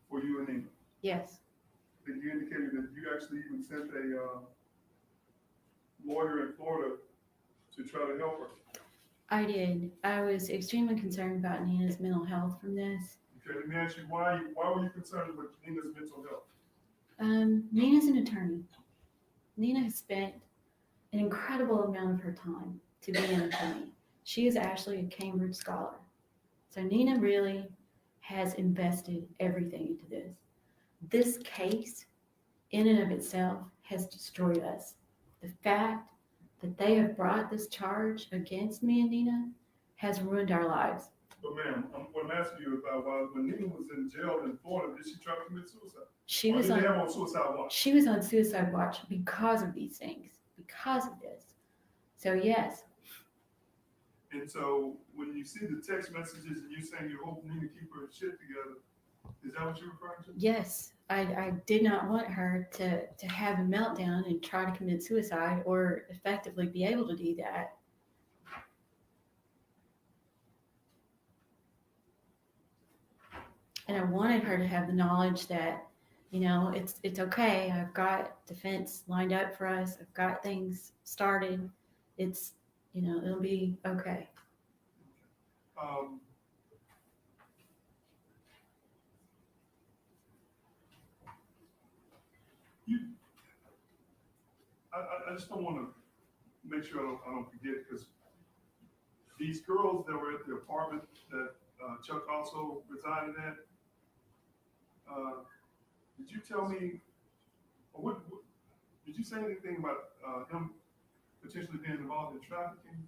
S7: for you and Nina.
S10: Yes.
S7: I think you indicated that you actually even sent a lawyer in Florida to try to help her.
S10: I did. I was extremely concerned about Nina's mental health from this.
S7: Okay, let me ask you, why were you concerned with Nina's mental health?
S10: Nina's an attorney. Nina has spent an incredible amount of her time to be an attorney. She is actually a Cambridge scholar. So Nina really has invested everything into this. This case, in and of itself, has destroyed us. The fact that they have brought this charge against me and Nina has ruined our lives.
S7: But ma'am, what I'm asking you about was when Nina was in jail in Florida, did she try to commit suicide?
S10: She
S7: Or
S10: was
S7: did they have
S10: on
S7: her on suicide watch?
S10: She was on suicide watch because of these things, because of this. So yes,
S7: And so when you see the text messages and you saying you hope Nina keep her shit together, is that what you're referring to?
S10: yes, I did not want her to have a meltdown and try to commit suicide or effectively be able to do that. And I wanted her to have the knowledge that, you know, it's okay. I've got defense lined up for us. I've got things started. It's, you know, it'll be okay.
S7: I just don't want to make sure I don't forget, because these girls that were at the apartment that Chuck also resided at, did you tell me, or what did you say anything about him potentially being involved in trafficking?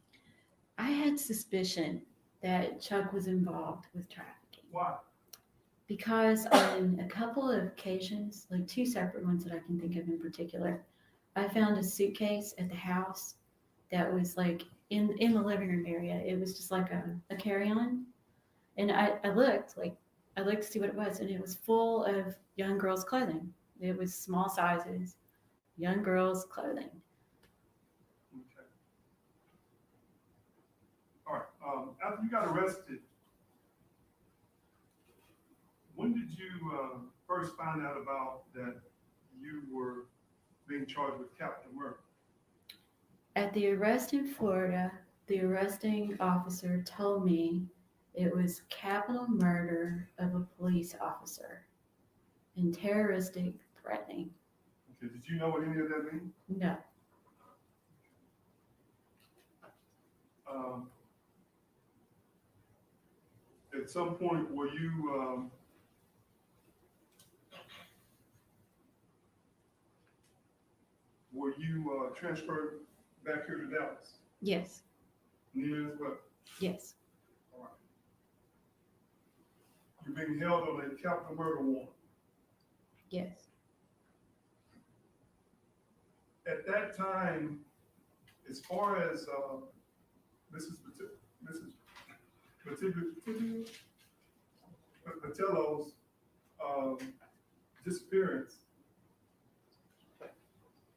S10: I had suspicion that Chuck was involved with trafficking.
S7: Why?
S10: Because on a couple of occasions, like two separate ones that I can think of in particular, I found a suitcase at the house that was like in the living room area. It was just like a carry-on. And I looked to see what it was, and it was full of young girls' clothing. It was small sizes, young girls' clothing.
S7: Okay. All right. After you got arrested, when did you first find out about that you were being charged with capital murder?
S10: At the arrest in Florida, the arresting officer told me it was capital murder of a police officer and terroristic threatening.
S7: Okay. Did you know what any of that means?
S10: No.
S7: At some point, were you transferred back here to Dallas?
S10: Yes.
S7: Nina as well?
S10: Yes.
S7: All you're being held on a capital murder warrant.
S10: Yes.
S7: At that time, as far as, Mrs. Patello's, disappearance,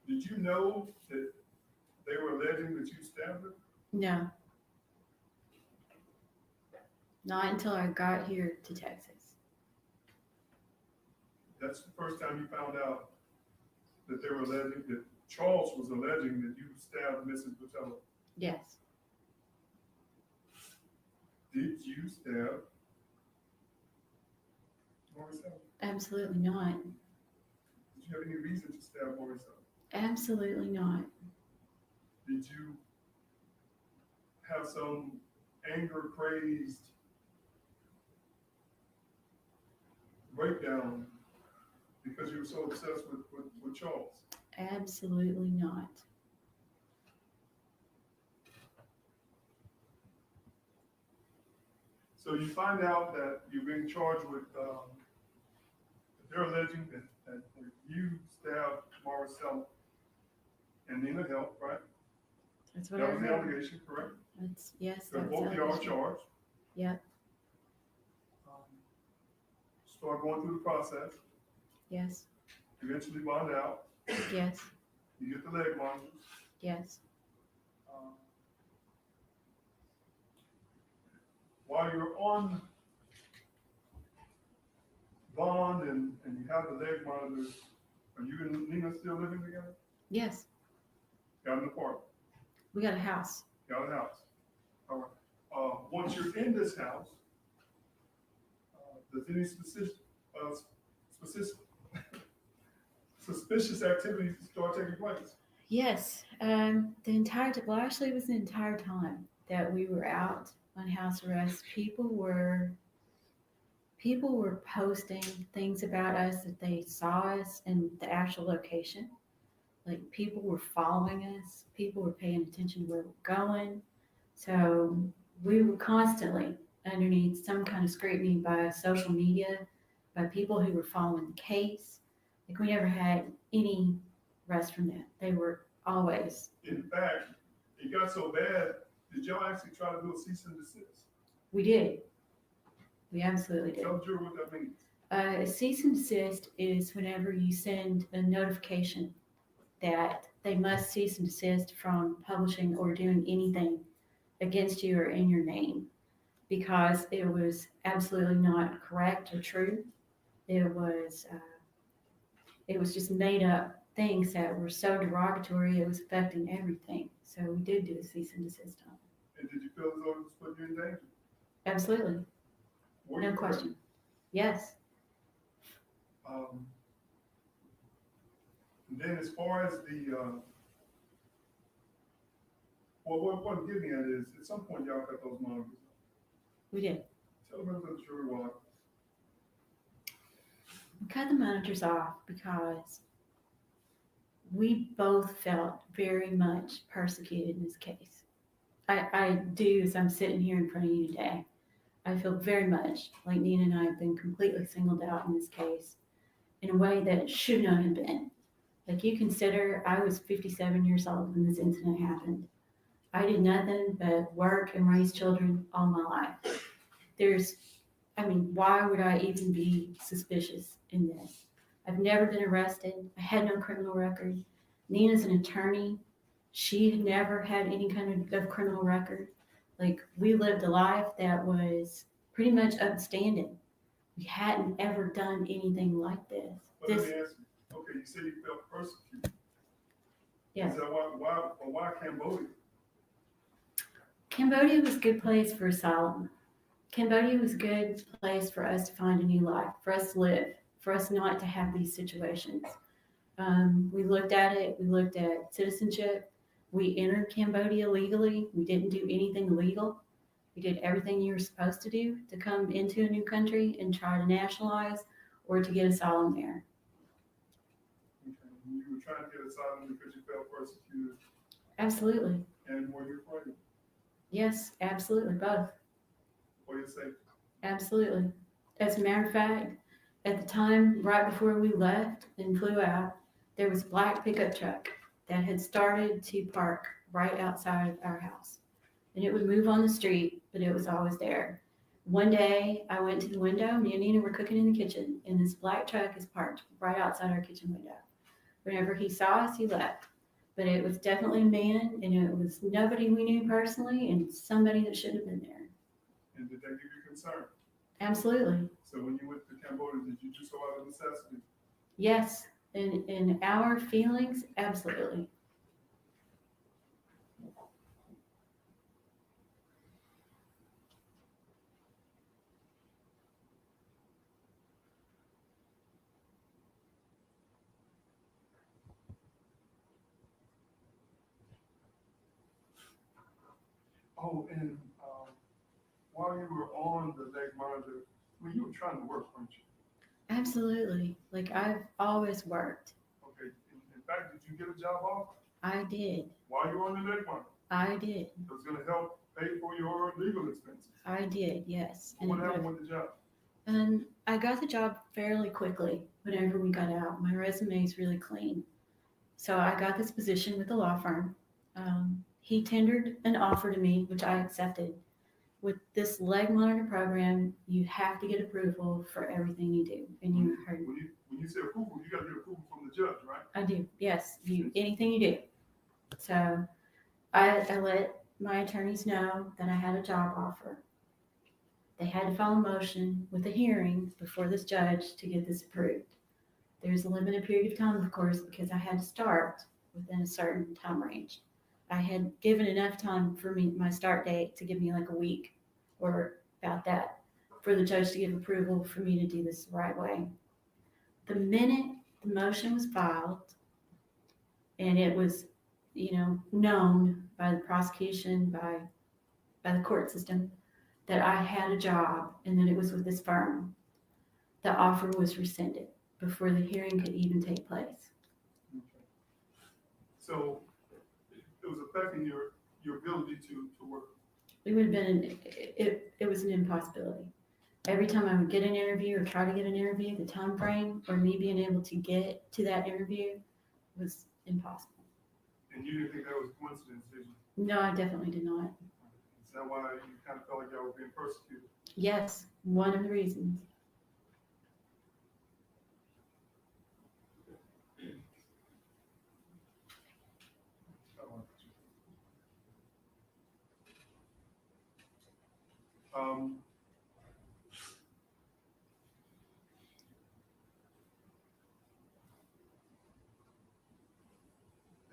S7: did you know that they were alleging that you stabbed her?
S10: No. Not until I got here to Texas.
S7: That's the first time you found out that they were alleging, that Charles was alleging that you stabbed Mrs. Patello.
S10: Yes.
S7: Did you stab Maurice?
S10: Absolutely not.
S7: Did you have any reason to stab Maurice?
S10: Absolutely not.
S7: Did you have some anger crazed breakdown because you were so obsessed with Charles?
S10: Absolutely not.
S7: So you find out that you're being charged with, they're alleging that you stabbed Maricela and Nina helped, right?
S10: That's what I
S7: That was the
S10: heard.
S7: allegation, correct?
S10: That's, yes,
S7: So
S10: that's
S7: both of you are
S10: allegation.
S7: charged.
S10: Yep,
S7: Start going through the process,
S10: yes,
S7: eventually bond out,
S10: yes,
S7: you get the leg monitors.
S10: yes.
S7: While you're on bond and you have the leg monitors, are you and Nina still living together?
S10: Yes,
S7: Got an apartment,
S10: we got a house.
S7: got a house. All right. Once you're in this house, does any suspicious activities start taking place?
S10: Yes, well, actually, it was the entire time that we were out on house arrest. People were posting things about us that they saw us in the actual location. Like people were following us. People were paying attention to where we're going. So we were constantly underneath some kind of scrutiny by social media, by people who were following the case. Like we never had any rest from that. They were always.
S7: In fact, it got so bad, did y'all actually try to do a cease and desist?
S10: We did. We absolutely did.
S7: Tell the jury what that means.
S10: A cease and desist is whenever you send a notification that they must cease and desist from publishing or doing anything against you or in your name because it was absolutely not correct or true. It was just made up things that were so derogatory, it was affecting everything. So we did do a cease and desist on it.
S7: And did you feel as though it was putting you in danger?
S10: Absolutely.
S7: Were
S10: No
S7: you
S10: question. Yes.
S7: And then as far as the, what I'm getting at is, at some point y'all got those monitors.
S10: We did.
S7: Tell them to the jury why.
S10: We cut the monitors off because we both felt very much persecuted in this case. I do, as I'm sitting here in front of you today. I feel very much like Nina and I have been completely singled out in this case in a way that it should not have been. Like you consider, I was 57 years old when this incident happened. I did nothing but work and raise children all my life. Why would I even be suspicious in this? I've never been arrested. I had no criminal record. Nina's an attorney. She had never had any kind of criminal record. Like we lived a life that was pretty much upstanding. We hadn't ever done anything like this.
S7: But let me ask you, okay, you said you felt persecuted.
S10: Yes.
S7: Is that why Cambodia?
S10: Cambodia was a good place for asylum. Cambodia was a good place for us to find a new life, for us to live, for us not to have these situations. We looked at it. We looked at citizenship. We entered Cambodia legally. We didn't do anything illegal. We did everything you were supposed to do to come into a new country and try to nationalize or to get asylum there.
S7: Okay. You were trying to get asylum because you felt persecuted.
S10: Absolutely.
S7: And were you afraid?
S10: Yes, absolutely. Both.
S7: For your safety.
S10: Absolutely. As a matter of fact, at the time, right before we left and flew out, there was a black pickup truck that had started to park right outside of our house. And it would move on the street, but it was always there. One day I went to the window, me and Nina were cooking in the kitchen, and this black truck is parked right outside our kitchen window. Whenever he saw us, he left. But it was definitely a man, and it was nobody we knew personally, and somebody that shouldn't have been there.
S7: And did that give you concern?
S10: Absolutely.
S7: So when you went to Cambodia, did you do so out of necessity?
S10: Yes. In our feelings, absolutely.
S7: Oh, and while you were on the leg monitor, I mean, you were trying to work, weren't you?
S10: Absolutely. Like I've always worked.
S7: Okay. In fact, did you get a job offer
S10: I did.
S7: while you were on the leg monitor?
S10: I did.
S7: It was going to help pay for your legal expenses.
S10: I did, yes.
S7: So what happened with the job?
S10: And I got the job fairly quickly whenever we got out. My resume is really clean. So I got this position with the law firm. He tendered an offer to me, which I accepted. With this leg monitor program, you have to get approval for everything you do. And you heard
S7: When you say approval, you got to get approval from the judge, right?
S10: I do, yes. Anything you do. So I let my attorneys know that I had a job offer. They had to file a motion with a hearing before this judge to get this approved. There's a limited period of time, of course, because I had to start within a certain time range. I had given enough time for my start date to give me like a week or about that for the judge to give approval for me to do this the right way. The minute the motion was filed and it was, known by the prosecution, by the court system, that I had a job and that it was with this firm, the offer was rescinded before the hearing could even take place.
S7: Okay. So it was affecting your ability to work.
S10: It would have been, it was an impossibility. Every time I would get an interview or try to get an interview, the time frame or me being able to get to that interview was impossible.
S7: And you didn't think that was a coincidence, did you?
S10: No, I definitely did not.
S7: Is that why you kind of felt like y'all were being persecuted?
S10: Yes, one of the reasons.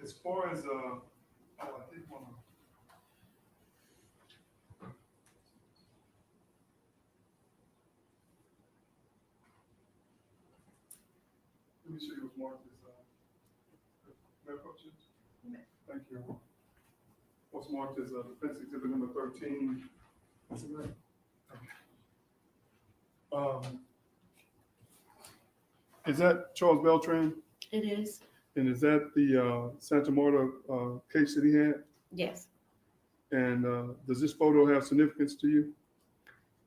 S7: As far as, I did want to. Let me show you what's marked as, Mayor Pro Tem. Thank you. What's marked as defense exhibit number 13. That's it, right? Is that Charles Beltran?
S10: It is.
S7: And is that the Santa Marta case that he had?
S10: Yes.
S7: And does this photo have significance to you?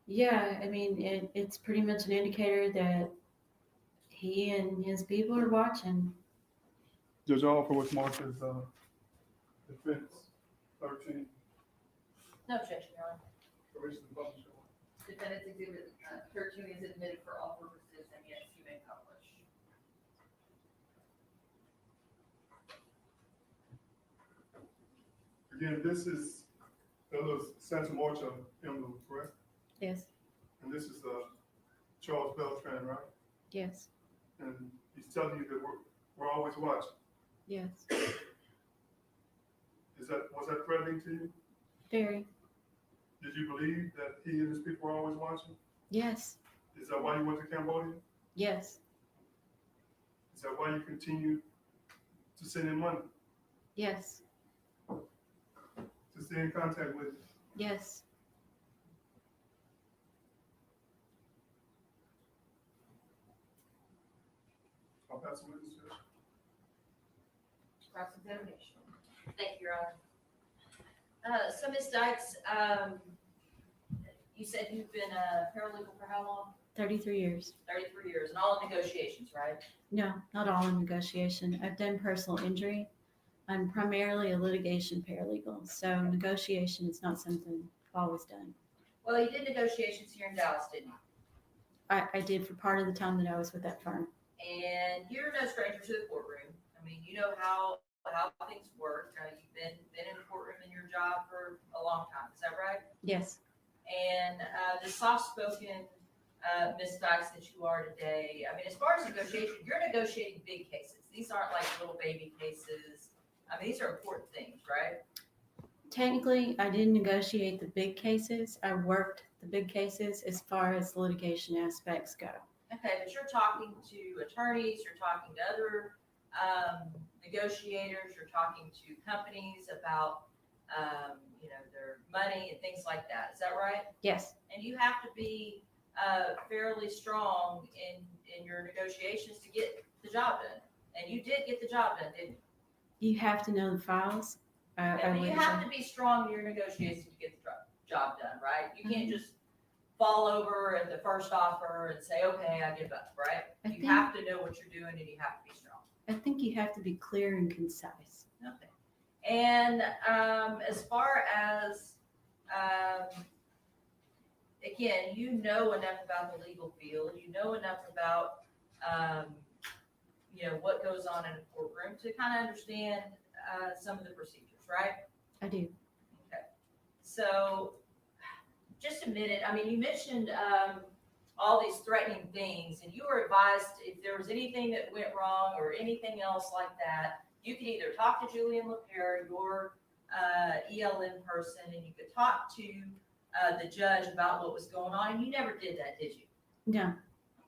S10: Yeah, I mean, it's pretty much an indicator that he and his people are watching.
S7: Judge Alford was marked as defense 13.
S3: No objection, Your Honor.
S7: Permission to publish.
S5: Defendant's exhibit 13 is admitted for all purposes, and yes, you may publish.
S7: Again, this is the little Santa Marta emblem, correct?
S10: Yes.
S7: And this is Charles Beltran, right?
S10: Yes.
S7: And he's telling you that we're always watching.
S10: Yes.
S7: Was that threatening to you?
S10: Very.
S7: Did you believe that he and his people were always watching?
S10: Yes.
S7: Is that why you went to Cambodia?
S10: Yes.
S7: Is that why you continue to send him money,
S10: Yes.
S7: to stay in contact with him?
S10: Yes.
S7: I'll pass the witness, Judge.
S5: Cross-examination.
S3: Thank you, Your Honor. So Ms. Dykes, you said you've been a paralegal for how long?
S10: 33 years.
S3: 33 years, and all in negotiations, right?
S10: No, not all in negotiation. I've done personal injury. I'm primarily a litigation paralegal, so negotiation is not something I've always done.
S3: Well, you did negotiations here in Dallas, didn't you?
S10: I did for part of the time that I was with that firm.
S3: And you're no stranger to the courtroom. I mean, you know how things work. You've been in a courtroom in your job for a long time. Is that right?
S10: Yes,
S3: And the soft-spoken Ms. Dykes that you are today, I mean, as far as negotiation, you're negotiating big cases. These aren't like little baby cases. I mean, these are important things, right?
S10: technically, I didn't negotiate the big cases. I worked the big cases as far as litigation aspects go.
S3: Okay, but you're talking to attorneys, you're talking to other negotiators, you're talking to companies about, their money and things like that. Is that right?
S10: Yes,
S3: And you have to be fairly strong in your negotiations to get the job done. And you did get the job done, didn't you?
S10: you have to know the files.
S3: And you have to be strong in your negotiations to get the job done, right? You can't just fall over at the first offer and say, okay, I give up, right?
S10: I
S3: You
S10: think-
S3: have to know what you're doing and you have to be strong.
S10: I think you have to be clear and concise.
S3: Okay. And as far as, again, you know enough about the legal field, you know enough about, what goes on in a courtroom to kind of understand some of the procedures, right?
S10: I do.
S3: Okay. So just a minute. I mean, you mentioned all these threatening things, and you were advised if there was anything that went wrong or anything else like that, you could either talk to Julian LaPierre, your ELN person, and you could talk to the judge about what was going on. And you never did that, did you?
S10: No,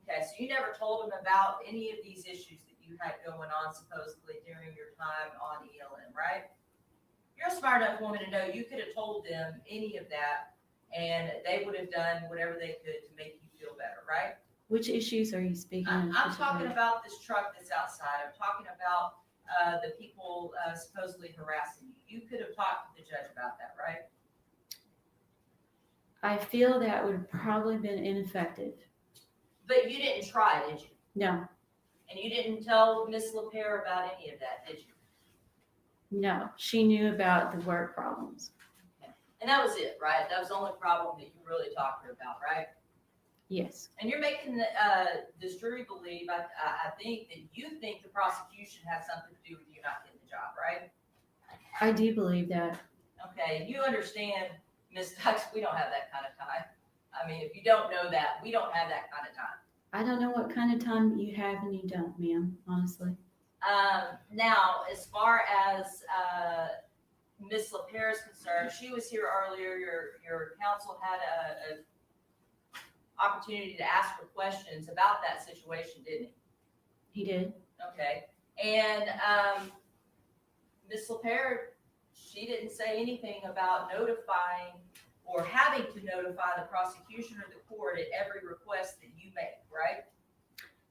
S3: Okay, so you never told him about any of these issues that you had going on supposedly during your time on ELN, right? You're a smart enough woman to know you could have told them any of that, and they would have done whatever they could to make you feel better, right?
S10: which issues are you speaking of?
S3: I'm talking
S10: particularly?
S3: about this truck that's outside. I'm talking about the people supposedly harassing you. You could have talked to the judge about that, right?
S10: I feel that would have probably been ineffective.
S3: But you didn't try, did you?
S10: No,
S3: And you didn't tell Ms. LaPierre about any of that, did you?
S10: no, she knew about the work problems.
S3: And that was it, right? That was the only problem that you really talked to her about, right?
S10: Yes,
S3: And you're making this jury believe, I think, that you think the prosecution has something to do with you not getting the job, right?
S10: I do believe that.
S3: Okay, you understand, Ms. Dykes, we don't have that kind of time. I mean, if you don't know that, we don't have that kind of time.
S10: I don't know what kind of time you have and you don't, ma'am, honestly.
S3: Now, as far as Ms. LaPierre is concerned, she was here earlier. Your counsel had a opportunity to ask her questions about that situation, didn't he?
S10: He did.
S3: Okay. And Ms. LaPierre, she didn't say anything about notifying or having to notify the prosecution or the court at every request that you make, right?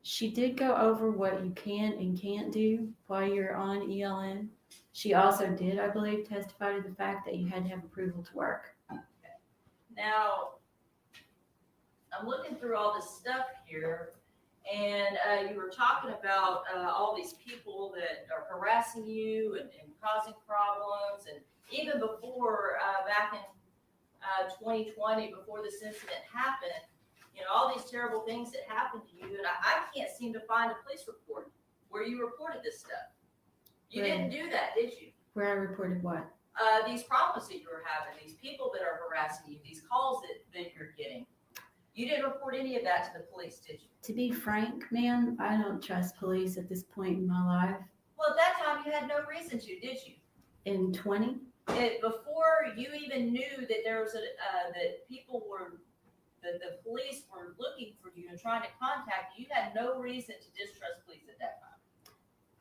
S10: She did go over what you can and can't do while you're on ELN. She also did, I believe, testify to the fact that you had to have approval to work.
S3: Now, I'm looking through all this stuff here, and you were talking about all these people that are harassing you and causing problems, and even before, back in 2020, before this incident happened, all these terrible things that happened to you, and I can't seem to find a police report where you reported this stuff. You
S10: Right.
S3: didn't do that, did you?
S10: Where I reported what?
S3: These problems that you were having, these people that are harassing you, these calls that you're getting. You didn't report any of that to the police, did you?
S10: To be frank, ma'am, I don't trust police at this point in my life.
S3: Well, at that time, you had no reason to, did you?
S10: In 20,
S3: Before you even knew that there was that the police were looking for you and trying to contact you, you had no reason to distrust police at that time.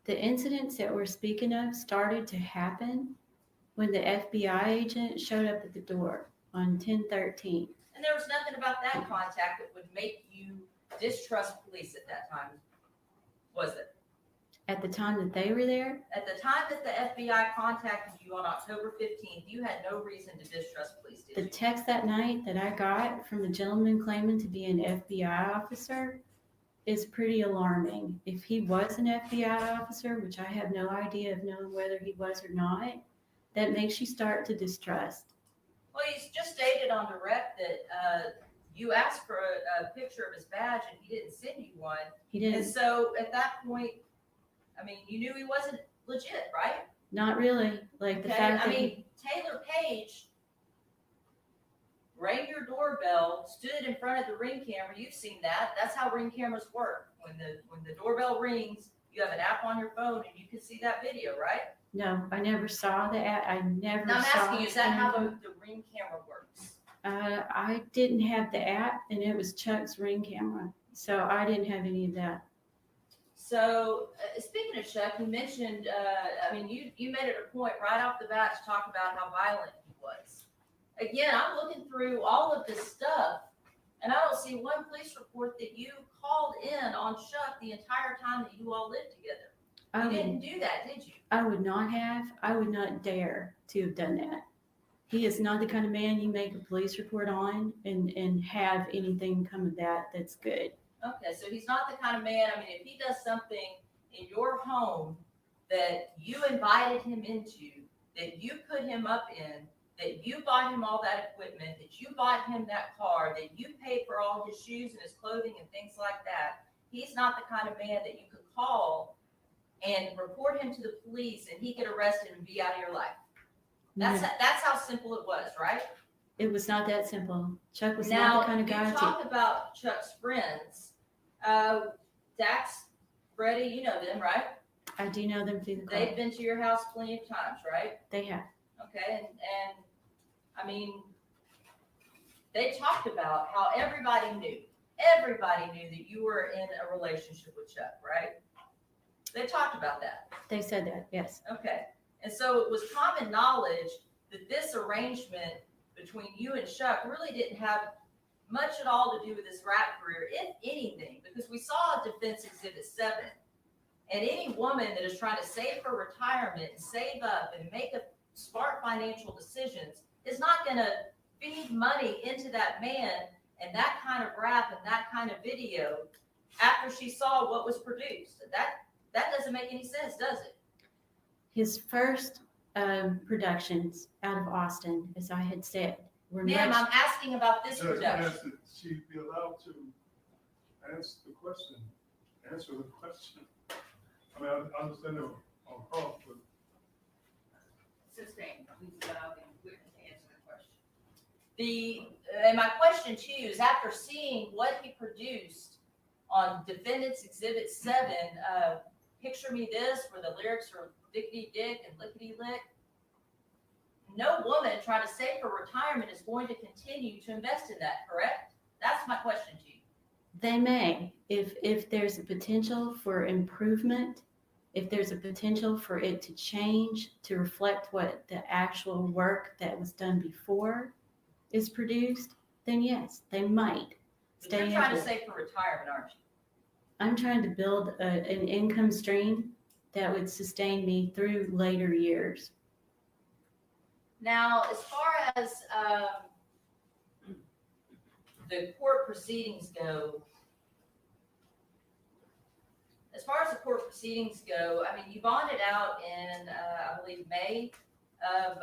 S10: the incidents that we're speaking of started to happen when the FBI agent showed up at the door on 10/13.
S3: And there was nothing about that contact that would make you distrust police at that time, was it?
S10: At the time that they were there,
S3: At the time that the FBI contacted you on October 15th, you had no reason to distrust police, did
S10: the
S3: you?
S10: text that night that I got from the gentleman claiming to be an FBI officer is pretty alarming. If he was an FBI officer, which I have no idea of knowing whether he was or not, that makes you start to distrust.
S3: Well, he's just stated on direct that you asked for a picture of his badge and he didn't send you one.
S10: He
S3: And
S10: didn't,
S3: so at that point, I mean, you knew he wasn't legit, right?
S10: not really, like the
S3: Okay,
S10: fact
S3: I
S10: that he,
S3: mean, Taylor Page rang your doorbell, stood in front of the Ring camera. You've seen that. That's how Ring cameras work. When the doorbell rings, you have an app on your phone and you can see that video, right?
S10: no, I never saw the ad, I never
S3: Now I'm
S10: saw.
S3: asking you, is that how
S10: anything.
S3: the Ring camera works?
S10: I didn't have the app and it was Chuck's Ring camera, so I didn't have any of that.
S3: So, speaking of Chuck, you mentioned, I mean, you made it a point right off the bat to talk about how violent he was. Again, I'm looking through all of this stuff, and I don't see one police report that you called in on Chuck the entire time that you all lived together.
S10: I
S3: You
S10: would,
S3: didn't do that, did you?
S10: I would not have, I would not dare to have done that. He is not the kind of man you make a police report on and have anything come of that that's good.
S3: Okay, so he's not the kind of man, I mean, if he does something in your home that you invited him into, that you put him up in, that you bought him all that equipment, that you bought him that car, that you paid for all his shoes and his clothing and things like that, he's not the kind of man that you could call and report him to the police and he get arrested and be out of your life. That's how simple it was, right?
S10: It was not that simple. Chuck was
S3: Now,
S10: not the kind of guy
S3: you talk about Chuck's friends. Dax, Freddie, you know them, right?
S10: I do know them through the
S3: They've
S10: club.
S3: been to your house plenty of times, right?
S10: They have.
S3: Okay, and I mean, they talked about how everybody knew that you were in a relationship with Chuck, right? They talked about that.
S10: They said that, yes.
S3: Okay, and so it was common knowledge that this arrangement between you and Chuck really didn't have much at all to do with his rap career, if anything, because we saw Defense Exhibit 7. And any woman that is trying to save for retirement and save up and make a smart financial decisions is not going to feed money into that man and that kind of rap and that kind of video after she saw what was produced. That doesn't make any sense, does it?
S10: His first productions out of Austin, as I had said, were
S3: Ma'am,
S10: much,
S3: I'm asking about this
S7: Judge,
S3: production.
S7: asked that she be allowed to answer the question. I mean, I understand they're on call, but
S5: Sustained, please allow the witness to answer the question.
S3: And my question to you is, after seeing what he produced on Defendant's Exhibit 7, Picture Me This, where the lyrics are dickety dick and lickety lick, no woman trying to save for retirement is going to continue to invest in that, correct? That's my question to you.
S10: they may, if there's a potential for improvement, if there's a potential for it to change to reflect what the actual work that was done before is produced, then yes, they might
S3: But you're
S10: stay
S3: trying to
S10: into it.
S3: save for retirement, aren't you?
S10: I'm trying to build an income stream that would sustain me through later years.
S3: Now, as far as the court proceedings go, I mean, you bonded out in, I believe, May of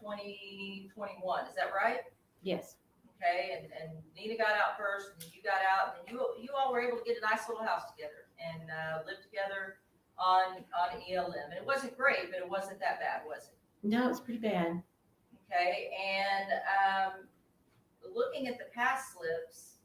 S3: 2021. Is that right?
S10: Yes,
S3: Okay, and Nina got out first, and you got out, and you all were able to get a nice little house together and live together on ELM. And it wasn't great, but it wasn't that bad, was it?
S10: no, it's pretty bad.
S3: Okay, and looking at the past slips,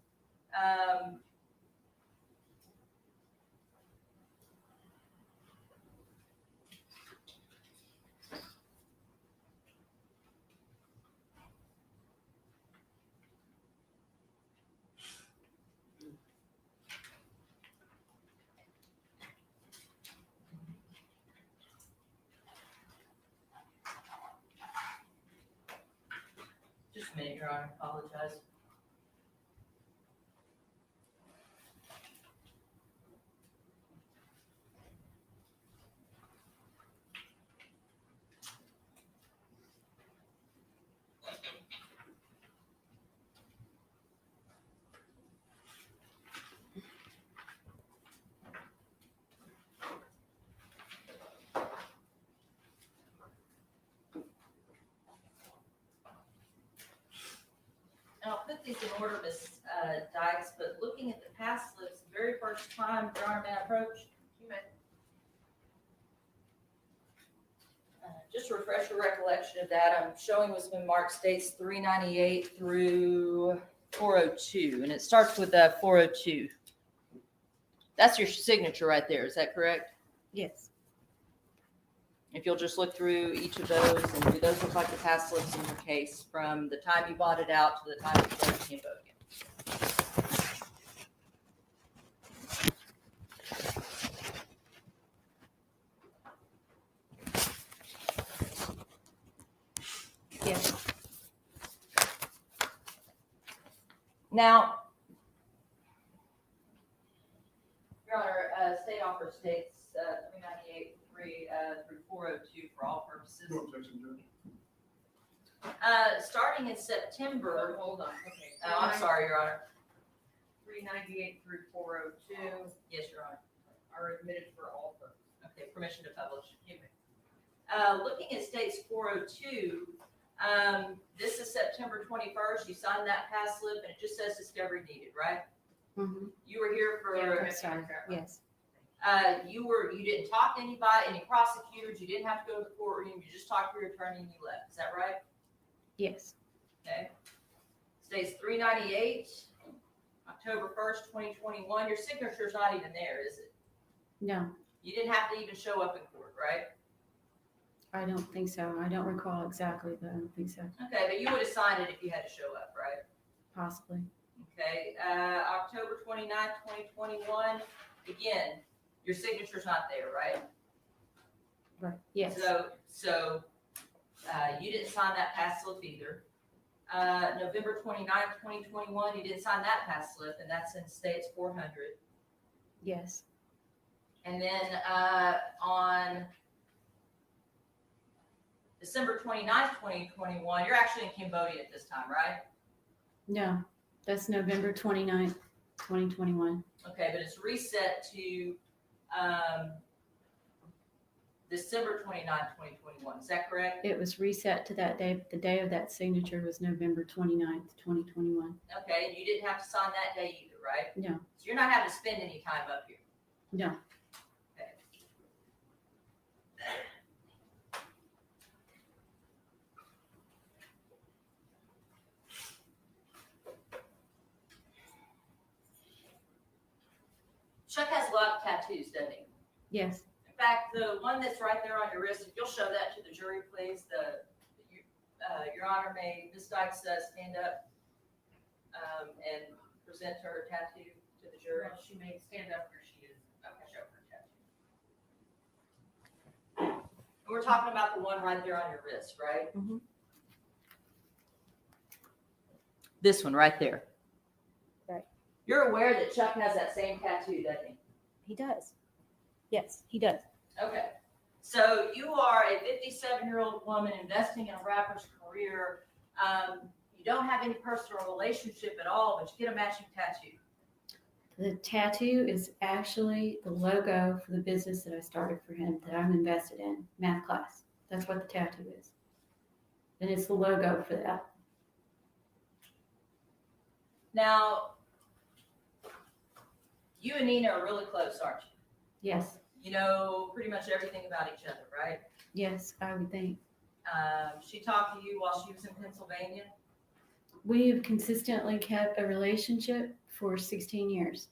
S3: just a minute, Your Honor, I apologize. put these in order, Ms. Dykes, but looking at the pass slips, the very first time, Your Honor, may I approach?
S5: You may.
S3: Just refresh your recollection of that. I'm showing what's been marked states 398 through 402, and it starts with 402. That's your signature right there. Is that correct?
S10: Yes.
S3: If you'll just look through each of those, and do those look like the pass slips in your case from the time you bought it out to the time you started Cambodia?
S10: Yes.
S3: Now, Your Honor, state offer states 398 through 402 for all purposes.
S7: No objection, Judge.
S3: Starting in September.
S5: Hold on, okay.
S3: Oh, I'm sorry, Your Honor.
S5: 398 through 402
S3: Yes, Your Honor.
S5: are admitted for all purposes.
S3: Okay, permission to publish. Looking at states 402, this is September 21st. You signed that pass slip, and it just says discovery needed, right?
S10: Mm-hmm.
S3: You were here for.
S10: I'm sorry. Yes.
S3: You didn't talk to anybody, any prosecutors. You didn't have to go to the courtroom. You just talked to your attorney and you left. Is that right?
S10: Yes.
S3: Okay. States 398, October 1st, 2021. Your signature's not even there, is it?
S10: No,
S3: You didn't have to even show up in court, right?
S10: I don't think so. I don't recall exactly, but I don't think so.
S3: Okay, but you would have signed it if you had to show up, right?
S10: Possibly.
S3: Okay, October 29th, 2021. Again, your signature's not there, right?
S10: Right. Yes.
S3: So you didn't sign that pass slip either. November 29th, 2021, you didn't sign that pass slip, and that's in states 400.
S10: Yes.
S3: And then on December 29th, 2021, you're actually in Cambodia at this time, right?
S10: No, that's November 29th, 2021.
S3: Okay, but it's reset to December 29th, 2021. Is that correct?
S10: It was reset to that day. The day of that signature was November 29th, 2021.
S3: Okay, and you didn't have to sign that day either, right?
S10: No.
S3: So you're not having to spend any time up here.
S10: No.
S3: Okay. Chuck has a lot of tattoos, doesn't he?
S10: Yes.
S3: In fact, the one that's right there on your wrist, if you'll show that to the jury, please. Your Honor, may Ms. Dykes stand up and present her tattoo to the jury.
S5: Well, she may stand up where she is.
S3: Okay, show her tattoo. And we're talking about the one right there on your wrist, right?
S10: Mhm.
S3: This one right there.
S10: Right.
S3: You're aware that Chuck has that same tattoo, doesn't he?
S10: He does. Yes, he does.
S3: Okay. So you are a 57-year-old woman investing in a rapper's career. You don't have any personal relationship at all, but you get a matching tattoo.
S10: The tattoo is actually the logo for the business that I started for him that I'm invested in, Math Class. That's what the tattoo is. And it's the logo for that.
S3: Now, you and Nina are really close, aren't you?
S10: Yes.
S3: You know pretty much everything about each other, right?
S10: Yes, I would think.
S3: She talked to you while she was in Pennsylvania.
S10: We have consistently kept a relationship for 16 years.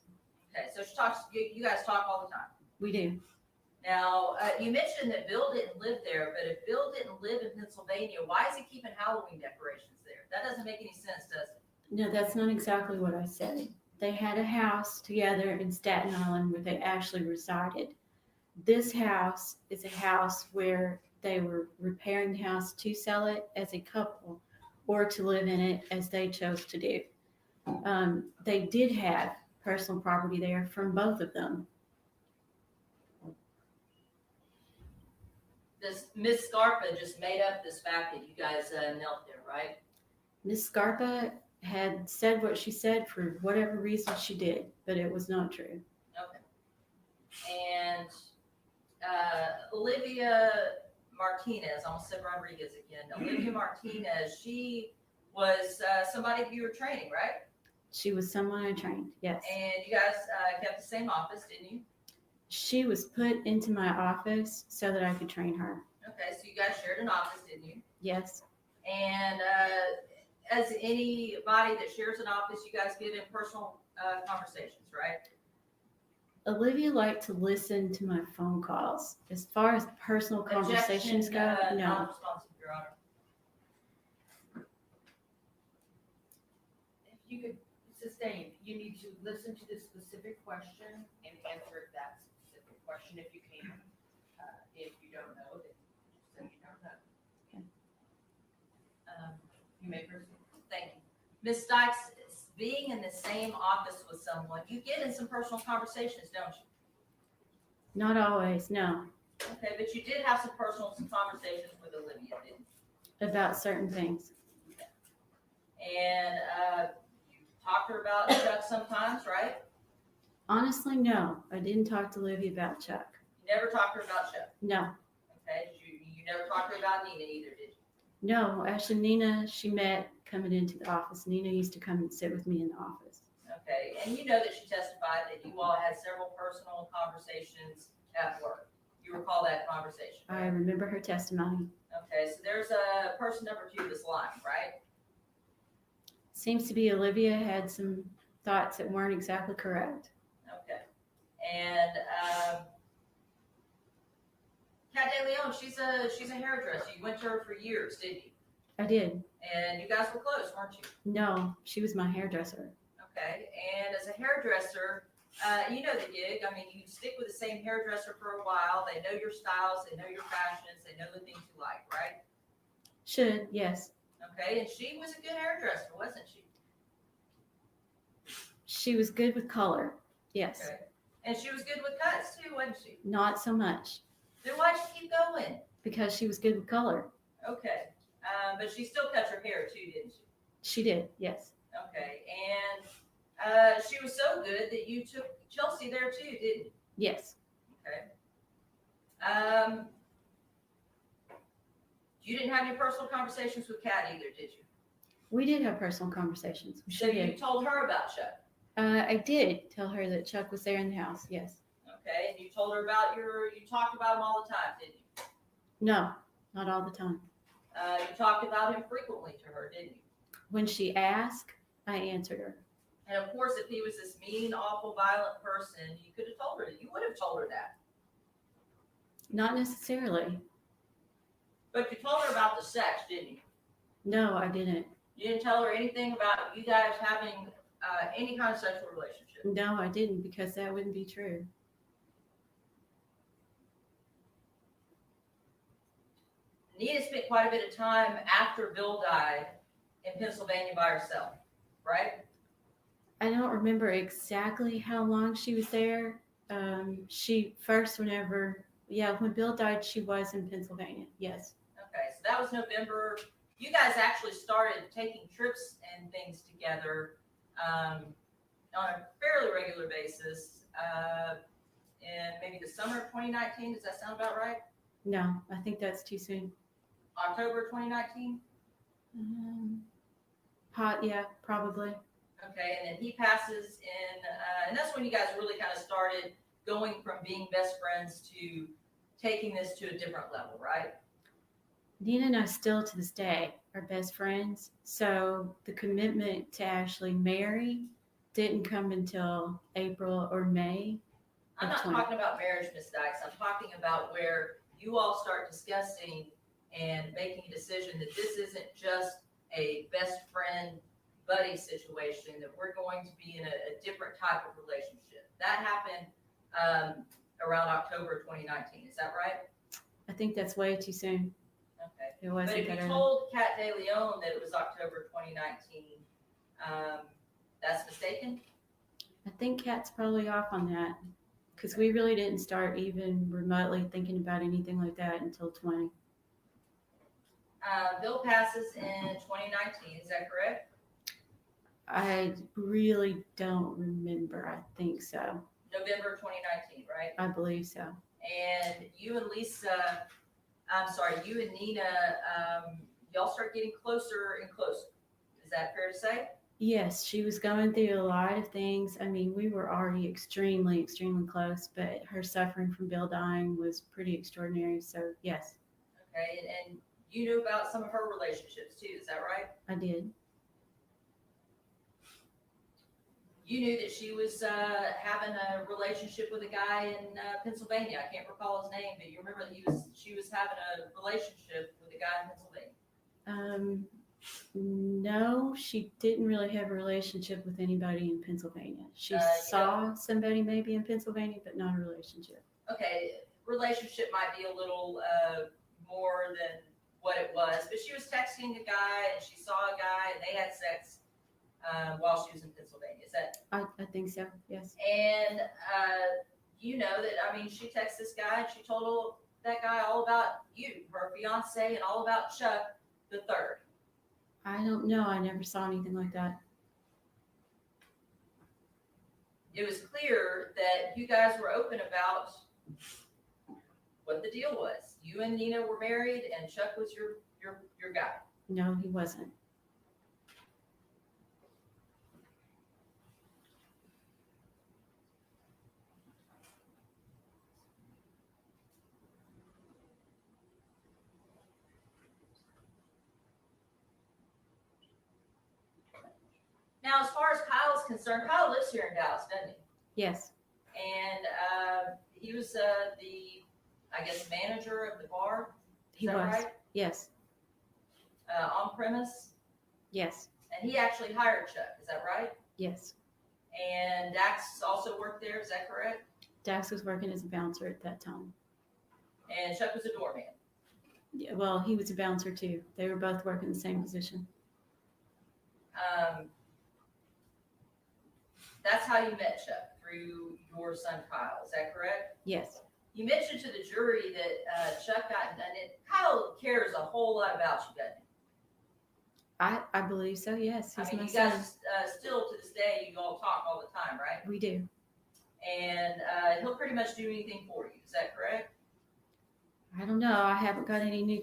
S3: Okay, so she talks. You guys talk all the time.
S10: We do.
S3: Now, you mentioned that Bill didn't live there, but if Bill didn't live in Pennsylvania, why is he keeping Halloween decorations there? That doesn't make any sense, does it?
S10: No, that's not exactly what I said. They had a house together in Staten Island where they actually resided. This house is a house where they were repairing the house to sell it as a couple or to live in it as they chose to do. They did have personal property there from both of them.
S3: This Miss Scarpa just made up this fact that you guys knelt there, right?
S10: Miss Scarpa had said what she said for whatever reason she did, but it was not true.
S3: Okay. And Olivia Martinez, I almost said Rodriguez again. Olivia Martinez, she was somebody that you were training, right?
S10: She was someone I trained, yes.
S3: And you guys kept the same office, didn't you?
S10: She was put into my office so that I could train her,
S3: Okay, so you guys shared an office, didn't you?
S10: yes.
S3: And as anybody that shares an office, you guys get in personal conversations, right?
S10: Olivia liked to listen to my phone calls. As far as personal conversations go,
S3: Objection,
S10: no.
S3: non-responsive, Your Honor.
S5: If you could sustain, you need to listen to the specific question and answer that specific question if you can. If you don't know, then just say you don't know. You may proceed.
S3: Thank you. Ms. Dykes, being in the same office with someone, you get in some personal conversations, don't you?
S10: Not always, no.
S3: Okay, but you did have some personal conversations with Olivia, didn't you?
S10: About certain things.
S3: And you talked to her about Chuck sometimes, right?
S10: Honestly, no. I didn't talk to Olivia about Chuck.
S3: You never talked to her about Chuck,
S10: No.
S3: okay? You never talked to her about Nina either, did you?
S10: No, actually, Nina, she met coming into the office. Nina used to come and sit with me in the office.
S3: Okay, and you know that she testified that you all had several personal conversations at work. You recall that conversation?
S10: I remember her testimony.
S3: Okay, so there's a person number 2 that's lying, right?
S10: Seems to be Olivia had some thoughts that weren't exactly correct.
S3: Okay. And Kat De Leon, she's a hairdresser. You went to her for years, didn't you?
S10: I did.
S3: And you guys were close, weren't you?
S10: No, she was my hairdresser.
S3: Okay. And as a hairdresser, you know the gig. I mean, you stick with the same hairdresser for a while. They know your styles, they know your fashions, they know the things you like, right?
S10: Should, yes.
S3: Okay. And she was a good hairdresser, wasn't she?
S10: She was good with color, yes.
S3: Okay. And she was good with cuts too, wasn't she?
S10: Not so much,
S3: Then why'd she keep going?
S10: because she was good with color.
S3: Okay. But she still cut her hair too, didn't she?
S10: She did, yes.
S3: Okay. And she was so good that you took Chelsea there too, didn't you?
S10: Yes.
S3: Okay. You didn't have any personal conversations with Kat either, did you?
S10: We did have personal conversations. We
S3: So
S10: sure
S3: you
S10: did.
S3: told her about Chuck.
S10: I did tell her that Chuck was there in the house, yes.
S3: Okay. And you told her about you talked about him all the time, didn't you?
S10: No, not all the time.
S3: You talked about him frequently to her, didn't you?
S10: When she asked, I answered her.
S3: And of course, if he was this mean, awful, violent person, you could have told her that. You would have told her that.
S10: Not necessarily.
S3: But you told her about the sex, didn't you?
S10: No, I didn't.
S3: You didn't tell her anything about you guys having any kind of sexual relationship.
S10: No, I didn't, because that wouldn't be true.
S3: Nina spent quite a bit of time after Bill died in Pennsylvania by herself, right?
S10: I don't remember exactly how long she was there. She first, when Bill died, she was in Pennsylvania. Yes.
S3: Okay, so that was November. You guys actually started taking trips and things together on a fairly regular basis in maybe the summer of 2019. Does that sound about right?
S10: No, I think that's too soon.
S3: October 2019?
S10: Yeah, probably.
S3: Okay, and then he passes in, and that's when you guys really kind of started going from being best friends to taking this to a different level, right?
S10: Nina and I still to this day are best friends. So the commitment to actually marry didn't come until April or May.
S3: I'm not talking about marriage, Ms. Dykes. I'm talking about where you all start discussing and making a decision that this isn't just a best friend buddy situation, that we're going to be in a different type of relationship. That happened around October 2019. Is that right?
S10: I think that's way too soon.
S3: Okay.
S10: It
S3: But
S10: wasn't
S3: if you
S10: that early.
S3: told Kat De Leon that it was October 2019, that's mistaken?
S10: I think Kat's probably off on that, because we really didn't start even remotely thinking about anything like that until 20.
S3: Bill passes in 2019, is that correct?
S10: I really don't remember. I think so.
S3: November 2019, right?
S10: I believe so.
S3: And you and you and Nina, y'all start getting closer and closer. Is that fair to say?
S10: Yes, she was going through a lot of things. I mean, we were already extremely, extremely close, but her suffering from Bill dying was pretty extraordinary. So, yes,
S3: Okay, and you knew about some of her relationships too, is that right?
S10: I did.
S3: You knew that she was having a relationship with a guy in Pennsylvania. I can't recall his name, but you remember that she was having a relationship with a guy in Pennsylvania.
S10: No, she didn't really have a relationship with anybody in Pennsylvania. She
S3: You
S10: saw somebody maybe in Pennsylvania, but not a relationship.
S3: Okay, relationship might be a little more than what it was, but she was texting a guy and she saw a guy and they had sex while she was in Pennsylvania. Is that?
S10: I think so, yes.
S3: And you know that, I mean, she texted this guy and she told that guy all about you, her fiance, and all about Chuck the third.
S10: I don't know. I never saw anything like that.
S3: It was clear that you guys were open about what the deal was. You and Nina were married and Chuck was your guy.
S10: No, he wasn't.
S3: Now, as far as Kyle's concerned, Kyle lives here in Dallas, doesn't he?
S10: Yes,
S3: And he was I guess, manager of the bar. Is
S10: he
S3: that
S10: was.
S3: right?
S10: Yes,
S3: On premise.
S10: yes,
S3: And he actually hired Chuck. Is that right?
S10: yes.
S3: And Dax also worked there. Is that correct?
S10: Dax was working as a bouncer at that time.
S3: And Chuck was a doorman.
S10: Yeah, well, he was a bouncer too. They were both working the same position.
S3: That's how you met Chuck, through your son Kyle. Is that correct?
S10: Yes,
S3: You mentioned to the jury that Chuck got, and Kyle cares a whole lot about you, doesn't he?
S10: I believe so. Yes, he's
S3: I mean,
S10: my
S3: you
S10: son.
S3: guys still to this day, you all talk all the time, right?
S10: We do.
S3: And he'll pretty much do anything for you. Is that correct?
S10: I don't know. I haven't got any new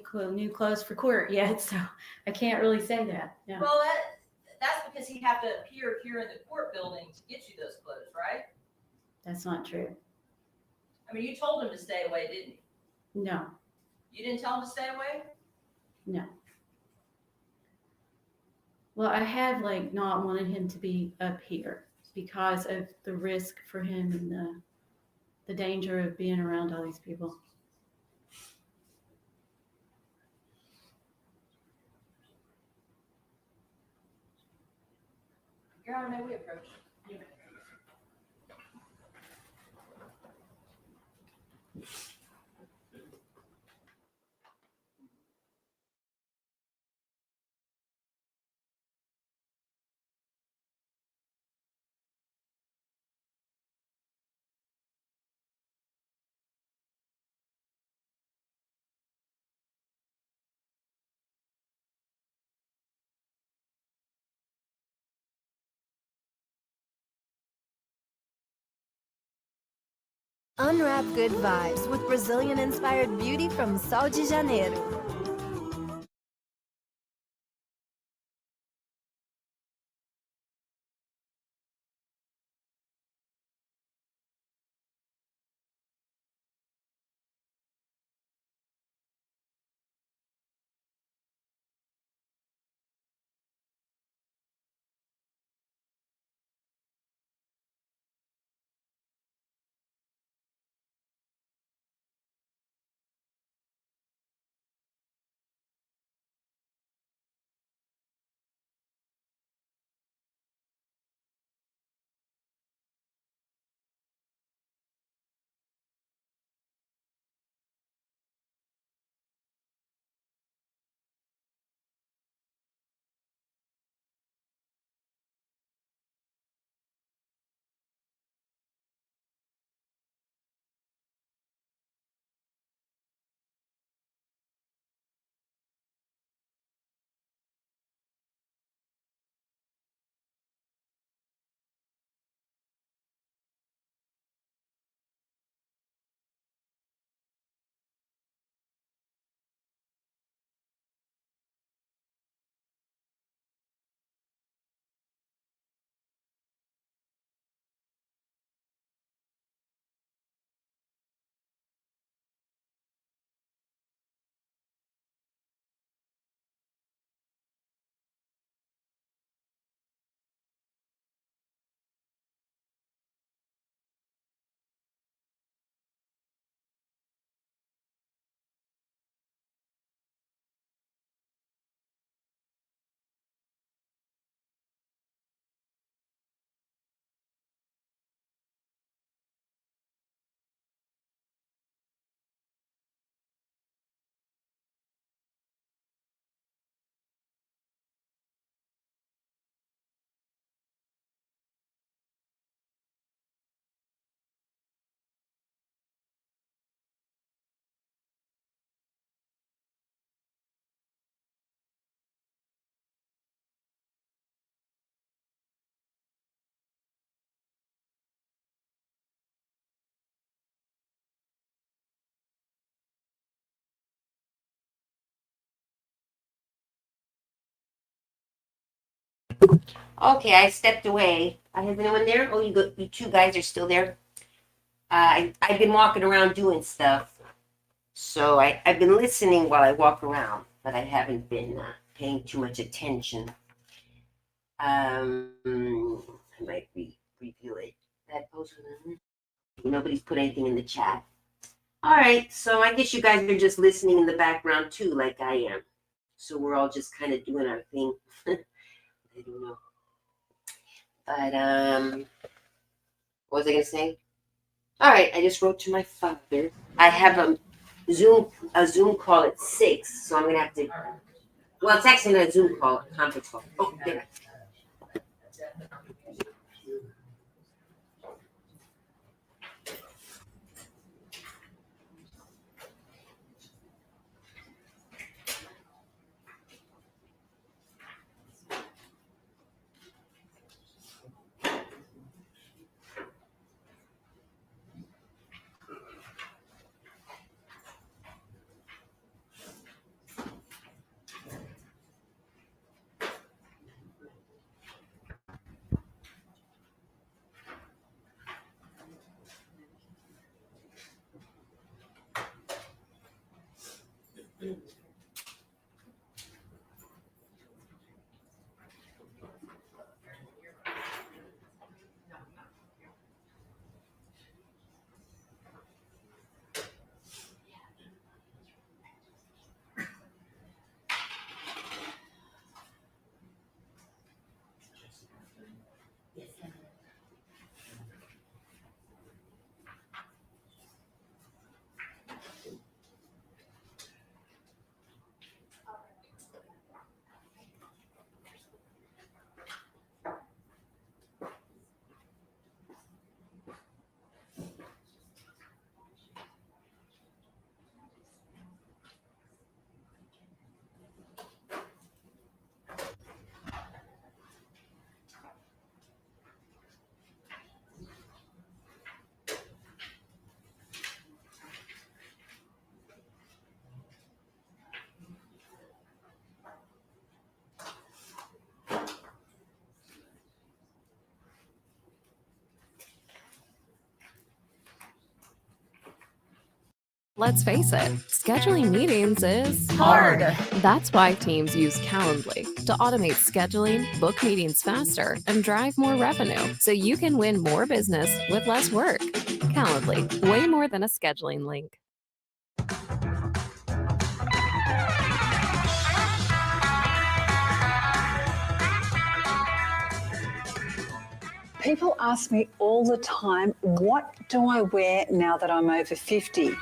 S10: clothes for court yet, so I can't really say that. No.
S3: Well, that's because he'd have to appear here in the court building to get you those clothes, right?
S10: That's not true.
S3: I mean, you told him to stay away, didn't you?
S10: No,
S3: You didn't tell him to stay away?
S10: no. Well, I have not wanted him to be up here because of the risk for him and the danger of being around all these people.
S3: Your Honor, may we approach?
S14: Unwrap good vibes with Brazilian-inspired beauty from Sol de Janeiro.
S13: Okay, I stepped away. Has anyone there? Oh, you two guys are still there. I've been walking around doing stuff, so I've been listening while I walk around, but I haven't been paying too much attention. I might review it. That post. Nobody's put anything in the chat. All right, so I guess you guys are just listening in the background too, like I am. So we're all just kind of doing our thing. I don't know. But what was I gonna say? All right, I just wrote to my father. I have a Zoom call at 6, so I'm gonna have to. Well, it's actually not a Zoom call, a conference call. Oh, there.
S15: Let's face it, scheduling meetings is
S8: Hard.
S15: That's why teams use Calendly to automate scheduling, book meetings faster, and drive more revenue so you can win more business with less work. Calendly, way more than a scheduling link.
S16: People ask me all the time, what do I wear now that I'm over 50?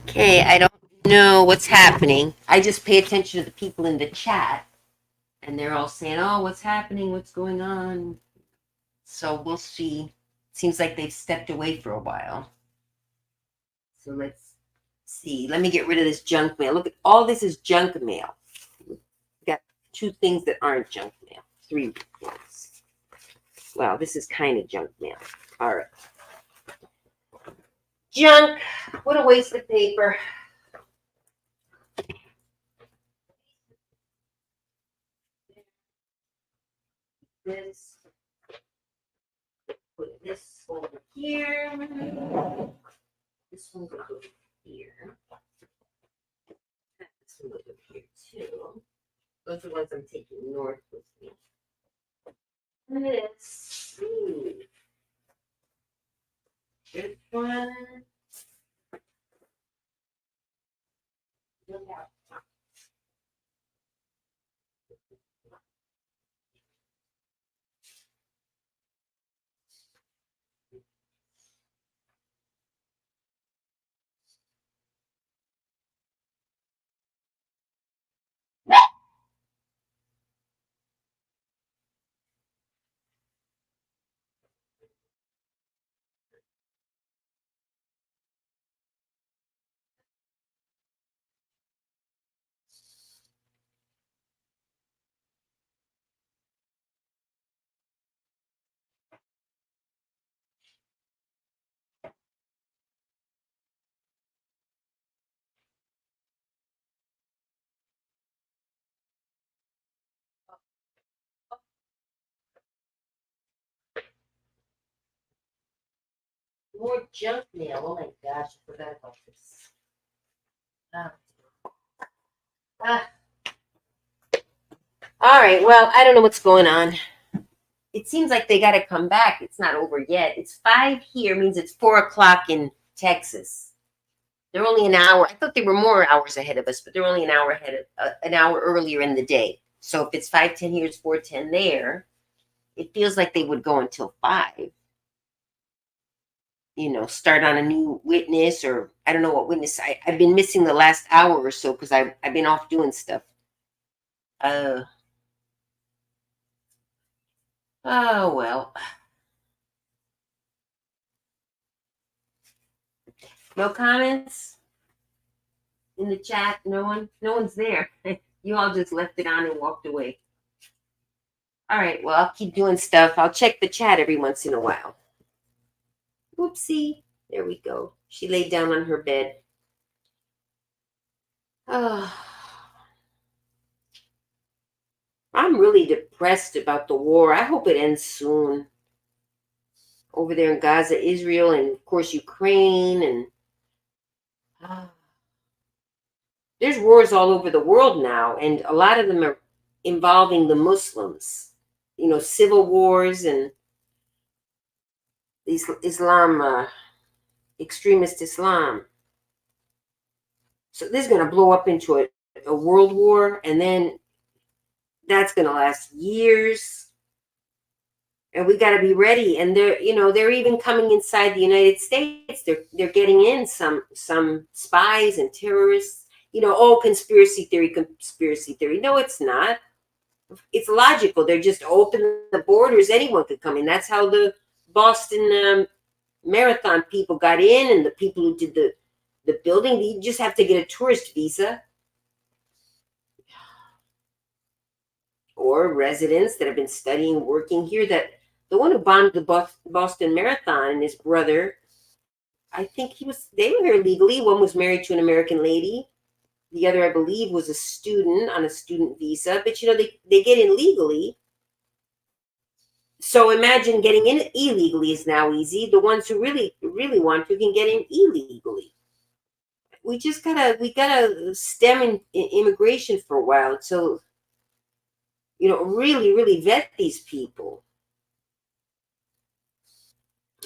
S13: Okay, I don't know what's happening. I just pay attention to the people in the chat, and they're all saying, "Oh, what's happening? What's going on?" So we'll see. Seems like they've stepped away for a while. So let's see. Let me get rid of this junk mail. Look at all this is junk mail. We got 2 things that aren't junk mail. 3 things. Wow, this is kind of junk mail. All right. Junk. What a waste of paper. This. Put this over here. This one goes over here. This one goes over here too. Those are the ones I'm taking north with me. Let's see. This one. Look out. More junk mail. Oh my gosh, I forgot about this. All right, well, I don't know what's going on. It seems like they got to come back. It's not over yet. It's 5 here, means it's 4 o'clock in Texas. They're only an hour. I thought they were more hours ahead of us, but they're only an hour ahead of, an hour earlier in the day. So if it's 5:10 here, it's 4:10 there. It feels like they would go until 5. You know, start on a new witness, or I don't know what witness. I've been missing the last hour or so because I've been off doing stuff. Oh well. No comments in the chat. No one's there. You all just left it on and walked away. All right, well, I'll keep doing stuff. I'll check the chat every once in a while. Oopsie. There we go. She laid down on her bed. Oh. I'm really depressed about the war. I hope it ends soon. Over there in Gaza, Israel, and of course Ukraine, and there's wars all over the world now, and a lot of them are involving the Muslims. You know, civil wars and Islam, extremist Islam. So this is going to blow up into a world war, and then that's going to last years. And we got to be ready. And they're even coming inside the United States. They're getting in some spies and terrorists. You know, oh, conspiracy theory. No, it's not. It's logical. They're just open the borders. Anyone could come in. That's how the Boston Marathon people got in, and the people who did the building. You just have to get a tourist visa. Or residents that have been studying, working here. That the one who bombed the Boston Marathon and his brother, I think they were here legally. One was married to an American lady. The other, I believe, was a student on a student visa. But, you know, they get in legally. So imagine getting in illegally is now easy. The ones who really, really want to can get in illegally. We gotta stem immigration for a while. So, you know, really, really vet these people.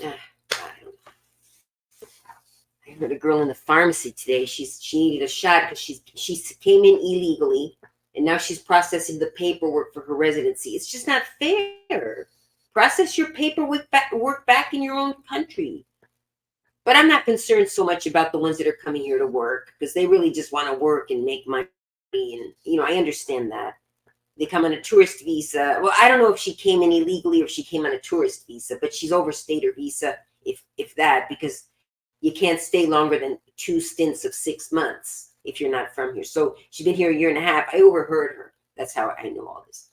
S13: I heard a girl in the pharmacy today. She needed a shot because she came in illegally, and now she's processing the paperwork for her residency. It's just not fair. Process your paperwork back in your own country. But I'm not concerned so much about the ones that are coming here to work, because they really just want to work and make money. And, you know, I understand that. They come on a tourist visa. Well, I don't know if she came in illegally or if she came on a tourist visa, but she's overstayed her visa, if that, because you can't stay longer than 2 stints of 6 months if you're not from here. So she's been here a year and a half. I overheard her. That's how I know all this.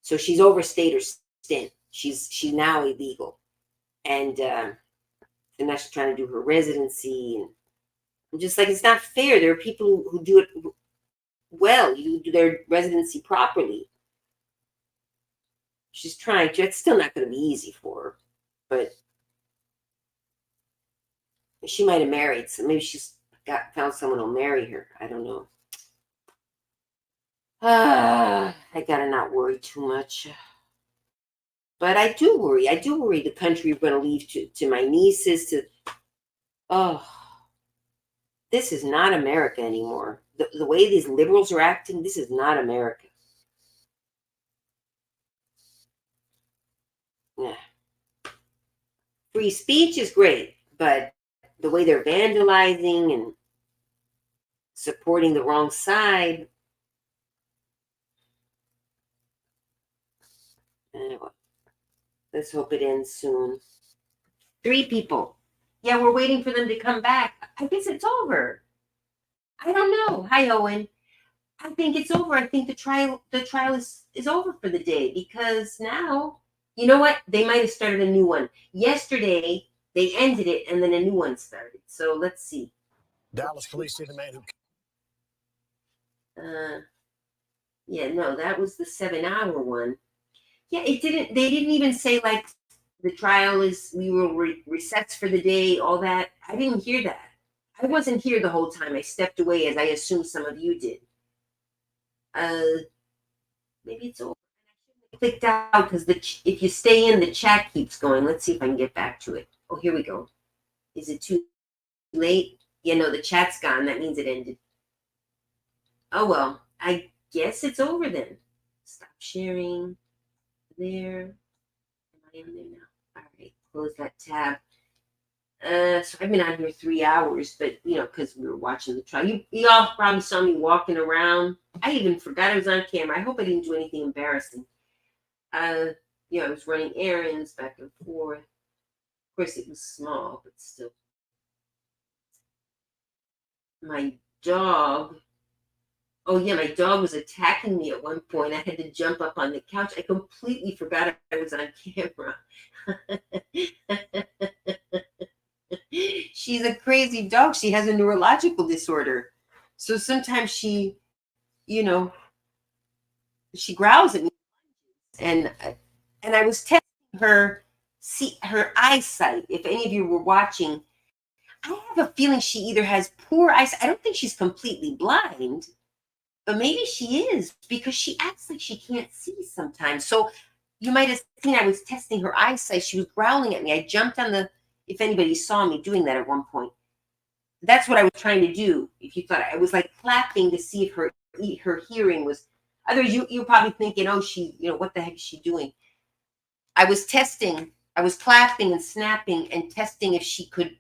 S13: So she's overstayed her stint. She's now illegal. And now she's trying to do her residency. And I'm just like, it's not fair. There are people who do it well, you do their residency properly. She's trying to. It's still not going to be easy for her, but she might have married. So maybe she's found someone who'll marry her. I don't know. I gotta not worry too much. But I do worry. I do worry the country we're going to leave to my nieces. This is not America anymore. The way these liberals are acting, this is not America. Yeah. Free speech is great, but the way they're vandalizing and supporting the wrong side. Anyway, let's hope it ends soon. 3 people. Yeah, we're waiting for them to come back. I guess it's over. I don't know. Hi, Owen. I think it's over. I think the trial is over for the day, because now, you know what? They might have started a new one. Yesterday, they ended it and then a new one started. So let's see.
S17: Dallas police see the man who.
S13: Yeah, no, that was the 7-hour one. Yeah, they didn't even say like the trial is, we will recess for the day, all that. I didn't hear that. I wasn't here the whole time. I stepped away, as I assume some of you did. Maybe it's over. I clicked out because if you stay in, the chat keeps going. Let's see if I can get back to it. Oh, here we go. Is it too late? Yeah, no, the chat's gone. That means it ended. Oh, well, I guess it's over then. Stop sharing. There. Am I in there now? All right, close that tab. So I've been on here 3 hours, but because we were watching the trial. You all probably saw me walking around. I even forgot I was on camera. I hope I didn't do anything embarrassing. I was running errands back and forth. Of course, it was small, but still. My dog. Oh, yeah, my dog was attacking me at one point. I had to jump up on the couch. I completely forgot I was on camera. She's a crazy dog. She has a neurological disorder. So sometimes she growls at me. And I was testing her eyesight. If any of you were watching, I have a feeling she either has poor eyesight. I don't think she's completely blind, but maybe she is, because she acts like she can't see sometimes. So you might have seen I was testing her eyesight. She was growling at me. I jumped on if anybody saw me doing that at one point. That's what I was trying to do. If you thought I was like clapping to see if her hearing was. Otherwise, you're probably thinking, oh, what the heck is she doing? I was testing. I was clapping and snapping and testing if she could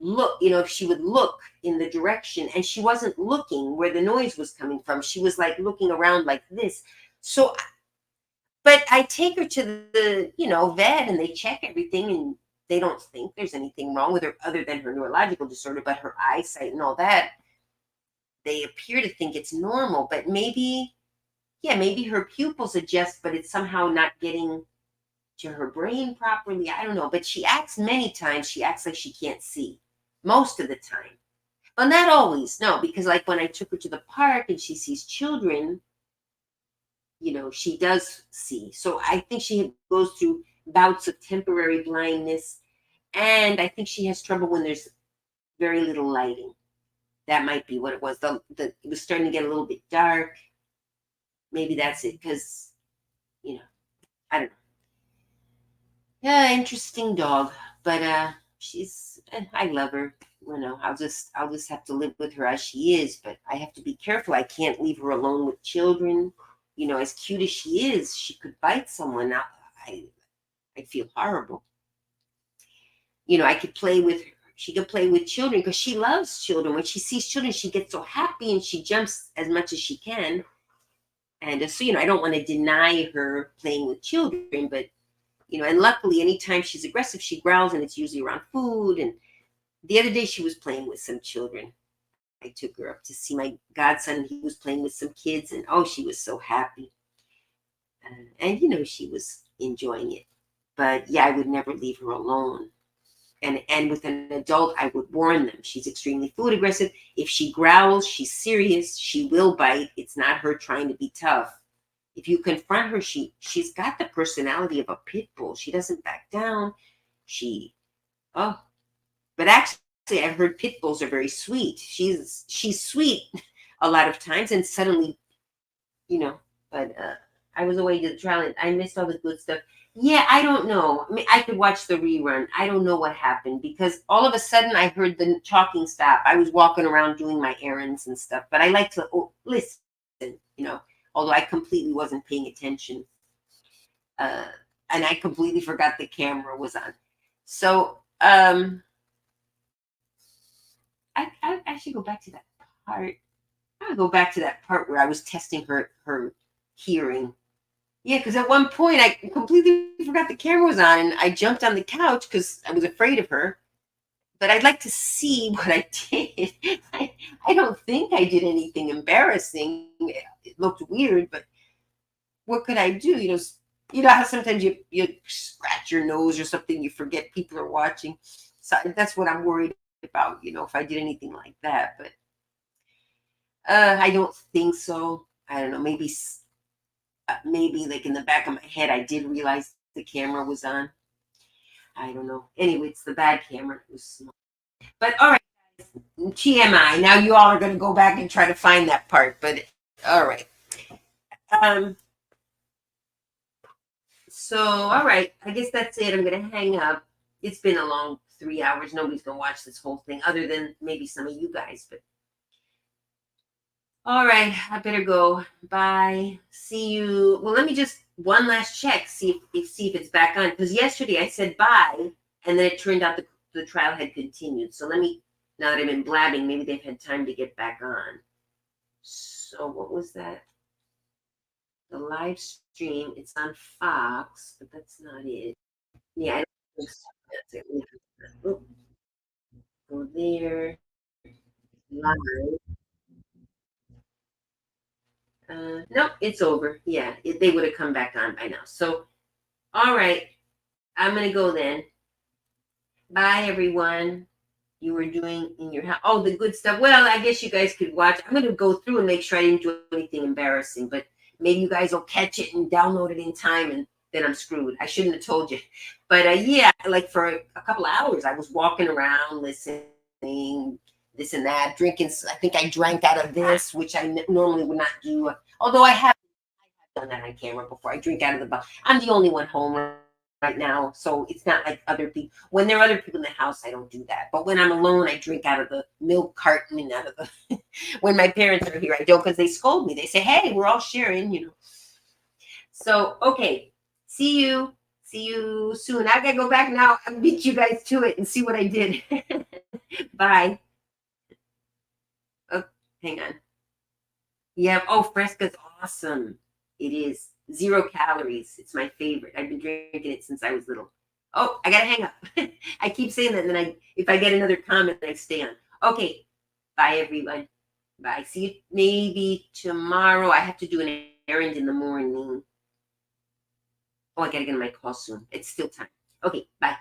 S13: look, if she would look in the direction, and she wasn't looking where the noise was coming from. She was like looking around like this. So, but I take her to the, vet, and they check everything, and they don't think there's anything wrong with her other than her neurological disorder, but her eyesight and all that, they appear to think it's normal, but maybe her pupils adjust, but it's somehow not getting to her brain properly. I don't know, but many times she acts like she can't see. Most of the time. Well, not always, no, because like when I took her to the park and she sees children, she does see. So I think she goes through bouts of temporary blindness, and I think she has trouble when there's very little lighting. That might be what it was. It was starting to get a little bit dark. Maybe that's it, because, I don't know. Yeah, interesting dog, but I love her. I'll just have to live with her as she is, but I have to be careful. I can't leave her alone with children. As cute as she is, she could bite someone. I feel horrible. I could play with her. She could play with children because she loves children. When she sees children, she gets so happy and she jumps as much as she can. And so, I don't want to deny her playing with children, but, and luckily anytime she's aggressive, she growls, and it's usually around food. And the other day she was playing with some children. I took her up to see my godson. He was playing with some kids, and oh, she was so happy. And she was enjoying it. But yeah, I would never leave her alone. And with an adult, I would warn them. She's extremely food aggressive. If she growls, she's serious. She will bite. It's not her trying to be tough. If you confront her, she's got the personality of a pit bull. She doesn't back down. But actually, I've heard pit bulls are very sweet. She's sweet a lot of times, and suddenly, but I was away to the trial and I missed all the good stuff. Yeah, I don't know. I mean, I could watch the rerun. I don't know what happened because all of a sudden I heard the talking stop. I was walking around doing my errands and stuff, but I like to listen, although I completely wasn't paying attention. And I completely forgot the camera was on. So, I should go back to that part. I'm gonna go back to that part where I was testing her hearing. Yeah, because at one point I completely forgot the camera was on, and I jumped on the couch because I was afraid of her. But I'd like to see what I did. I don't think I did anything embarrassing. It looked weird, but what could I do? You know how sometimes you scratch your nose or something, you forget people are watching. So that's what I'm worried about, if I did anything like that. But I don't think so. I don't know. Maybe like in the back of my head, I did realize the camera was on. I don't know. Anyway, it's the bad camera. It was small. But all right, guys, TMI. Now you all are going to go back and try to find that part. But all right. So, all right. I guess that's it. I'm going to hang up. It's been a long 3 hours. Nobody's going to watch this whole thing other than maybe some of you guys. But all right, I better go. Bye. See you. Well, let me just one last check, see if it's back on. Because yesterday I said bye, and then it turned out the trial had continued. So let me, now that I've been blabbing, maybe they've had time to get back on. So what was that? The live stream, it's on Fox, but that's not it. Yeah, I don't think so. That's it. Oh, go there. Live. Nope, it's over. Yeah, they would have come back on by now. So, all right, I'm going to go then. Bye, everyone. You were doing in your house. Oh, the good stuff. Well, I guess you guys could watch. I'm going to go through and make sure I didn't do anything embarrassing, but maybe you guys will catch it and download it in time, and then I'm screwed. I shouldn't have told you. But yeah, like for a couple of hours, I was walking around, listening, this and that, drinking. I think I drank out of this, which I normally would not do. Although I have done that on camera before. I drink out of the bottle. I'm the only one home right now, so it's not like other people. When there are other people in the house, I don't do that. But when I'm alone, I drink out of the milk carton and out of the. When my parents are here, I don't, because they scold me. They say, "Hey, we're all sharing," So okay, see you soon. I gotta go back now and beat you guys to it and see what I did. Bye. Oh, hang on. Yeah. Oh, Fresca's awesome. It is 0 calories. It's my favorite. I've been drinking it since I was little. Oh, I gotta hang up. I keep saying that, and then if I get another comment, I stay on. Okay. Bye, everyone. Bye. See you maybe tomorrow. I have to do an errand in the morning. Oh, I gotta get on my call soon. It's still time. Okay. Bye.